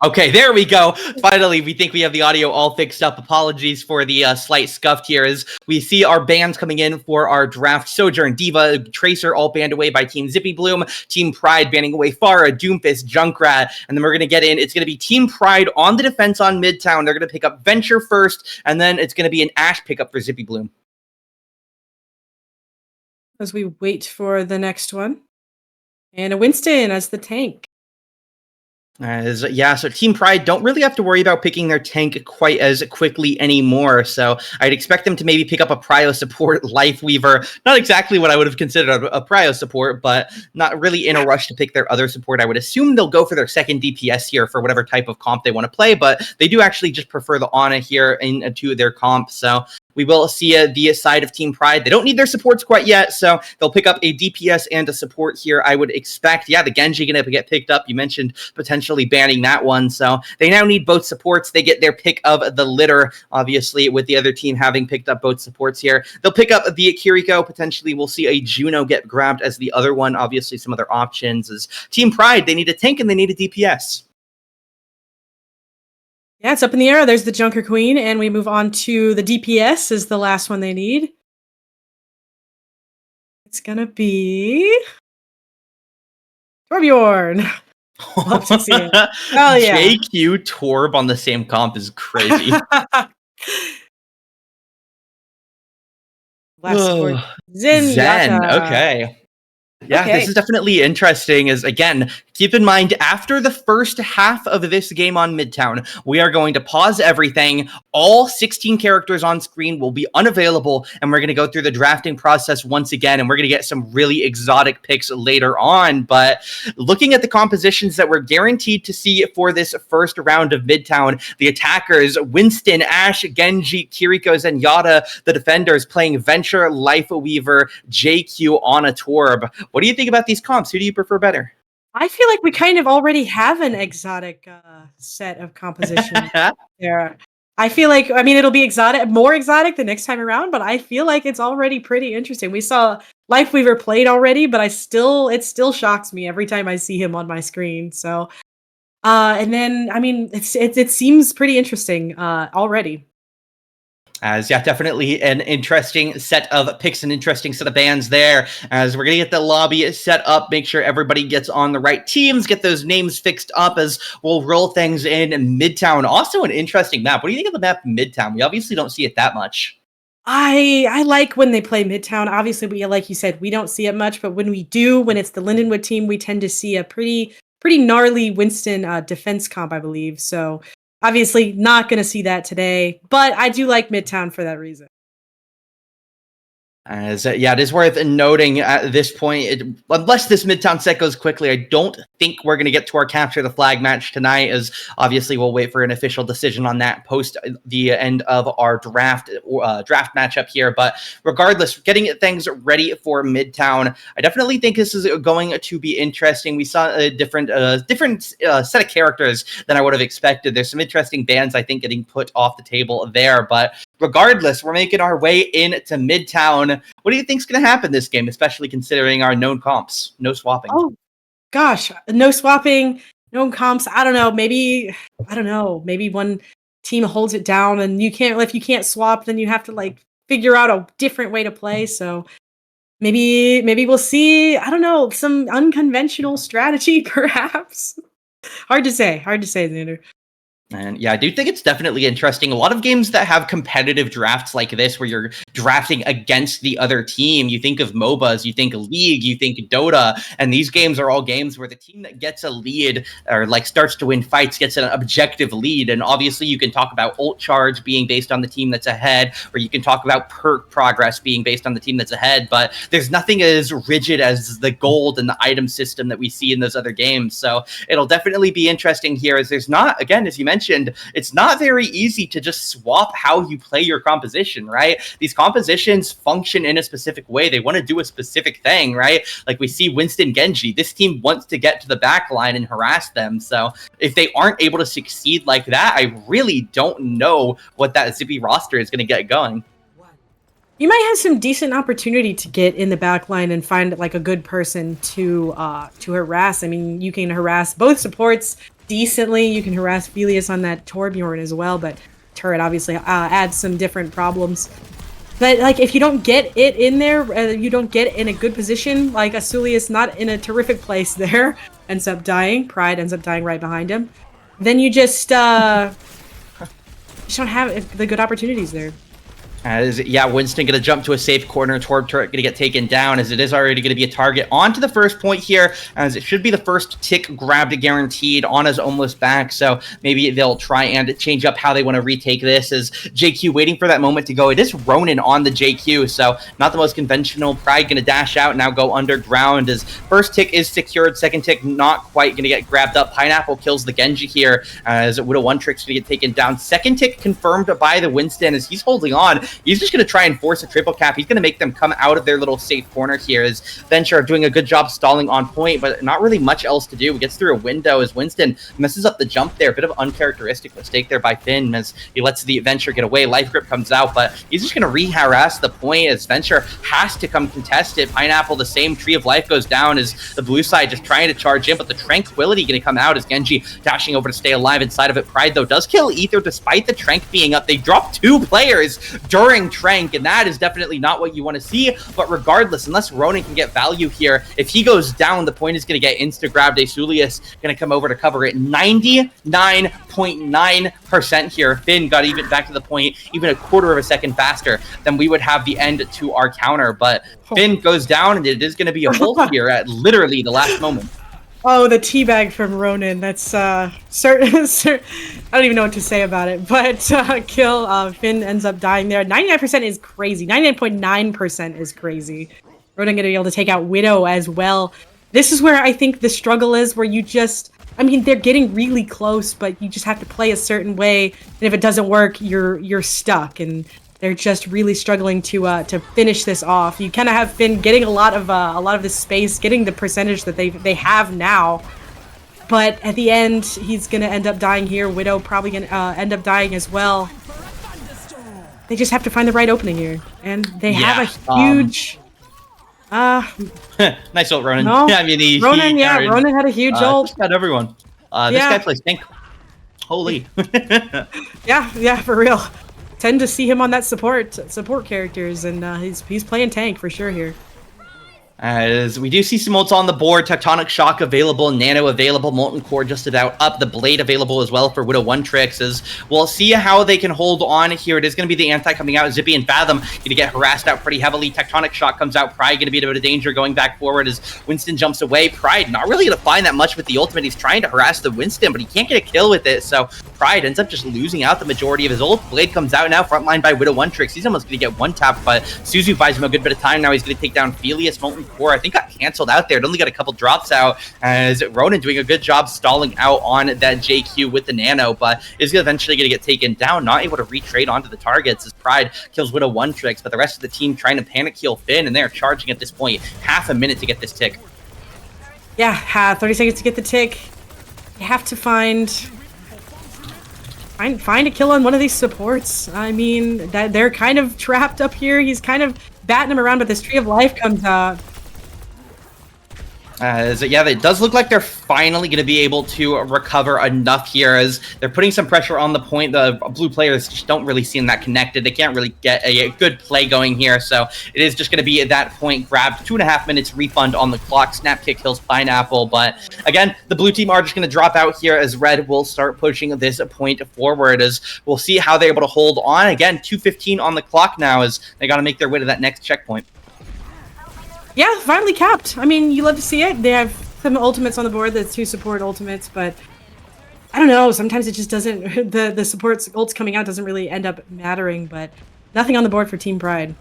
Speaker 3: okay, there we go. Finally, we think we have the audio all fixed up. Apologies for the slight scuff here as we see our bans coming in for our draft. Sojourn, Diva, Tracer all banned away by Team Zippy Bloom. Team Pride banning away Pharah, Doomfist, Junkrat. And then we're going to get in. It's going to be Team Pride on the defense on Midtown. They're going to pick up Venture first, and then it's going to be an Ashe pickup for Zippy Bloom.
Speaker 2: As we wait for the next one. And a Winston as the tank.
Speaker 3: So Team Pride don't really have to worry about picking their tank quite as quickly anymore. So I'd expect them to maybe pick up a prio support, Lifeweaver. Not exactly what I would have considered a prio support, but not really in a rush to pick their other support. I would assume they'll go for their second DPS here for whatever type of comp they want to play, but they do actually just prefer the Ana here into their comp. So we will see the side of Team Pride. They don't need their supports quite yet, so they'll pick up a DPS and a support here, I would expect. Yeah, the Genji going to get picked up. You mentioned potentially banning that one, so they now need both supports. They get their pick of the litter, obviously, with the other team having picked up both supports here. They'll pick up the Kiriko. Potentially, we'll see a Juno get grabbed as the other one. Obviously, some other options is Team Pride. They need a tank and they need a DPS.
Speaker 2: Yeah, it's up in the air. There's the Junker Queen, and we move on to the DPS is the last one they need. It's gonna be Torbjorn. Love to see it. Oh yeah.
Speaker 3: JQ Torb on the same comp is crazy. Zen. Okay. Yeah, This is definitely interesting. As again, keep in mind, after the first half of this game on Midtown, we are going to pause everything. All 16 characters on screen will be unavailable, and we're going to go through the drafting process once again, and we're going to get some really exotic picks later on. But looking at the compositions that we're guaranteed to see for this first round of Midtown, the attackers, Winston, Ashe, Genji, Kiriko, Zenyatta, the defenders playing Venture, Lifeweaver, JQ, Ana, Torb. What do you think about these comps? Who do you prefer better?
Speaker 2: I feel like we kind of already have an exotic set of composition there. I feel like, I mean, it'll be more exotic the next time around, but I feel like it's already pretty interesting. We saw Lifeweaver played already, but it still shocks me every time I see him on my screen. So And then, I mean, it seems pretty interesting already.
Speaker 3: As yeah, definitely an interesting set of picks, an interesting set of bands there. As we're gonna get the lobby set up, make sure everybody gets on the right teams, get those names fixed up as we'll roll things in Midtown. Also an interesting map. What do you think of the map Midtown? We obviously don't see it that much.
Speaker 2: I like when they play Midtown. Obviously, like you said, we don't see it much, but when we do, when it's the Lindenwood team, we tend to see a pretty gnarly Winston defense comp, I believe. So obviously, not going to see that today, but I do like Midtown for that reason.
Speaker 3: As yeah, it is worth noting at this point, unless this Midtown set goes quickly, I don't think we're going to get to our capture the flag match tonight. As obviously we'll wait for an official decision on that post the end of our draft matchup here. But regardless, getting things ready for Midtown, I definitely think this is going to be interesting. We saw a different set of characters than I would have expected. There's some interesting bands I think getting put off the table there, but regardless, we're making our way into Midtown. What do you think's going to happen this game, especially considering our known comps? No swapping.
Speaker 2: Oh, gosh. No swapping, no comps. I don't know. Maybe one team holds it down and if you can't swap, then you have to like figure out a different way to play. So maybe we'll see, I don't know, some unconventional strategy, perhaps. Hard to say, Xander.
Speaker 3: And yeah, I do think it's definitely interesting. A lot of games that have competitive drafts like this, where you're drafting against the other team. You think of MOBAs, you think League, you think Dota, and these games are all games where the team that gets a lead or like starts to win fights gets an objective lead. And obviously you can talk about ult charge being based on the team that's ahead, or you can talk about perk progress being based on the team that's ahead, but there's nothing as rigid as the gold and the item system that we see in those other games. So it'll definitely be interesting here, as there's not, again, as you mentioned, it's not very easy to just swap how you play your composition, right? These compositions function in a specific way. They want to do a specific thing, right? Like we see Winston Genji. This team wants to get to the back line and harass them. So if they aren't able to succeed like that, I really don't know what that Zippy roster is going to get going.
Speaker 2: You might have some decent opportunity to get in the back line and find like a good person to harass. I mean, you can harass both supports decently. You can harass Felius on that Torbjorn as well, but turret obviously adds some different problems. But like if you don't get it in there, you don't get in a good position, like Asulius not in a terrific place there, ends up dying. Pride ends up dying right behind him. Then you just don't have the good opportunities there.
Speaker 3: As yeah, Winston going to jump to a safe corner. Torb turret going to get taken down, as it is already going to be a target onto the first point here, as it should be the first tick grabbed guaranteed. Ana's almost back, so maybe they'll try and change up how they want to retake this. As JQ waiting for that moment to go. It is Ronin on the JQ, so not the most conventional. Pride going to dash out, now go underground, as first tick is secured, second tick not quite going to get grabbed up. Pineapple kills the Genji here, as Widow One Trick's going to get taken down. Second tick confirmed by the Winston, as he's holding on. He's just going to try and force a triple cap. He's going to make them come out of their little safe corner here, as Venture are doing a good job stalling on point, but not really much else to do. He gets through a window as Winston messes up the jump there. A bit of uncharacteristic mistake there by Finn, as he lets the Venture get away. Life Grip comes out, but he's just going to re-harass the point, as Venture has to come contest it. Pineapple, the same Tree of Life goes down, as the blue side just trying to charge in, but the Tranquility going to come out as Genji dashing over to stay alive inside of it. Pride, though, does kill Ether despite the Trank being up. They drop 2 players during Trank, and that is definitely not what you want to see. But regardless, unless Ronin can get value here, if he goes down, the point is going to get insta-grabbed. Asulius going to come over to cover it. 99.9% here. Finn got even back to the point, even a quarter of a second faster than we would have the end to our counter. But Finn goes down, and it is going to be a ult here at literally the last moment.
Speaker 2: Oh, the teabag from Ronin. That's certain. I don't even know what to say about it. But kill. Finn ends up dying there. 99% is crazy. 99.9% is crazy. Ronin gonna be able to take out Widow as well. This is where I think the struggle is, where you just, I mean, they're getting really close, but you just have to play a certain way, and if it doesn't work, you're stuck, and they're just really struggling to finish this off. You kind of have Finn getting a lot of this space, getting the percentage that they have now, but at the end he's gonna end up dying here. Widow probably gonna end up dying as well. They just have to find the right opening here, and they have a huge.
Speaker 3: Nice ult, Ronin.
Speaker 2: No,
Speaker 3: I mean,
Speaker 2: Ronin had a huge ult.
Speaker 3: Got everyone. This guy
Speaker 2: Yeah.
Speaker 3: plays tank. Holy.
Speaker 2: Yeah, for real. Tend to see him on that support characters, and he's playing tank for sure here.
Speaker 3: As we do see some ults on the board, Tectonic Shock available, Nano available, Molten Core just about up, the Blade available as well for Widow One Tricks. As we'll see how they can hold on here. It is going to be the anti coming out. Zippy and Fathom going to get harassed out pretty heavily. Tectonic Shock comes out. Pride going to be a bit of danger going back forward as Winston jumps away. Pride not really going to find that much with the ultimate. He's trying to harass the Winston, but he can't get a kill with it. So Pride ends up just losing out the majority of his ult. Blade comes out now, frontline by Widow One Tricks. He's almost going to get one tap, but Suzu buys him a good bit of time. Now he's going to take down Felius. Molten Core, I think, got canceled out there. It only got a couple drops out as Ronan doing a good job stalling out on that JQ with the Nano, but is eventually going to get taken down, not able to retrade onto the targets as Pride kills Widow One Tricks, but the rest of the team trying to panic heal Finn, and they're charging at this point. Half a minute to get this tick.
Speaker 2: Yeah, 30 seconds to get the tick. You have to find a kill on one of these supports. I mean, that they're kind of trapped up here. He's kind of batting them around, but this Tree of Life comes out.
Speaker 3: Yeah, it does look like they're finally going to be able to recover enough here as they're putting some pressure on the point. The blue players just don't really seem that connected. They can't really get a good play going here, so it is just going to be at that point grabbed. 2.5 minutes refund on the clock. Snap kick kills Pineapple, but again, the blue team are just going to drop out here as Red will start pushing this point forward as we'll see how they're able to hold on. Again, 2:15 on the clock now as they got to make their way to that next checkpoint.
Speaker 2: Yeah, finally capped. I mean, you love to see it. They have some ultimates on the board, the 2 support ultimates, but I don't know. Sometimes it just doesn't. The support's ults coming out doesn't really end up mattering, but nothing on the board for Team Pride.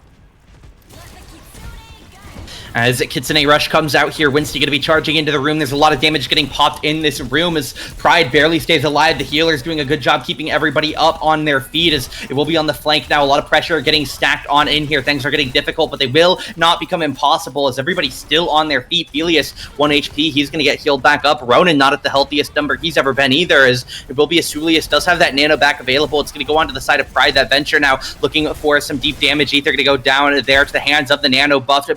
Speaker 3: As Kitsune Rush comes out here, Winston going to be charging into the room. There's a lot of damage getting popped in this room as Pride barely stays alive. The healer's doing a good job keeping everybody up on their feet as it will be on the flank now. A lot of pressure getting stacked on in here. Things are getting difficult, but they will not become impossible as everybody's still on their feet. Felius, 1 HP. He's going to get healed back up. Ronan not at the healthiest number he's ever been either as it will be Asulius does have that nano back available. It's going to go onto the side of Pride. That Venture now looking for some deep damage. Ether going to go down there to the hands of the nano buffed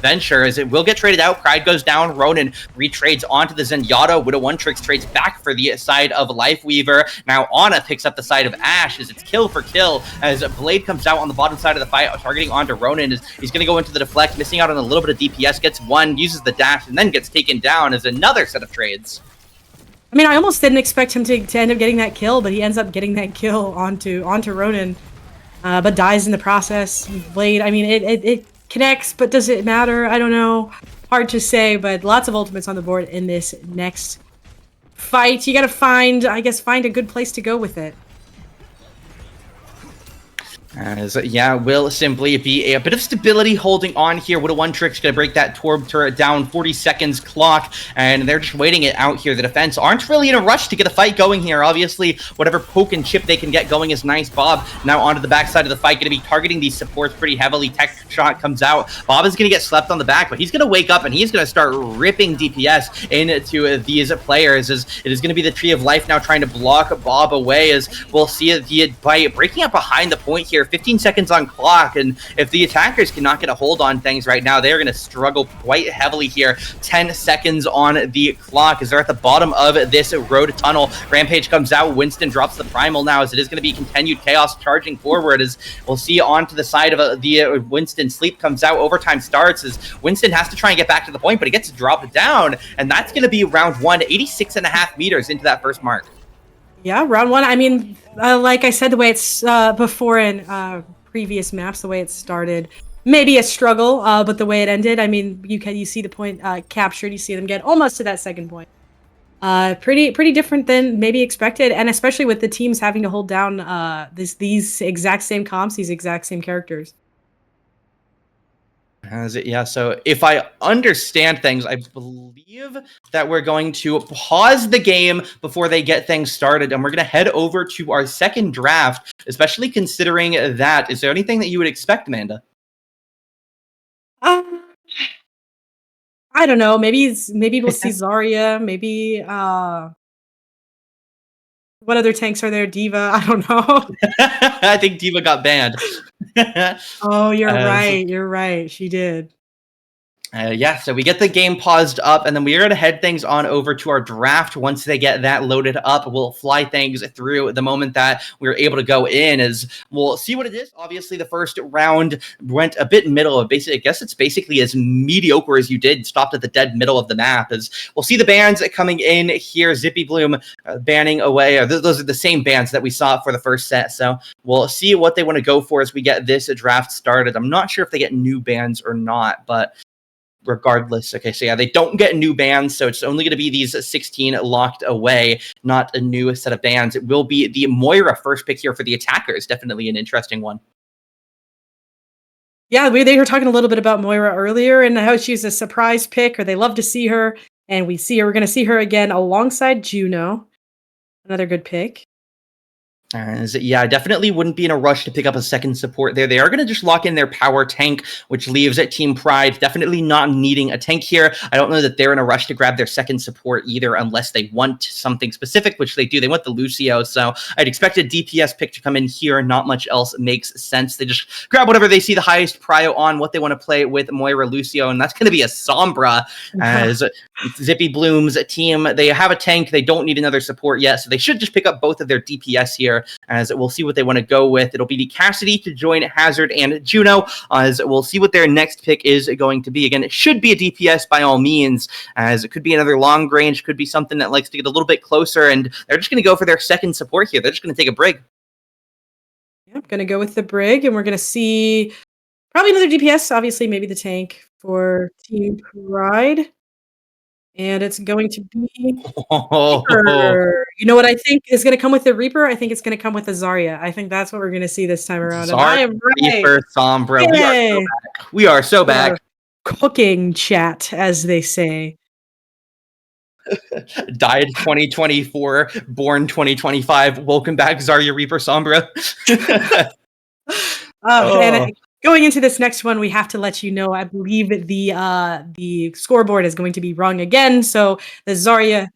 Speaker 3: Venture as it will get traded out. Pride goes down. Ronan retrades onto the Zenyatta. Widow One Tricks trades back for the side of Lifeweaver. Now Ana picks up the side of Ashe as it's kill for kill as Blade comes out on the bottom side of the fight, targeting onto Ronan as he's going to go into the deflect, missing out on a little bit of DPS, gets one, uses the dash, and then gets taken down as another set of trades.
Speaker 2: I mean, I almost didn't expect him to end up getting that kill, but he ends up getting that kill onto Ronan, but dies in the process. Blade, I mean, it connects, but does it matter? I don't know. Hard to say, but lots of ultimates on the board in this next fight. You gotta find a good place to go with it.
Speaker 3: As, yeah, will simply be a bit of stability holding on here. Widow One Trick's going to break that Torb turret down, 40 seconds clock, and they're just waiting it out here. The defense aren't really in a rush to get a fight going here. Obviously, whatever poke and chip they can get going is nice. Bob now onto the backside of the fight, going to be targeting these supports pretty heavily. Tech shot comes out. Bob is going to get slept on the back, but he's going to wake up and he's going to start ripping DPS into these players as it is going to be the Tree of Life now trying to block Bob away as we'll see it by breaking up behind the point here. 15 seconds on clock, and if the attackers cannot get a hold on things right now, they're going to struggle quite heavily here. 10 seconds on the clock as they're at the bottom of this road tunnel. Rampage comes out. Winston drops the primal now as it is going to be continued chaos charging forward as we'll see onto the side of the Winston. Sleep comes out. Overtime starts as Winston has to try and get back to the point, but he gets dropped down, and that's going to be round 1, 86.5 meters into that first mark.
Speaker 2: Yeah, round 1. I mean, like I said, the way it's before in previous maps, the way it started, maybe a struggle, but the way it ended, I mean, you see the point captured. You see them get almost to that second point. Pretty different than maybe expected, and especially with the teams having to hold down these exact same comps, these exact same characters.
Speaker 3: Yeah, so if I understand things, I believe that we're going to pause the game before they get things started, and we're going to head over to our second draft, especially considering that. Is there anything that you would expect, Amanda?
Speaker 2: I don't know. Maybe we'll see Zarya. Maybe what other tanks are there? Diva. I don't know.
Speaker 3: I think Diva got banned.
Speaker 2: Oh, you're right. You're right. She did.
Speaker 3: Yeah, so we get the game paused up, and then we are going to head things on over to our draft. Once they get that loaded up, we'll fly things through the moment that we're able to go in, as we'll see what it is. Obviously, the first round went a bit middle of basically, I guess it's basically as mediocre as you did, stopped at the dead middle of the map, as we'll see the bans coming in here. Zippy Bloom banning away. Those are the same bans that we saw for the first set, so we'll see what they want to go for as we get this draft started. I'm not sure if they get new bans or not, but regardless. Okay, so yeah, they don't get new bans, so it's only going to be these 16 locked away, not a new set of bans. It will be the Moira first pick here for the attackers. Definitely an interesting one.
Speaker 2: Yeah, they were talking a little bit about Moira earlier and how she's a surprise pick, or they love to see her, and we're going to see her again alongside Juno. Another good pick.
Speaker 3: Yeah, I definitely wouldn't be in a rush to pick up a second support there. They are going to just lock in their power tank, which leaves Team Pride definitely not needing a tank here. I don't know that they're in a rush to grab their second support either, unless they want something specific, which they do. They want the Lucio, so I'd expect a DPS pick to come in here. Not much else makes sense. They just grab whatever they see the highest prio on, what they want to play with Moira Lucio, and that's going to be a Sombra, as Zippy Bloom's team, they have a tank. They don't need another support yet, so they should just pick up both of their DPS here, as we'll see what they want to go with. It'll be the Cassidy to join Hazard and Juno, as we'll see what their next pick is going to be. Again, it should be a DPS by all means, as it could be another long range, could be something that likes to get a little bit closer, and they're just going to go for their second support here. They're just going to take a brig.
Speaker 2: Yeah, I'm going to go with the brig, and we're going to see probably another DPS, obviously maybe the tank for Team Pride. And it's going to be Reaper. You know what I think is going to come with the Reaper? I think it's going to come with the Zarya. I think that's what we're going to see this time around. And I am right.
Speaker 3: Reaper, Sombra.
Speaker 2: Yay.
Speaker 3: We are so back.
Speaker 2: Cooking chat, as they say.
Speaker 3: Died 2024, born 2025. Welcome back, Zarya, Reaper, Sombra.
Speaker 2: And going into this next one, we have to let you know, I believe that the scoreboard is going to be wrong again. So the Zarya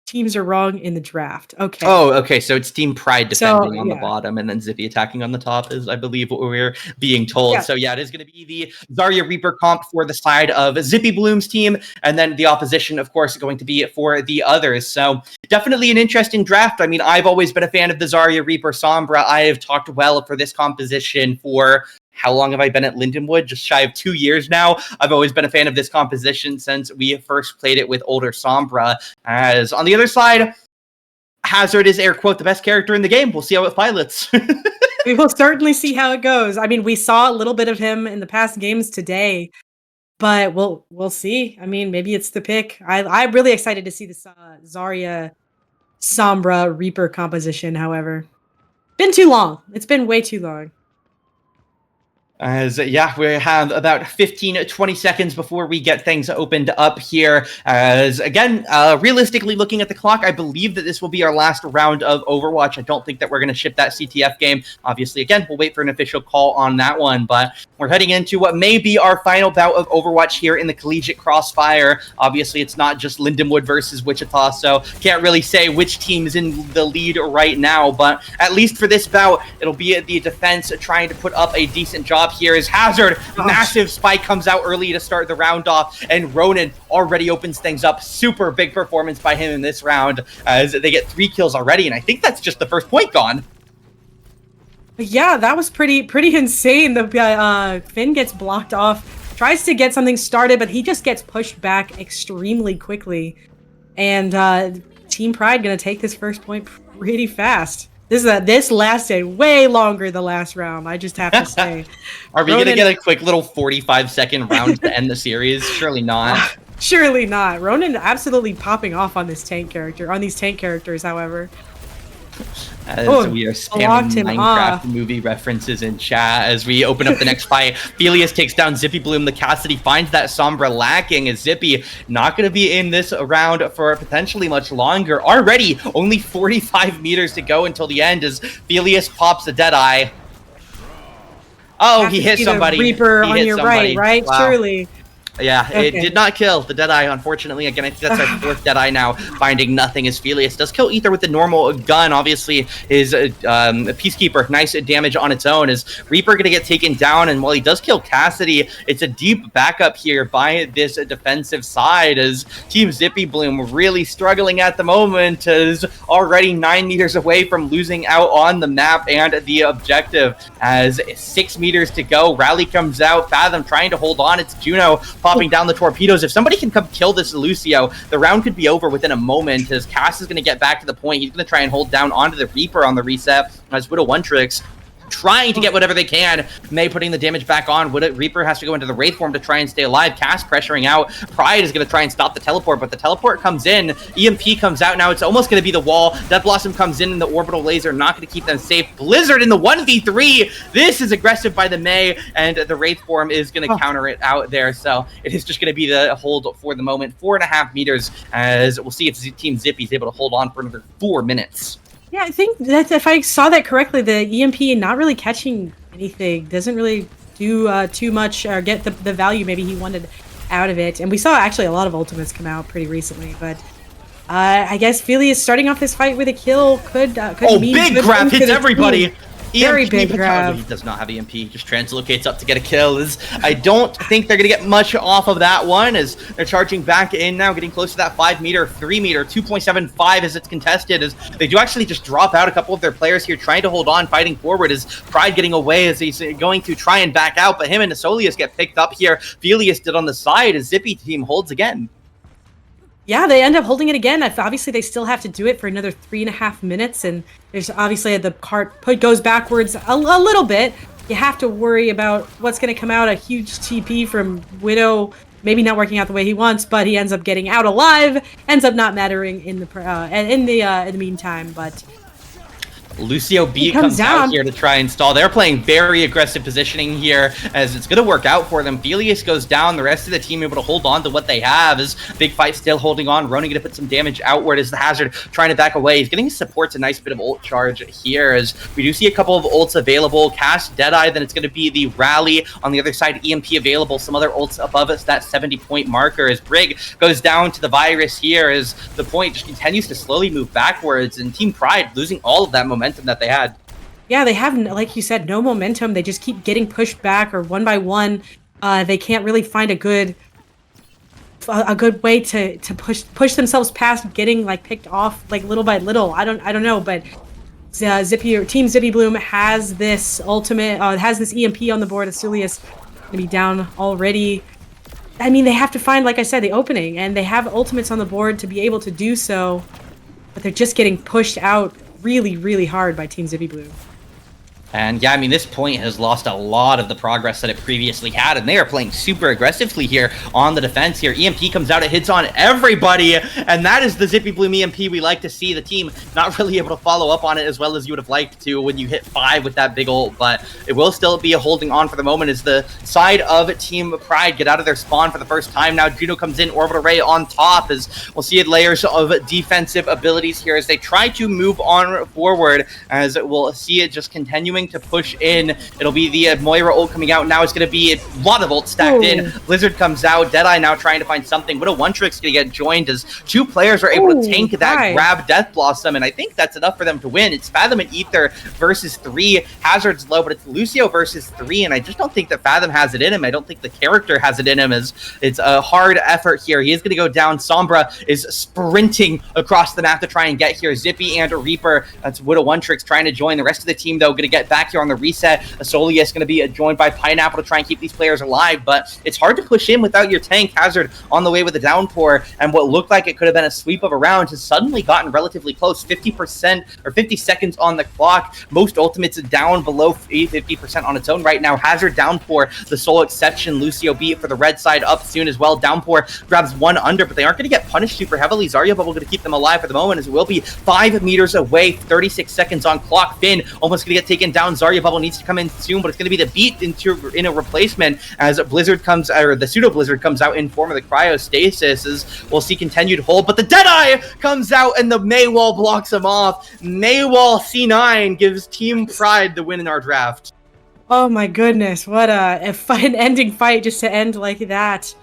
Speaker 2: teams are wrong in the draft. Okay.
Speaker 3: Oh, okay. So it's Team Pride defending on the bottom, and then Zippy attacking on the top is, I believe, what we're being told. Yeah. So yeah, it is going to be the Zarya Reaper comp for the side of Zippy Bloom's team, and then the opposition, of course, going to be for the others. So definitely an interesting draft. I mean, I've always been a fan of the Zarya Reaper Sombra. I have talked well for this composition for... How long have I been at Lindenwood? Just shy of 2 years now. I've always been a fan of this composition since we first played it with older Sombra. As on the other side, Hazard is, air quote, the best character in the game. We'll see how it pilots.
Speaker 2: We will certainly see how it goes. I mean, we saw a little bit of him in the past games today, but we'll see. I mean, maybe it's the pick. I'm really excited to see this Zarya Sombra Reaper composition, however. Been too long. It's been way too long.
Speaker 3: As yeah, we have about 15-20 seconds before we get things opened up here. As again, realistically looking at the clock, I believe that this will be our last round of Overwatch. I don't think that we're going to ship that CTF game. Obviously, again, we'll wait for an official call on that one, but we're heading into what may be our final bout of Overwatch here in the Collegiate Crossfire. Obviously, it's not just Lindenwood versus Wichita, so can't really say which team is in the lead right now, but at least for this bout, it'll be the defense trying to put up a decent job here. Is Hazard. Massive spike comes out early to start the round off, and Ronan already opens things up. Super big performance by him in this round, as they get 3 kills already, and I think that's just the first point gone.
Speaker 2: Yeah, that was pretty insane. The Finn gets blocked off, tries to get something started, but he just gets pushed back extremely quickly. And Team Pride gonna take this first point pretty fast. This lasted way longer the last round, I just have to say.
Speaker 3: Are we going to get a quick little 45-second round to end the series? Surely not.
Speaker 2: Surely not. Ronan absolutely popping off on these tank characters, however.
Speaker 3: As we are spamming Minecraft movie references in chat as we open up the next fight. Felius takes down Zippy Bloom. The Cassidy finds that Sombra lacking, as Zippy not going to be in this round for potentially much longer. Already only 45 meters to go until the end as Felius pops a Deadeye. Oh, he hit somebody.
Speaker 2: Reaper on your right?
Speaker 3: Wow.
Speaker 2: Surely.
Speaker 3: Yeah,
Speaker 2: Okay.
Speaker 3: it did not kill the Deadeye, unfortunately. Again, I think that's our fourth Deadeye now, finding nothing as Felius does kill Ether with the normal gun. Obviously, is a Peacekeeper. Nice damage on its own. Is Reaper going to get taken down? And while he does kill Cassidy, it's a deep backup here by this defensive side as Team Zippy Bloom really struggling at the moment, is already 9 meters away from losing out on the map and the objective. As 6 meters to go, Rally comes out, Fathom trying to hold on. It's Juno popping down the torpedoes. If somebody can come kill this Lucio, the round could be over within a moment, as Cass is going to get back to the point. He's going to try and hold down onto the Reaper on the reset, as Widow One Tricks trying to get whatever they can. May putting the damage back on. Reaper has to go into the Wraith form to try and stay alive. Cass pressuring out. Pride is going to try and stop the teleport, but the teleport comes in. EMP comes out now. It's almost going to be the wall. Death Blossom comes in and the orbital laser, not going to keep them safe. Blizzard in the 1v3. This is aggressive by the May, and the Wraith form is going to counter it out there. So it is just going to be the hold for the moment. 4.5 meters, as we'll see if Team Zippy is able to hold on for another 4 minutes.
Speaker 2: Yeah, I think that if I saw that correctly, the EMP not really catching anything, doesn't really do too much or get the value maybe he wanted out of it. And we saw actually a lot of ultimates come out pretty recently, but I guess Feely is starting off this fight with a kill. Could mean
Speaker 3: big grab hits everybody.
Speaker 2: Very big grab.
Speaker 3: He does not have EMP. Just translocates up to get a kill. I don't think they're going to get much off of that one, as they're charging back in now, getting close to that 5 meter, 3 meter, 2.75 as it's contested. As they do actually just drop out a couple of their players here, trying to hold on, fighting forward. As Pride getting away as he's going to try and back out, but him and Asolius get picked up here. Felius did on the side as Zippy team holds again.
Speaker 2: Yeah, they end up holding it again. Obviously, they still have to do it for another 3.5 minutes, and there's obviously the cart goes backwards a little bit. You have to worry about what's going to come out. A huge TP from Widow, maybe not working out the way he wants, but he ends up getting out alive. Ends up not mattering in the meantime, but.
Speaker 3: Lucio B comes out here to try and stall. They're playing very aggressive positioning here, as it's going to work out for them. Felius goes down. The rest of the team able to hold on to what they have, as Big Fight still holding on. Ronin going to put some damage outward as the Hazard trying to back away. He's getting his supports a nice bit of ult charge here, as we do see a couple of ults available. Cast Deadeye, then it's going to be the Rally. On the other side, EMP available. Some other ults above us, that 70-point marker, as Brig goes down to the Virus here, as the point just continues to slowly move backwards, and Team Pride losing all of that momentum that they had.
Speaker 2: Yeah, they have, like you said, no momentum. They just keep getting pushed back, or one by one. They can't really find a good way to push themselves past getting like picked off like little by little. I don't know, but Team Zippy Bloom has this ultimate, has this EMP on the board. Asulius gonna be down already. I mean, they have to find, like I said, the opening, and they have ultimates on the board to be able to do so, but they're just getting pushed out really, really hard by Team Zippy Blue.
Speaker 3: And yeah, I mean, this point has lost a lot of the progress that it previously had, and they are playing super aggressively here on the defense here. EMP comes out, it hits on everybody, and that is the Zippy Bloom EMP we like to see. The team not really able to follow up on it as well as you would have liked to when you hit 5 with that big ult, but it will still be a holding on for the moment as the side of Team Pride get out of their spawn for the first time. Now Juno comes in, Orbital Ray on top, as we'll see layers of defensive abilities here as they try to move on forward, as we'll see it just continuing to push in. It'll be the Moira ult coming out now. It's going to be a lot of ult stacked in. Blizzard comes out. Deadeye now trying to find something. Widow One Trick's going to get joined as 2 players are able to tank that grab Death Blossom, and I think that's enough for them to win. It's Fathom and Ether versus 3. Hazard's low, but it's Lucio versus 3, and I just don't think that Fathom has it in him. I don't think the character has it in him, as it's a hard effort here. He is going to go down. Sombra is sprinting across the map to try and get here. Zippy and Reaper, that's Widow One Trick's trying to join. The rest of the team, though, going to get back here on the reset. Asolius is going to be joined by Pineapple to try and keep these players alive, but it's hard to push in without your tank. Hazard on the way with a downpour, and what looked like it could have been a sweep of a round has suddenly gotten relatively close. 50% or 50 seconds on the clock. Most ultimates down below 50% on its own right now. Hazard downpour, the sole exception. Lucio beat for the red side up soon as well. Downpour grabs 1 under, but they aren't going to get punished super heavily. Zarya Bubble going to keep them alive for the moment, as it will be 5 meters away. 36 seconds on clock. Finn almost going to get taken down. Zarya Bubble needs to come in soon, but it's going to be the beat in a replacement as Blizzard comes, or the pseudo Blizzard comes out in form of the cryostasis, as we'll see continued hold, but the Deadeye comes out and the Maywall blocks him off. Maywall C9 gives Team Pride the win in our draft.
Speaker 2: Oh my goodness, what an ending fight just to end like that.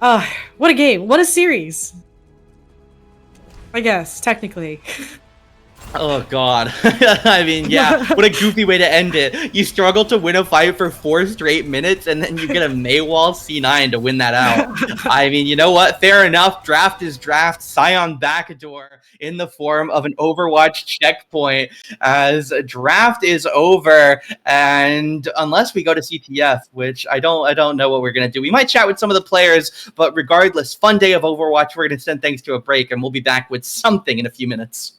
Speaker 2: What a game. What a series. I guess, technically.
Speaker 3: Oh God. I mean, yeah, what a goofy way to end it. You struggle to win a fight for 4 straight minutes and then you get a Maywall C9 to win that out. I mean, you know what? Fair enough. Draft is draft. Scion backdoor in the form of an Overwatch checkpoint as draft is over. And unless we go to CTF, which I don't know what we're gonna do. We might chat with some of the players, but regardless, fun day of Overwatch. We're gonna send things to a break and we'll be back with something in a few minutes.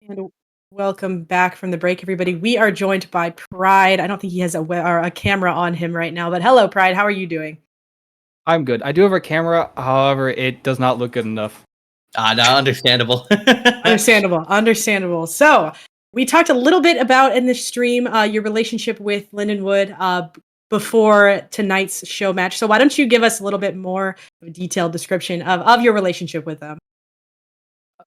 Speaker 2: And welcome back from the break, everybody. We are joined by Pride. I don't think he has a camera on him right now, but hello, Pride. How are you doing?
Speaker 4: I'm good. I do have a camera, however, it does not look good enough.
Speaker 3: No, understandable.
Speaker 2: Understandable. So we talked a little bit about in the stream your relationship with Lindenwood before tonight's show match. So why don't you give us a little bit more of a detailed description of your relationship with them?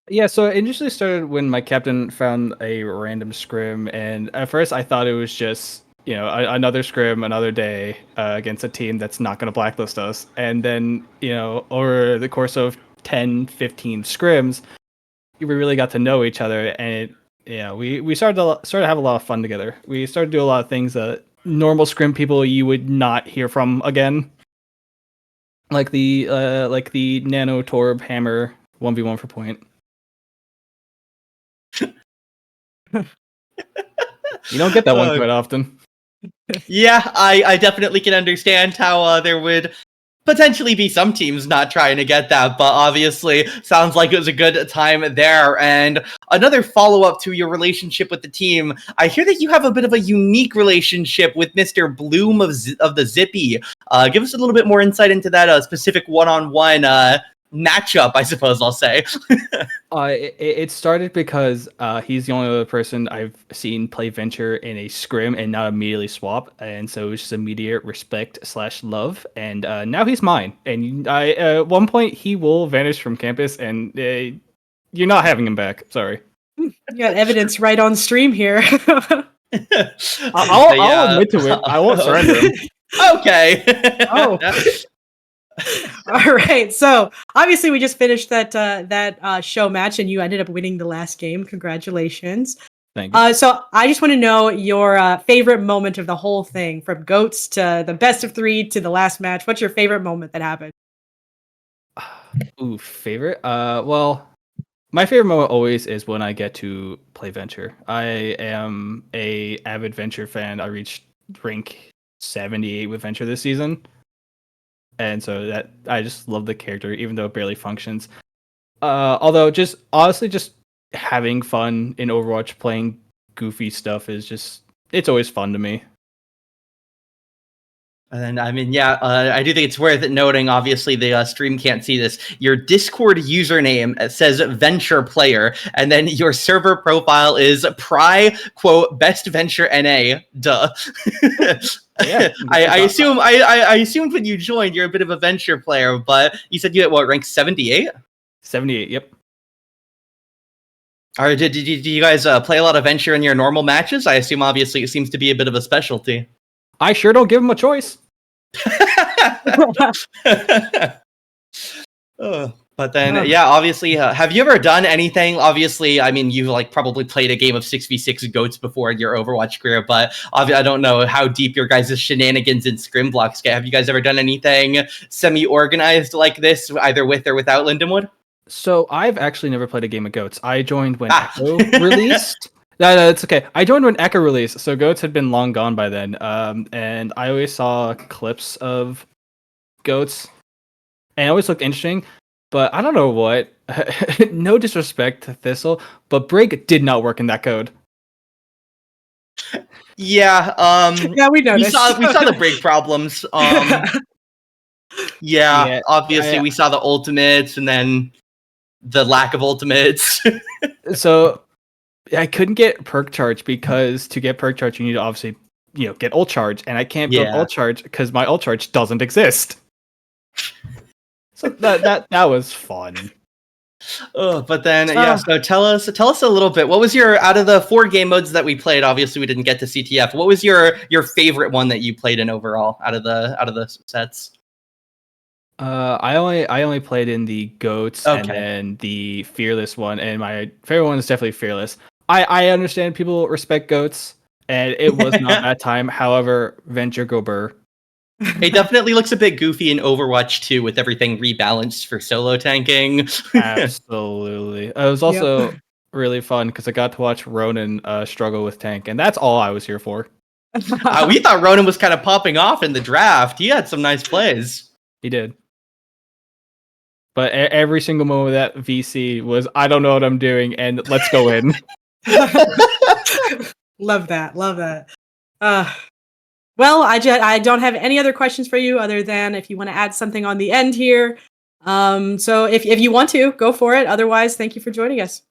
Speaker 4: Yeah, so it initially started when my captain found a random scrim, and at first I thought it was just, another scrim, another day against a team that's not going to blacklist us. And then, over the course of 10, 15 scrims, we really got to know each other, and we started to have a lot of fun together. We started to do a lot of things that normal scrim people you would not hear from again, like the Nano Torb Hammer 1v1 for point. You don't get that one quite often.
Speaker 3: Yeah, I definitely can understand how there would potentially be some teams not trying to get that, but obviously sounds like it was a good time there. And another follow-up to your relationship with the team, I hear that you have a bit of a unique relationship with Mr. Bloom of the Zippy. Give us a little bit more insight into that specific one-on-one matchup, I suppose I'll say.
Speaker 4: It started because he's the only other person I've seen play Venture in a scrim and not immediately swap, and so it was just immediate respect/love. And now he's mine. And at one point he will vanish from campus, and you're not having him back. Sorry.
Speaker 2: You got evidence right on stream here.
Speaker 4: I'll admit to it. I won't surrender him.
Speaker 3: Okay.
Speaker 2: Oh. All right. So obviously we just finished that show match, and you ended up winning the last game. Congratulations.
Speaker 4: Thank you.
Speaker 2: So I just want to know your favorite moment of the whole thing, from GOATs to the best of 3 to the last match. What's your favorite moment that happened?
Speaker 4: Ooh, favorite? Well, my favorite moment always is when I get to play Venture. I am a avid Venture fan. I reached rank 78 with Venture this season. And so that I just love the character, even though it barely functions. Although just honestly, just having fun in Overwatch, playing goofy stuff it's always fun to me.
Speaker 3: And I mean, yeah, I do think it's worth noting. Obviously, the stream can't see this. Your Discord username says Venture Player, and then your server profile is best Venture NA. Duh.
Speaker 4: Yeah,
Speaker 3: I assumed when you joined you're a bit of a Venture player, but you said you at what, rank 78?
Speaker 4: 78. Yep.
Speaker 3: Or did you guys play a lot of Venture in your normal matches? I assume obviously it seems to be a bit of a specialty.
Speaker 4: I sure don't give him a choice.
Speaker 3: But then, yeah, obviously, have you ever done anything? Obviously, I mean, you've probably played a game of 6v6 goats before in your Overwatch career, but I don't know how deep your guys' shenanigans in scrim blocks get. Have you guys ever done anything semi-organized like this, either with or without Lindenwood?
Speaker 4: So I've actually never played a game of goats. I joined when Echo released. No, it's okay. I joined when Echo released, so goats had been long gone by then. And I always saw clips of goats, and it always looked interesting. But I don't know what. No disrespect to Thistle, but break did not work in that code.
Speaker 3: Yeah.
Speaker 2: Yeah, we know.
Speaker 3: We saw the break problems. Yeah. Obviously, we saw the ultimates, and then the lack of ultimates.
Speaker 4: So I couldn't get perk charge, because to get perk charge you need to obviously get ult charge, and I can't build ult charge because my ult charge doesn't exist. So that was fun.
Speaker 3: But then yeah, so tell us a little bit. What was your, out of the 4 game modes that we played, obviously we didn't get to CTF, what was your favorite one that you played in overall out of the sets?
Speaker 4: I only played in the goats and then the fearless one, and my favorite one is definitely fearless. I understand people respect goats, and it was not that time. However, Venture go burr.
Speaker 3: It definitely looks a bit goofy in Overwatch 2 with everything rebalanced for solo tanking.
Speaker 4: Absolutely. It was also really fun because I got to watch Ronan struggle with tank, and that's all I was here for.
Speaker 3: We thought Ronan was kind of popping off in the draft. He had some nice plays.
Speaker 4: He did. But every single moment of that VC was, I don't know what I'm doing, and let's go in.
Speaker 2: Love that. Love that. Uh, well, I don't have any other questions for you other than if you want to add something on the end here. So if you want to, go for it. Otherwise, thank you for joining us.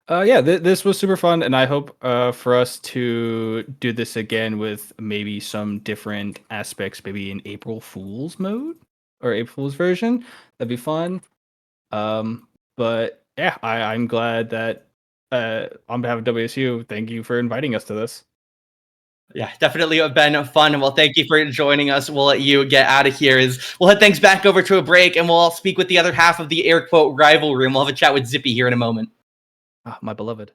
Speaker 4: Yeah, this was super fun, and I hope for us to do this again with maybe some different aspects, maybe in April Fool's mode or April Fool's version. That'd be fun. But yeah, I'm glad that on behalf of WSU, thank you for inviting us to this.
Speaker 3: Yeah, definitely been fun. Well, thank you for joining us. We'll let you get out of here. We'll head things back over to a break, and we'll speak with the other half of the air quote rival room. We'll have a chat with Zippy here in a moment.
Speaker 4: Ah, my beloved.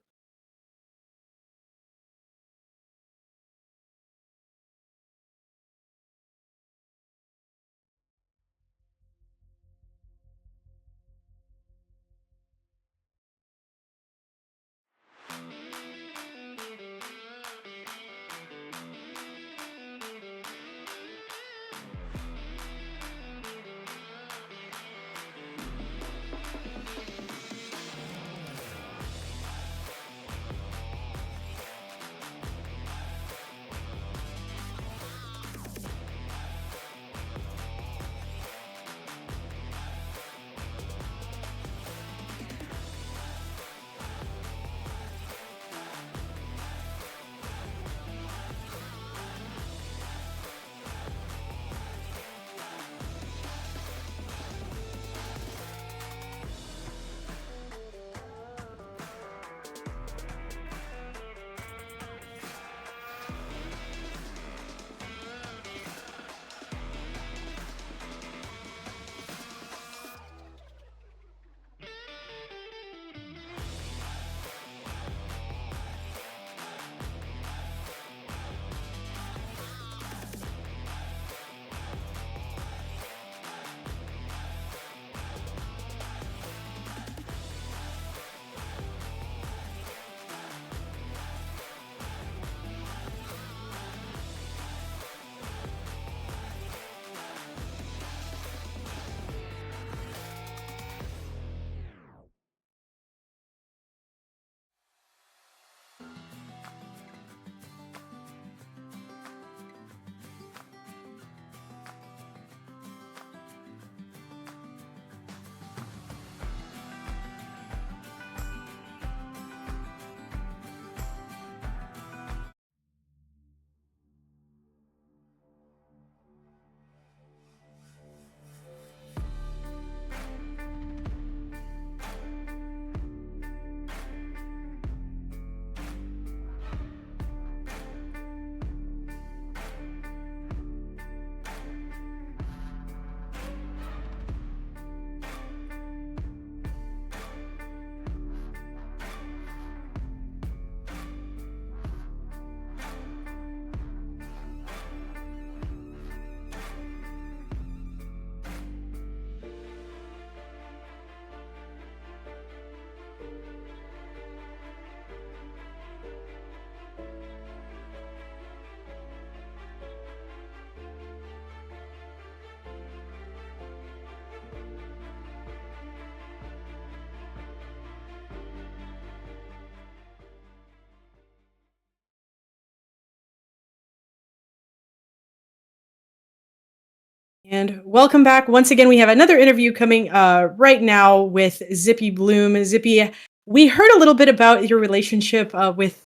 Speaker 2: And welcome back. Once again, we have another interview coming right now with Zippy Bloom. Zippy, we heard a little bit about your relationship with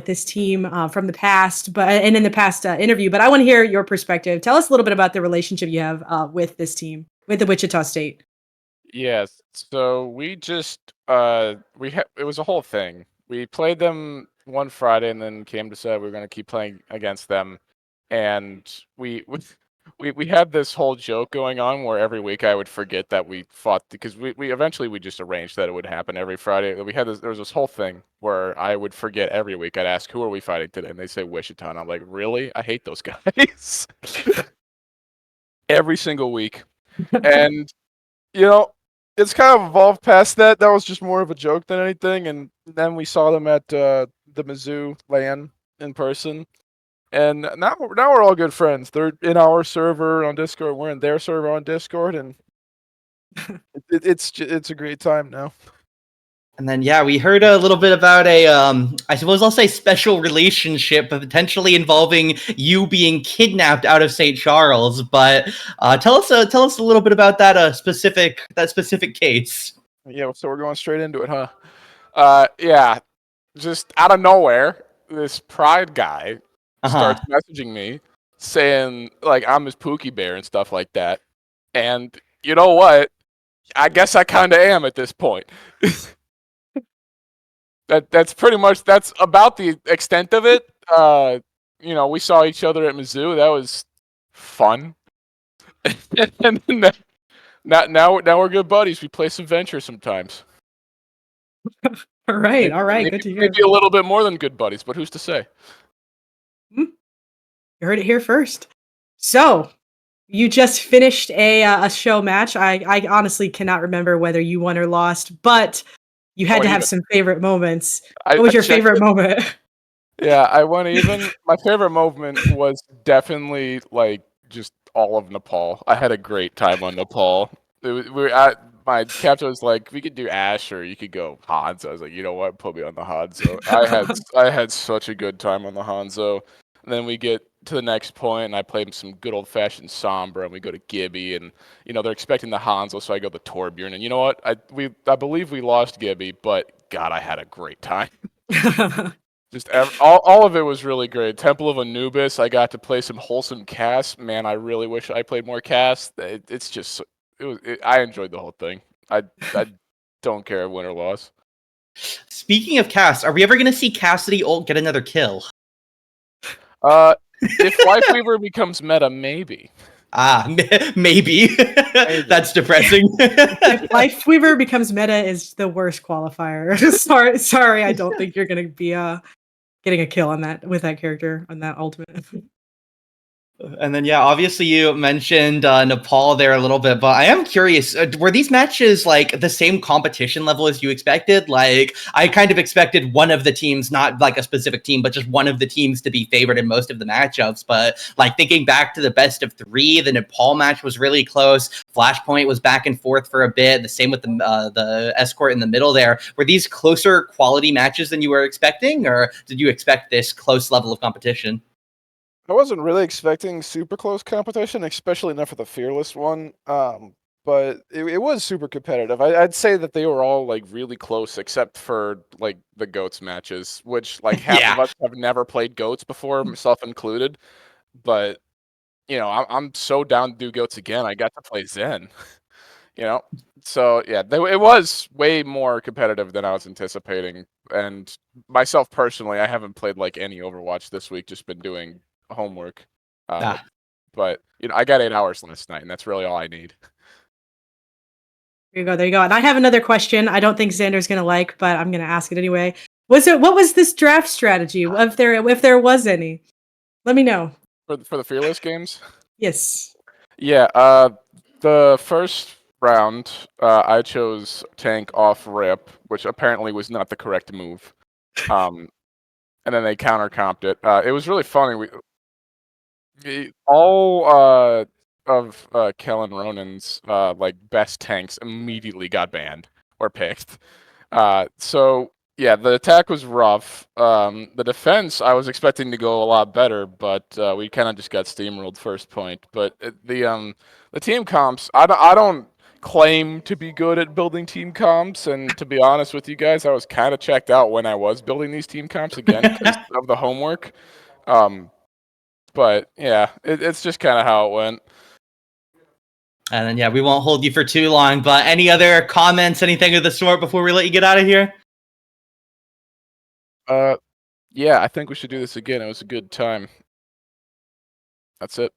Speaker 2: this team from the past, but and in the past interview. But I want to hear your perspective. Tell us a little bit about the relationship you have with this team, with the Wichita State.
Speaker 5: Yes. So we just it was a whole thing. We played them one Friday and then came to say we were going to keep playing against them, and we had this whole joke going on where every week I would forget that we fought because we eventually we just arranged that it would happen every Friday. We had there was this whole thing where I would forget every week. I'd ask, "Who are we fighting today?" And they say Wichita. And I'm like, "Really? I hate those guys." Every single week. And you know, it's kind of evolved past that. That was just more of a joke than anything. And then we saw them at the Mizzou LAN in person. And now we're all good friends. They're in our server on Discord. We're in their server on Discord, and it's a great time now.
Speaker 3: And then, yeah, we heard a little bit about I suppose I'll say special relationship, but potentially involving you being kidnapped out of St. Charles. But tell us a little bit about that specific case.
Speaker 5: Yeah, so we're going straight into it, huh? Yeah, just out of nowhere, this Pride guy starts messaging me saying like I'm his Pookie Bear and stuff like that. And you know what? I guess I kind of am at this point. That's about the extent of it. We saw each other at Mizzou. That was fun. And then now we're good buddies. We play some Venture sometimes.
Speaker 2: All right, good to hear.
Speaker 5: Maybe a little bit more than good buddies, but who's to say?
Speaker 2: You heard it here first. So, you just finished a show match. I honestly cannot remember whether you won or lost, but you had to have some favorite moments. What was your favorite moment?
Speaker 5: Yeah, I went even. My favorite moment was definitely like just all of Nepal. I had a great time on Nepal. My captain was like, "We could do Ash or you could go Hanzo." I was like, "You know what? Put me on the Hanzo." I had such a good time on the Hanzo. And then we get to the next point, and I played some good old fashioned Sombra, and we go to Gibby, and they're expecting the Hanzo, so I go the Torbjorn. And you know what? I believe we lost Gibby, but God, I had a great time. Just all of it was really great. Temple of Anubis, I got to play some wholesome casts. Man, I really wish I played more casts. I enjoyed the whole thing. I don't care win or loss.
Speaker 3: Speaking of casts, are we ever going to see Cassidy Ult get another kill?
Speaker 5: If Lifeweaver becomes meta, maybe.
Speaker 3: Maybe. That's depressing.
Speaker 2: If Lifeweaver becomes meta is the worst qualifier. Sorry, I don't think you're going to be getting a kill on that with that character on that ultimate.
Speaker 3: And then, yeah, obviously you mentioned Nepal there a little bit, but I am curious, were these matches like the same competition level as you expected? Like, I kind of expected one of the teams, not like a specific team, but just one of the teams to be favored in most of the matchups. But like thinking back to the best of three, the Nepal match was really close. Flashpoint was back and forth for a bit. The same with the Escort in the middle there. Were these closer quality matches than you were expecting, or did you expect this close level of competition?
Speaker 6: I wasn't really expecting super close competition, especially not for the Fearless one. But it was super competitive. I'd say that they were all like really close, except for like the Goats matches, which like half of us have never played Goats before, myself included. But I'm so down to do Goats again. I got to play Zen. So yeah, it was way more competitive than I was anticipating. And myself personally, I haven't played like any Overwatch this week. Just been doing homework. But I got 8 hours last night, and that's really all I need.
Speaker 2: There you go. And I have another question. I don't think Xander's gonna like, but I'm gonna ask it anyway. What was this draft strategy? If there was any, let me know.
Speaker 5: For the Fearless games?
Speaker 2: Yes.
Speaker 5: Yeah. The first round, I chose tank off rip, which apparently was not the correct move. And then they counter comped it. It was really funny. All of Kellen Ronan's like best tanks immediately got banned or picked. So yeah, the attack was rough. The defense I was expecting to go a lot better, but we kind of just got steamrolled first point. But the team comps, I don't claim to be good at building team comps, and to be honest with you guys, I was kind of checked out when I was building these team comps again because of the homework. But yeah, it's just kind of how it went.
Speaker 3: And then, yeah, we won't hold you for too long, but any other comments, anything of the sort before we let you get out of here?
Speaker 5: Yeah, I think we should do this again. It was a good time. That's it.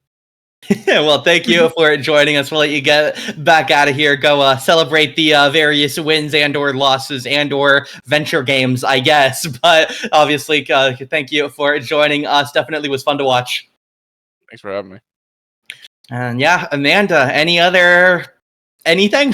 Speaker 3: Well, thank you for joining us. We'll let you get back out of here. Go celebrate the various wins and or losses and or venture games, I guess. But obviously, thank you for joining us. Definitely was fun to watch.
Speaker 5: Thanks for having me.
Speaker 2: And
Speaker 3: yeah, Amanda, anything?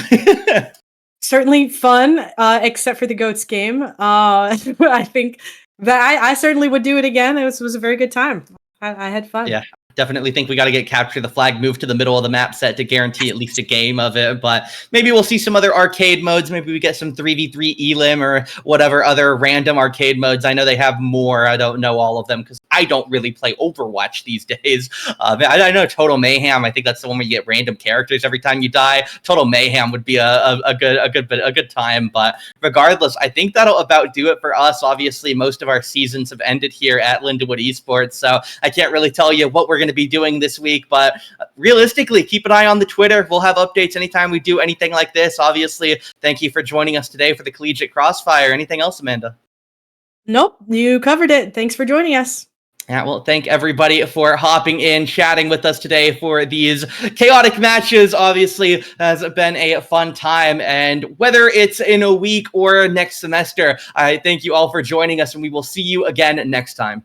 Speaker 2: Certainly fun, except for the Goats game. I think that I certainly would do it again. It was a very good time. I had fun.
Speaker 3: Yeah. definitely think we got to get capture the flag, move to the middle of the map set to guarantee at least a game of it. But maybe we'll see some other arcade modes. Maybe we get some 3v3 elim or whatever other random arcade modes. I know they have more. I don't know all of them because I don't really play Overwatch these days. I know Total Mayhem. I think that's the one where you get random characters every time you die. Total Mayhem would be a good time. But regardless, I think that'll about do it for us. Obviously, most of our seasons have ended here at Lindenwood Esports, so I can't really tell you what we're going to be doing this week. But realistically, keep an eye on the Twitter. We'll have updates anytime we do anything like this. Obviously, thank you for joining us today for the Collegiate Crossfire. Anything else, Amanda?
Speaker 2: Nope, you covered it. Thanks for joining us.
Speaker 3: Yeah, well, thank everybody for hopping in, chatting with us today for these chaotic matches. Obviously, has been a fun time. And whether it's in a week or next semester, I thank you all for joining us, and we will see you again next time.